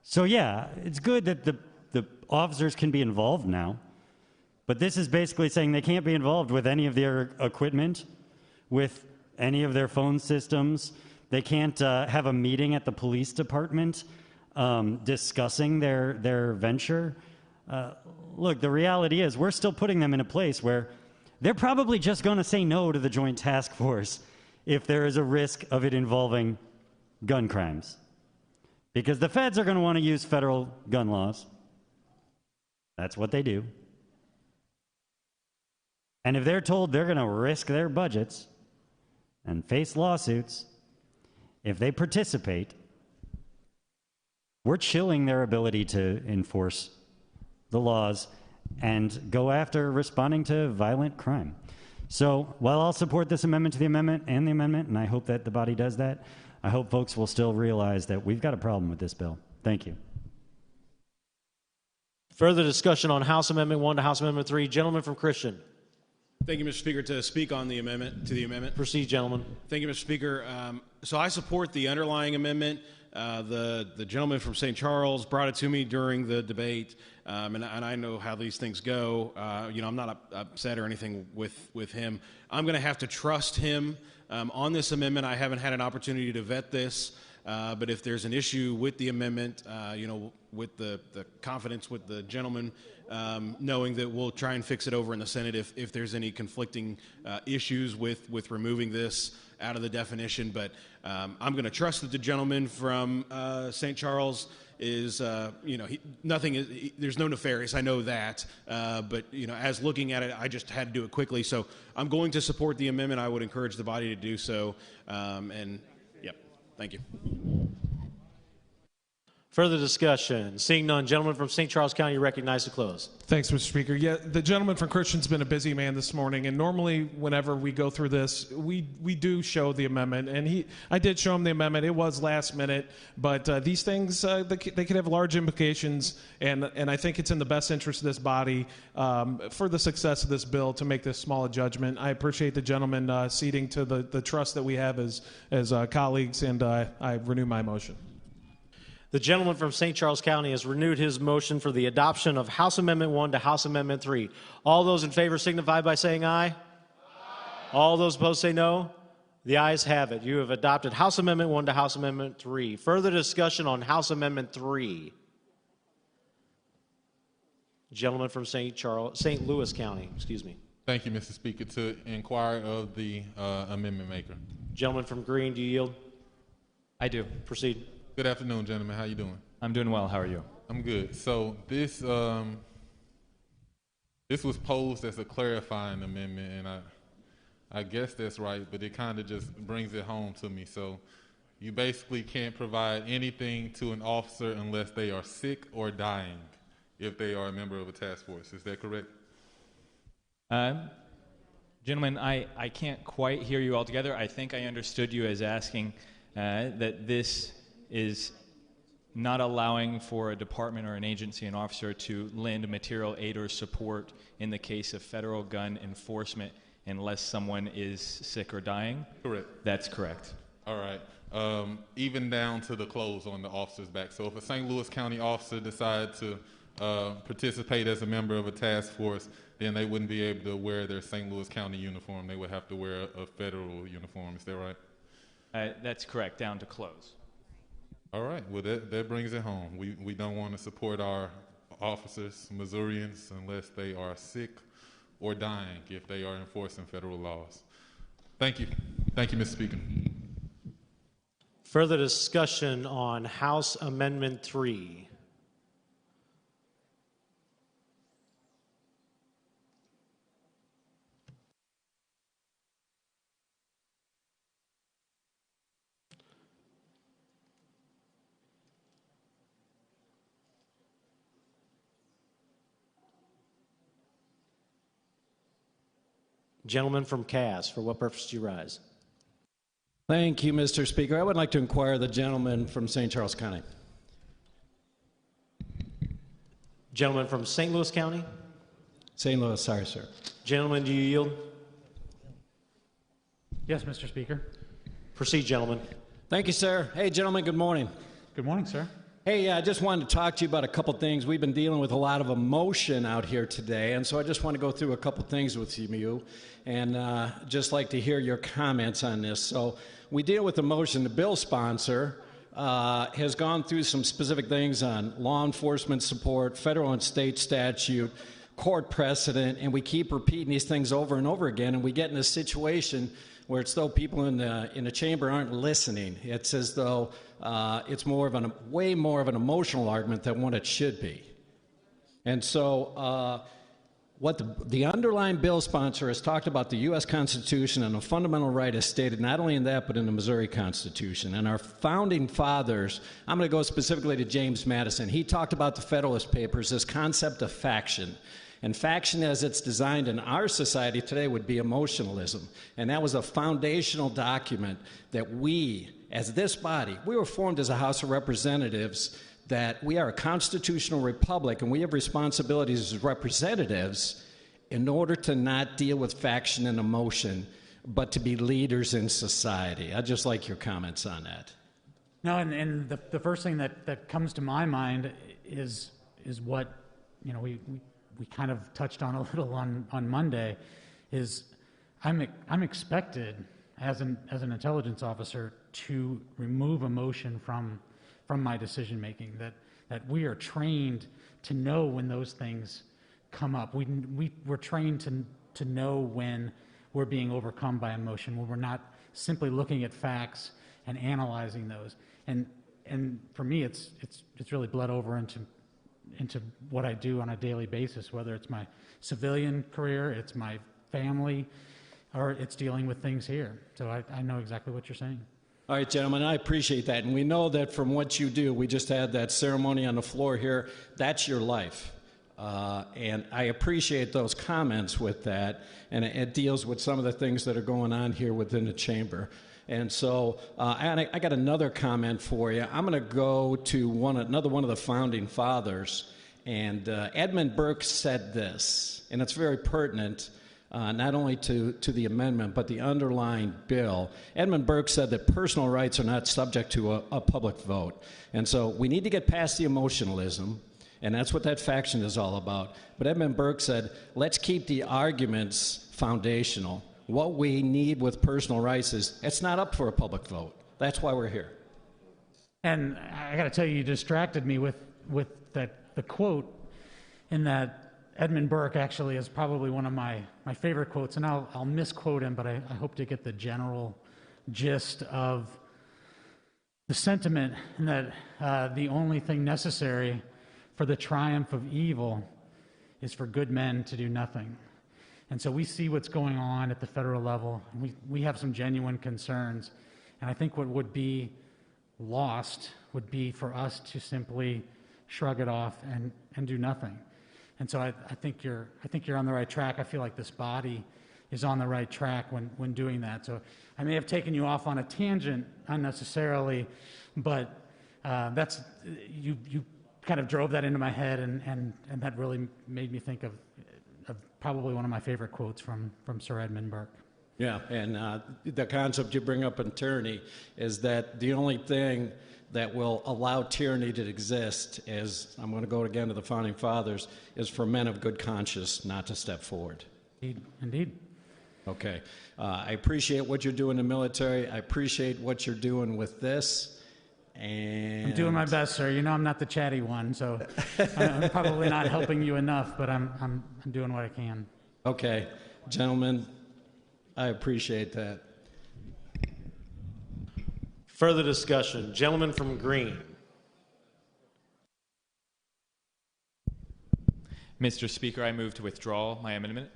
So yeah, it's good that the officers can be involved now, but this is basically saying they can't be involved with any of their equipment, with any of their phone systems. They can't have a meeting at the police department discussing their venture. Look, the reality is we're still putting them in a place where they're probably just going to say no to the joint task force if there is a risk of it involving gun crimes. Because the feds are going to want to use federal gun laws. That's what they do. And if they're told they're going to risk their budgets and face lawsuits if they participate, we're chilling their ability to enforce the laws and go after responding to violent crime. So while I'll support this amendment to the amendment and the amendment, and I hope that the body does that, I hope folks will still realize that we've got a problem with this bill. Thank you. Further discussion on House Amendment 1 to House Amendment 3. Gentleman from Christian. Thank you, Mr. Speaker. To speak on the amendment, Proceed, gentlemen. Thank you, Mr. Speaker. So I support the underlying amendment. The gentleman from St. Charles brought it to me during the debate, and I know how these things go. I'm not upset or anything with him. I'm going to have to trust him on this amendment. I haven't had an opportunity to vet this, but if there's an issue with the amendment, with the confidence with the gentleman, knowing that we'll try and fix it over in the Senate if there's any conflicting issues with removing this out of the definition. But I'm going to trust that the gentleman from St. Charles is, there's no nefarious. I know that. But, as looking at it, I just had to do it quickly. So I'm going to support the amendment. I would encourage the body to do so. Thank you. Further discussion. Seeing none, gentleman from St. Charles County, you recognize to close. Thanks, Mr. Speaker. Yeah, the gentleman from Christian's been a busy man this morning, and normally whenever we go through this, we do show the amendment, and I did show him the amendment. It was last minute, but these things, they could have large implications, and I think it's in the best interest of this body for the success of this bill to make this small a judgment. I appreciate the gentleman ceding to the trust that we have as colleagues, and I renew my motion. The gentleman from St. Charles County has renewed his motion for the adoption of House Amendment 1 to House Amendment 3. All those in favor signify by saying aye. Aye. All those opposed say no. The ayes have it. You have adopted House Amendment 1 to House Amendment 3. Further discussion on House Amendment 3. Gentleman from St. Louis County, excuse me. Thank you, Mr. Speaker. To inquire of the amendment maker. Gentleman from Green, do you yield? I do. Proceed. Good afternoon, gentlemen. How you doing? I'm doing well. How are you? I'm good. So this was posed as a clarifying amendment, and I guess that's right, but it kind of just brings it home to me. So you basically can't provide anything to an officer unless they are sick or dying if they are a member of a task force. Is that correct? Gentlemen, I can't quite hear you altogether. I think I understood you as asking that this is not allowing for a department or an agency, an officer, to lend material aid or support in the case of federal gun enforcement unless someone is sick or dying? Correct. That's correct. All right. Even down to the clothes on the officer's back. So if a St. Louis County officer decided to participate as a member of a task force, then they wouldn't be able to wear their St. Louis County uniform. They would have to wear a federal uniform. Is that right? That's correct, down to clothes. All right. Well, that brings it home. We don't want to support our officers, Missourians, unless they are sick or dying if they are enforcing federal laws. Thank you. Thank you, Mr. Speaker. Further discussion on House Amendment 3. Gentleman from Cass, for what purpose do you rise? Thank you, Mr. Speaker. I would like to inquire the gentleman from St. Charles County. Gentleman from St. Louis County? St. Louis, sorry, sir. Gentlemen, do you yield? Yes, Mr. Speaker. Proceed, gentlemen. Thank you, sir. Hey, gentlemen, good morning. Good morning, sir. Hey, I just wanted to talk to you about a couple things. We've been dealing with a lot of emotion out here today, and so I just want to go through a couple things with you, and just like to hear your comments on this. So we deal with emotion. The bill sponsor has gone through some specific things on law enforcement support, federal and state statute, court precedent, and we keep repeating these things over and over again, and we get in a situation where it's though people in the chamber aren't listening. It's as though it's way more of an emotional argument than what it should be. And so what the underlying bill sponsor has talked about the U.S. Constitution and a fundamental right is stated not only in that, but in the Missouri Constitution. And our founding fathers, I'm going to go specifically to James Madison. He talked about the Federalist Papers, this concept of faction. And faction as it's designed in our society today would be emotionalism. And that was a foundational document that we, as this body, we were formed as a House of Representatives, that we are a constitutional republic and we have responsibilities as representatives in order to not deal with faction and emotion, but to be leaders in society. I'd just like your comments on that. No, and the first thing that comes to my mind is what, you know, we kind of touched on a little on Monday, is I'm expected as an intelligence officer to remove emotion from my decision making, that we are trained to know when those things come up. We're trained to know when we're being overcome by emotion, when we're not simply looking at facts and analyzing those. And for me, it's really bled over into what I do on a daily basis, whether it's my civilian career, it's my family, or it's dealing with things here. So I know exactly what you're saying. All right, gentlemen, I appreciate that. And we know that from what you do, we just had that ceremony on the floor here, that's your life. And I appreciate those comments with that, and it deals with some of the things that are going on here within the chamber. And so I got another comment for you. I'm going to go to another one of the founding fathers, and Edmund Burke said this, and it's very pertinent not only to the amendment, but the underlying bill. Edmund Burke said that personal rights are not subject to a public vote. And so we need to get past the emotionalism, and that's what that faction is all about. But Edmund Burke said, let's keep the arguments foundational. What we need with personal rights is it's not up for a public vote. That's why we're here. And I got to tell you, you distracted me with the quote, in that Edmund Burke actually is probably one of my favorite quotes, and I'll misquote him, but I hope to get the general gist of the sentiment, and that the only thing necessary for the triumph of evil is for good men to do nothing. And so we see what's going on at the federal level, and we have some genuine concerns, and I think what would be lost would be for us to simply shrug it off and do nothing. And so I think you're on the right track. I feel like this body is on the right track when doing that. So I may have taken you off on a tangent unnecessarily, but you kind of drove that into my head, and that really made me think of probably one of my favorite quotes from Sir Edmund Burke. Yeah, and the concept you bring up in tyranny is that the only thing that will allow tyranny to exist is, I'm going to go again to the Founding Fathers, is for men of good conscience not to step forward. Indeed. Okay. I appreciate what you're doing in the military. I appreciate what you're doing with this. And I'm doing my best, sir. You know I'm not the chatty one, so I'm probably not helping you enough, but I'm doing what I can. Okay. Gentlemen, I appreciate that. Further discussion. Gentleman from Green. Mr. Speaker, I move to withdraw my amendment.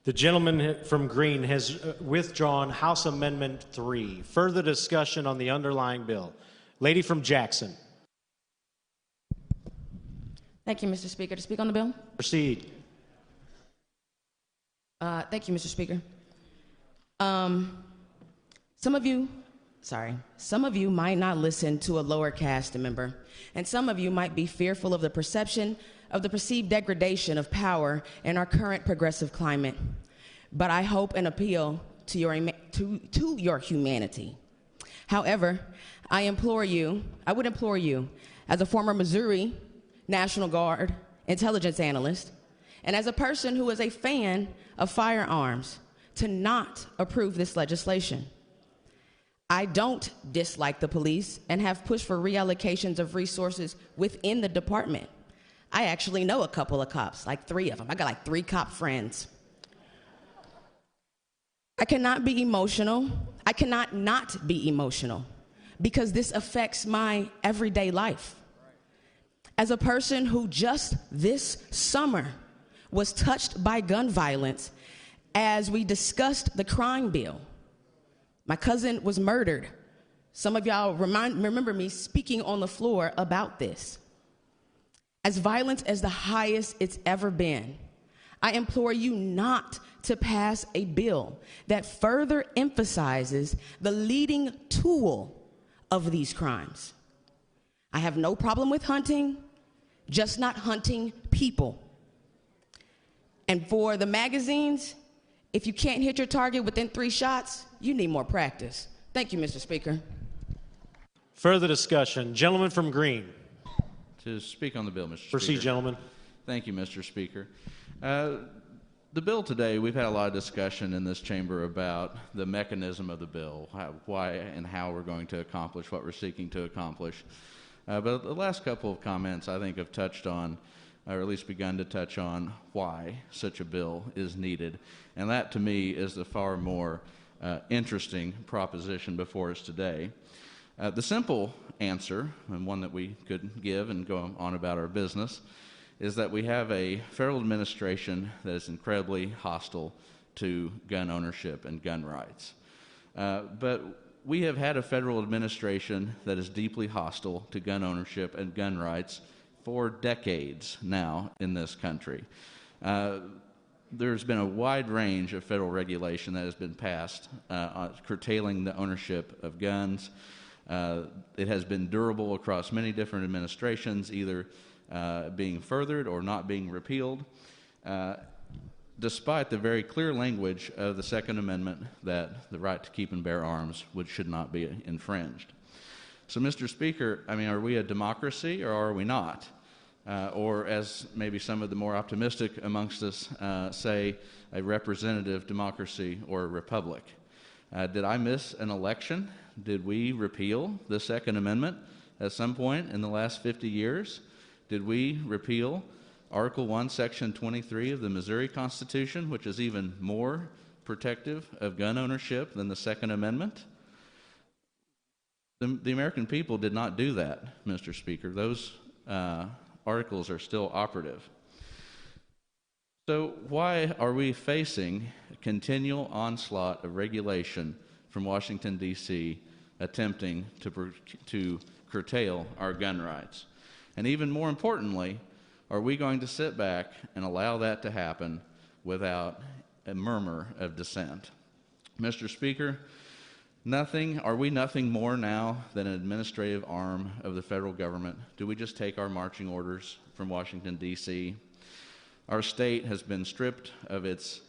The gentleman from Green has withdrawn House Amendment 3. Further discussion on the underlying bill. Lady from Jackson. Thank you, Mr. Speaker. To speak on the bill? Proceed. Thank you, Mr. Speaker. Some of you might not listen to a lower caste member, and some of you might be fearful of the perception of the perceived degradation of power in our current progressive climate. But I hope and appeal to your humanity. However, I would implore you, as a former Missouri National Guard intelligence analyst, and as a person who is a fan of firearms, to not approve this legislation. I don't dislike the police and have pushed for reallocations of resources within the department. I actually know a couple of cops, like 3 of them. I got like 3 cop friends. I cannot be emotional. I cannot not be emotional because this affects my everyday life. As a person who just this summer was touched by gun violence as we discussed the crime bill. My cousin was murdered. Some of y'all remember me speaking on the floor about this. As violence as the highest it's ever been, I implore you not to pass a bill that further emphasizes the leading tool of these crimes. I have no problem with hunting, just not hunting people. And for the magazines, if you can't hit your target within 3 shots, you need more practice. Thank you, Mr. Speaker. Further discussion. Gentleman from Green. To speak on the bill, Mr. Speaker. Proceed, gentlemen. Thank you, Mr. Speaker. The bill today, we've had a lot of discussion in this chamber about the mechanism of the bill, why and how we're going to accomplish what we're seeking to accomplish. But the last couple of comments, I think, have touched on, or at least begun to touch on, why such a bill is needed. And that, to me, is the far more interesting proposition before us today. The simple answer, and one that we could give and go on about our business, is that we have a federal administration that is incredibly hostile to gun ownership and gun rights. But we have had a federal administration that is deeply hostile to gun ownership and gun rights for decades now in this country. There's been a wide range of federal regulation that has been passed curtailing the ownership of guns. It has been durable across many different administrations, either being furthered or not being repealed, despite the very clear language of the Second Amendment that the right to keep and bear arms should not be infringed. So, Mr. Speaker, I mean, are we a democracy or are we not? Or, as maybe some of the more optimistic amongst us say, a representative democracy or a republic? Did I miss an election? Did we repeal the Second Amendment at some point in the last 50 years? Did we repeal Article 1, Section 23 of the Missouri Constitution, which is even more protective of gun ownership than the Second Amendment? The American people did not do that, Mr. Speaker. Those articles are still operative. So why are we facing a continual onslaught of regulation from Washington, D.C., attempting to curtail our gun rights? And even more importantly, are we going to sit back and allow that to happen without a murmur of dissent? Mr. Speaker, are we nothing more now than an administrative arm of the federal government? Do we just take our marching orders from Washington, D.C.? Our state has been stripped of its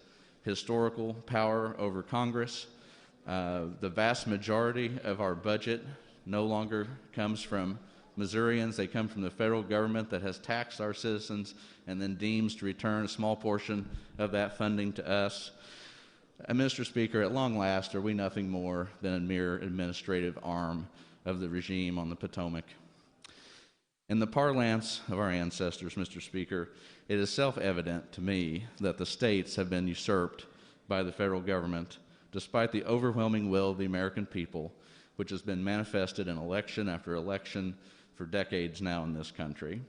historical power over Congress. The vast majority of our budget no longer comes from Missourians. They come from the federal government that has taxed our citizens and then deems to return a small portion of that funding to us. And Mr. Speaker, at long last, are we nothing more than a mere administrative arm of the regime on the Potomac? In the parlance of our ancestors, Mr. Speaker, it is self-evident to me that the states have been usurped by the federal government, despite the overwhelming will of the American people, which has been manifested in election after election for decades now in this country.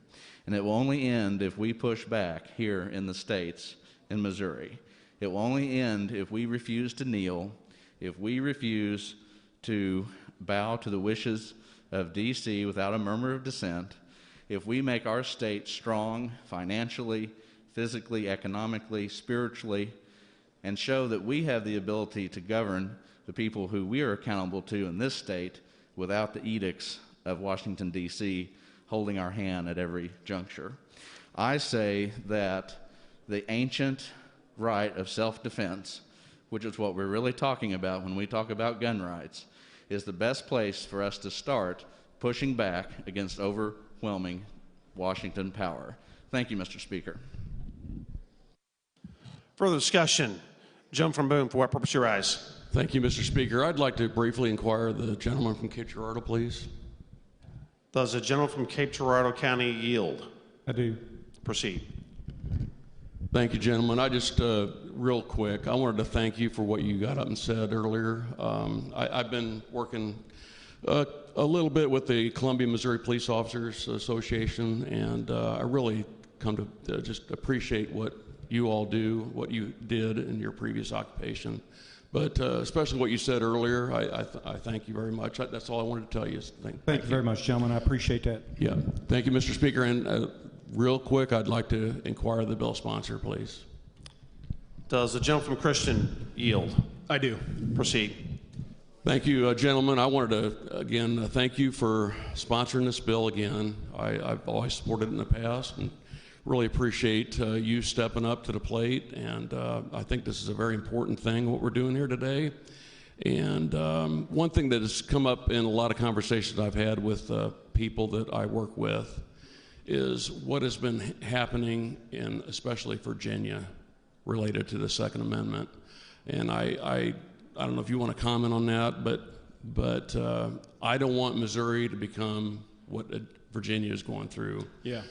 And it will only end if we push back here in the states in Missouri. It will only end if we refuse to kneel, if we refuse to bow to the wishes of D.C. without a murmur of dissent, if we make our state strong financially, physically, economically, spiritually, and show that we have the ability to govern the people who we are accountable to in this state without the edicts of Washington, D.C. holding our hand at every juncture. I say that the ancient right of self-defense, which is what we're really talking about when we talk about gun rights, is the best place for us to start pushing back against overwhelming Washington power. Thank you, Mr. Speaker. Further discussion. Gentleman from Boone, for what purpose you rise? Thank you, Mr. Speaker. I'd like to briefly inquire the gentleman from Cape Girardeau, please. Does the gentleman from Cape Girardeau County yield? I do. Proceed. Thank you, gentlemen. I just, real quick, I wanted to thank you for what you got up and said earlier. I've been working a little bit with the Columbia, Missouri Police Officers Association, and I really come to just appreciate what you all do, what you did in your previous occupation. But especially what you said earlier, I thank you very much. That's all I wanted to tell you. Thank you very much, gentlemen. I appreciate that. Yeah. Thank you, Mr. Speaker. And real quick, I'd like to inquire the bill sponsor, please. Does the gentleman from Christian yield? I do. Proceed. Thank you, gentlemen. I wanted to, again, thank you for sponsoring this bill again. I've always supported it in the past and really appreciate you stepping up to the plate. And I think this is a very important thing, what we're doing here today. And one thing that has come up in a lot of conversations I've had with people that I work with is what has been happening in especially Virginia related to the Second Amendment. And I don't know if you want to comment on that, but I don't want Missouri to become what Virginia is going through. Yeah.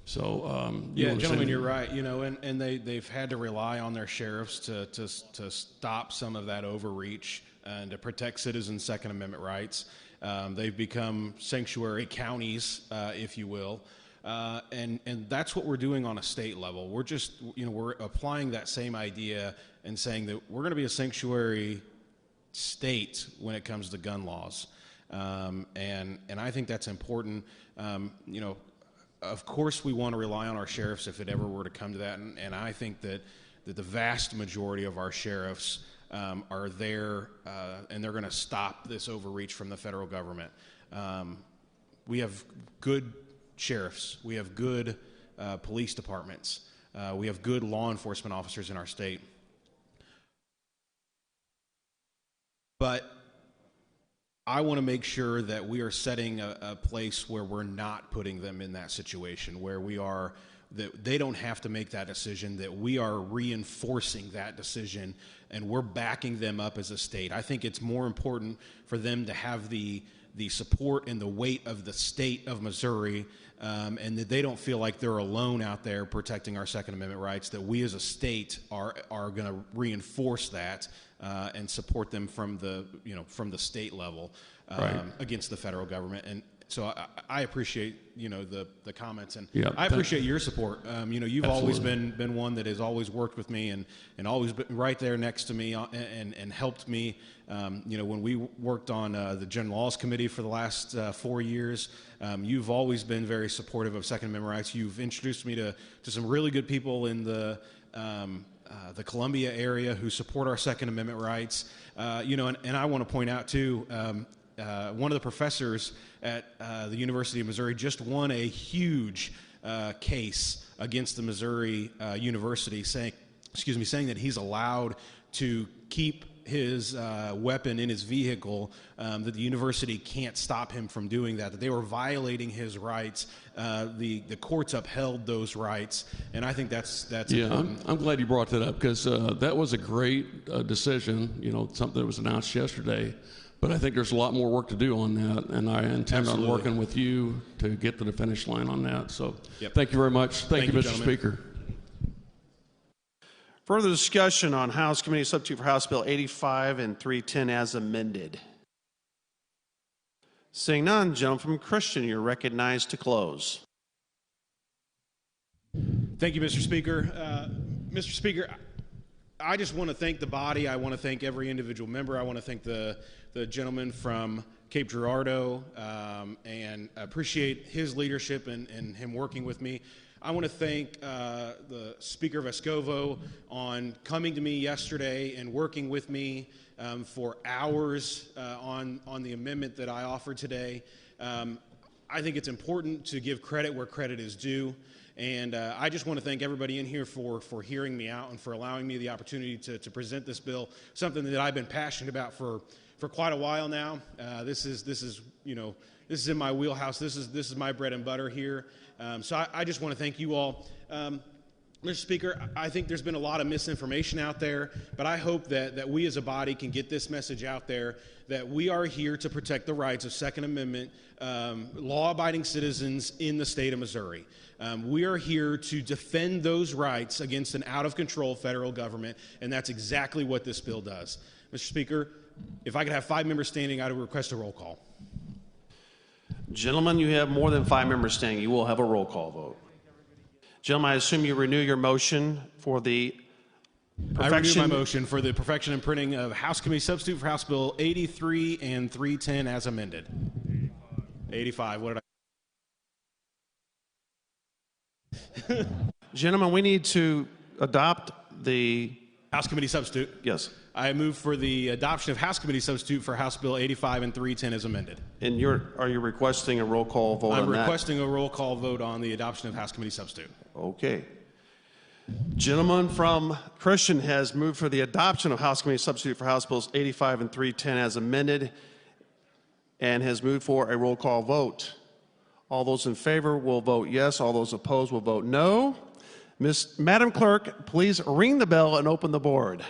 So yeah, gentlemen, you're right. You know, and they've had to rely on their sheriffs to stop some of that overreach and to protect citizens' Second Amendment rights. They've become sanctuary counties, if you will. And that's what we're doing on a state level. We're just, we're applying that same idea and saying that we're going to be a sanctuary state when it comes to gun laws. And I think that's important. Of course we want to rely on our sheriffs if it ever were to come to that. And I think that the vast majority of our sheriffs are there and they're going to stop this overreach from the federal government. We have good sheriffs. We have good police departments. We have good law enforcement officers in our state. But I want to make sure that we are setting a place where we're not putting them in that situation, where that they don't have to make that decision, that we are reinforcing that decision and we're backing them up as a state. I think it's more important for them to have the support and the weight of the state of Missouri, and that they don't feel like they're alone out there protecting our Second Amendment rights, that we as a state are going to reinforce that and support them from the state level against the federal government. And so I appreciate the comments, and I appreciate your support. You've always been one that has always worked with me and always been right there next to me and helped me. When we worked on the General Laws Committee for the last 4 years, you've always been very supportive of Second Amendment rights. You've introduced me to some really good people in the Columbia area who support our Second Amendment rights. And I want to point out too, one of the professors at the University of Missouri just won a huge case against the Missouri University, saying that he's allowed to keep his weapon in his vehicle, that the university can't stop him from doing that they were violating his rights. The courts upheld those rights, and I think that's important. I'm glad you brought that up, because that was a great decision, something that was announced yesterday. But I think there's a lot more work to do on that, and I intend on working with you to get to the finish line on that. So thank you very much. Thank you, Mr. Speaker. Further discussion on House Committee Substitute for House Bill 85 and 310 as amended. Seeing none, gentleman from Christian, you're recognized to close. Thank you, Mr. Speaker. Mr. Speaker, I just want to thank the body. I want to thank every individual member. I want to thank the gentleman from Cape Girardeau and appreciate his leadership and him working with me. I want to thank the Speaker of Vescovo on coming to me yesterday and working with me for hours on the amendment that I offered today. I think it's important to give credit where credit is due. And I just want to thank everybody in here for hearing me out and for allowing me the opportunity to present this bill, something that I've been passionate about for quite a while now. This is in my wheelhouse. This is my bread and butter here. So I just want to thank you all. Mr. Speaker, I think there's been a lot of misinformation out there, but I hope that we as a body can get this message out there that we are here to protect the rights of Second Amendment law-abiding citizens in the state of Missouri. We are here to defend those rights against an out-of-control federal government, and that's exactly what this bill does. Mr. Speaker, if I could have 5 members standing, I would request a roll call. Gentlemen, you have more than 5 members standing. You will have a roll call vote. Gentlemen, I assume you renew your motion for the perfection. I renew my motion for the perfection and printing of House Committee Substitute for House Bill 83 and 310 as amended. 85. What did I? Gentlemen, we need to adopt the House Committee Substitute. Yes. I move for the adoption of House Committee Substitute for House Bill 85 and 310 as amended. And are you requesting a roll call vote on that? I'm requesting a roll call vote on the adoption of House Committee Substitute. Okay. Gentleman from Christian has moved for the adoption of House Committee Substitute for House Bills 85 and 310 as amended and has moved for a roll call vote. All those in favor will vote yes. All those opposed will vote no. Madam Clerk, please ring the bell and open the board.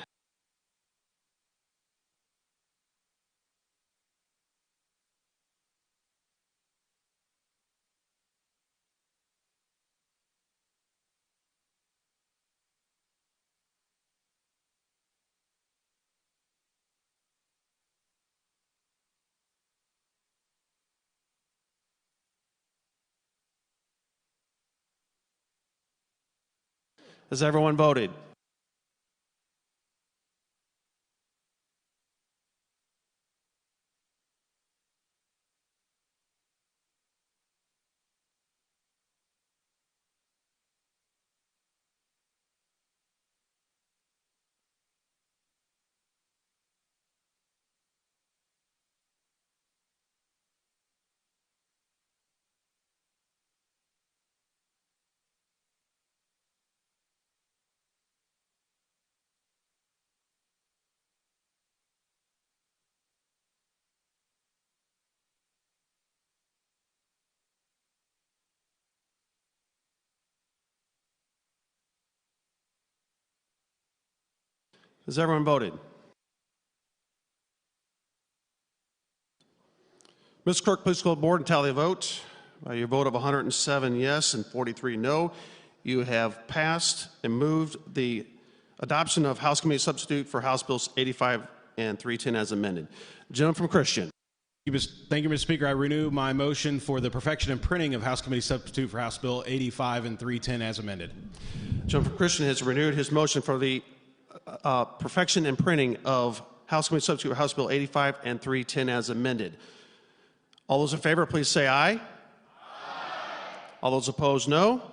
Has everyone voted? Has everyone voted? Ms. Clerk, please call the board and tally the vote. By your vote of 107 yes and 43 no, you have passed and moved the adoption of House Committee Substitute for House Bills 85 and 310 as amended. Gentleman from Christian. Thank you, Mr. Speaker. I renew my motion for the perfection and printing of House Committee Substitute for House Bill 85 and 310 as amended. Gentleman from Christian has renewed his motion for the perfection and printing of House Committee Substitute for House Bill 85 and 310 as amended. All those in favor, please say aye. Aye. All those opposed, no.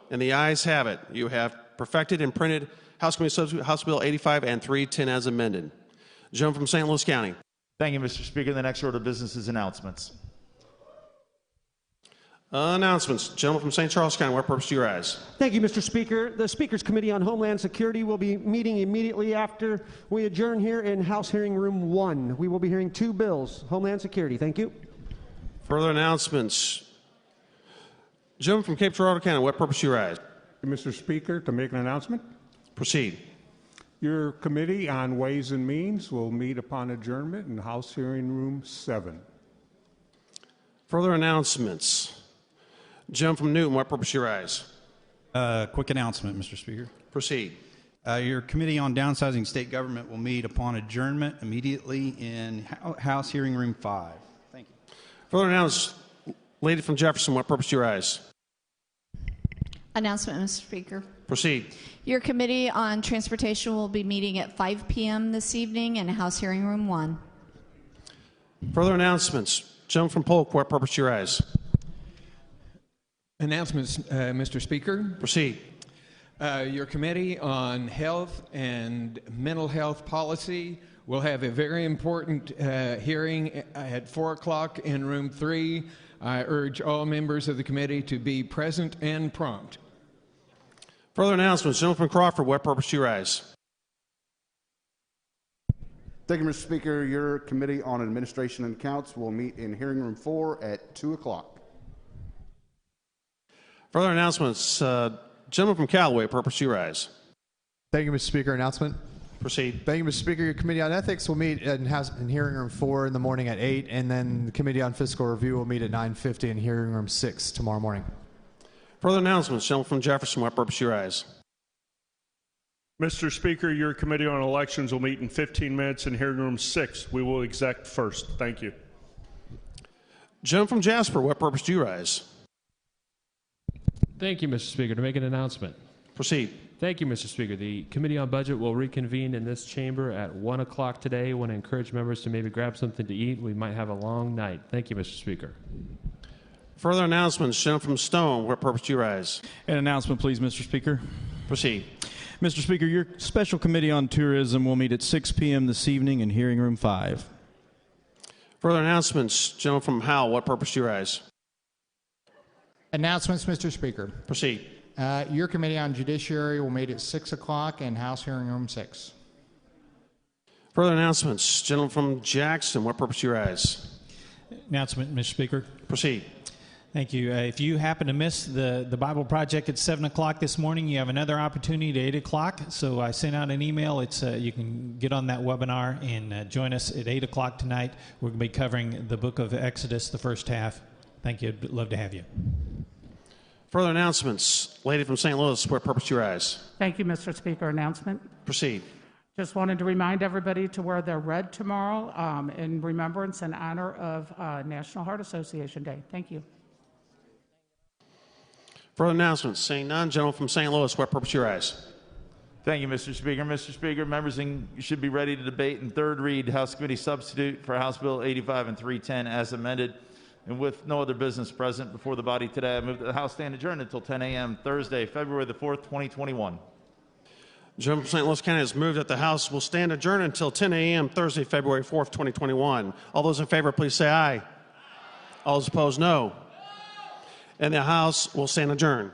And the ayes have it. You have perfected and printed House Committee Substitute House Bill 85 and 310 as amended. Gentleman from St. Louis County. Thank you, Mr. Speaker. The next order of business is announcements. Announcements. Gentleman from St. Charles County, what purpose do you rise? Thank you, Mr. Speaker. The Speaker's Committee on Homeland Security will be meeting immediately after we adjourn here in House Hearing Room 1. We will be hearing 2 bills, Homeland Security. Thank you. Further announcements. Gentleman from Cape Girardeau County, what purpose do you rise? Mr. Speaker, to make an announcement. Proceed. Your Committee on Ways and Means will meet upon adjournment in House Hearing Room 7. Further announcements. Gentleman from Newton, what purpose do you rise? Quick announcement, Mr. Speaker. Proceed. Your Committee on Downsizing State Government will meet upon adjournment immediately in House Hearing Room 5. Further announcement, lady from Jefferson, what purpose do you rise? Announcement, Mr. Speaker. Proceed. Your committee on transportation will be meeting at 5 p.m. this evening in House Hearing Room 1. Further announcements. Gentleman from Polk, what purpose do you rise? Announcements, Mr. Speaker. Proceed. Your committee on health and mental health policy will have a very important hearing at 4 o'clock in room 3. I urge all members of the committee to be present and prompt. Further announcements. Gentleman from Crawford, what purpose do you rise? Thank you, Mr. Speaker. Your Committee on Administration and Accounts will meet in hearing room 4 at 2 o'clock. Further announcements. Gentleman from Callaway, what purpose do you rise? Thank you, Mr. Speaker. Announcement. Proceed. Thank you, Mr. Speaker. Your Committee on Ethics will meet in hearing room 4 in the morning at 8, and then the Committee on Fiscal Review will meet at 9:50 in hearing room 6 tomorrow morning. Further announcements. Gentleman from Jefferson, what purpose do you rise? Mr. Speaker, your Committee on Elections will meet in 15 minutes in hearing room 6. We will exec first. Thank you. Gentleman from Jasper, what purpose do you rise? Thank you, Mr. Speaker. To make an announcement. Proceed. Thank you, Mr. Speaker. The Committee on Budget will reconvene in this chamber at 1 o'clock today. I want to encourage members to maybe grab something to eat. We might have a long night. Thank you, Mr. Speaker. Further announcements. Gentleman from Stone, what purpose do you rise? An announcement, please, Mr. Speaker. Proceed. Mr. Speaker, your Special Committee on Tourism will meet at 6 p.m. this evening in hearing room 5. Further announcements. Gentleman from Howell, what purpose do you rise? Announcements, Mr. Speaker. Proceed. Your Committee on Judiciary will meet at 6 o'clock in House Hearing Room 6. Further announcements. Gentleman from Jackson, what purpose do you rise? Announcement, Mr. Speaker. Proceed. Thank you. If you happen to miss the Bible Project at 7 o'clock this morning, you have another opportunity at 8 o'clock. So I sent out an email. It's you can get on that webinar and join us at 8 o'clock tonight. We're going to be covering the book of Exodus, the first half. Thank you. I'd love to have you. Further announcements. Lady from St. Louis, what purpose do you rise? Thank you, Mr. Speaker. Announcement. Proceed. Just wanted to remind everybody to wear their red tomorrow in remembrance and honor of National Heart Association Day. Thank you. Further announcements. Seeing none. Gentleman from St. Louis, what purpose do you rise? Thank you, Mr. Speaker. Mr. Speaker, members should be ready to debate in third read House Committee substitute for House Bill 85 and 310 as amended. And with no other business present before the body today, I move that the House stand adjourned until 10 a.m. Thursday, February the 4th, 2021. Gentleman from St. Louis County has moved that the House will stand adjourned until 10 a.m. Thursday, February 4th, 2021. All those in favor, please say aye. All those opposed, no. And the House will stand adjourned.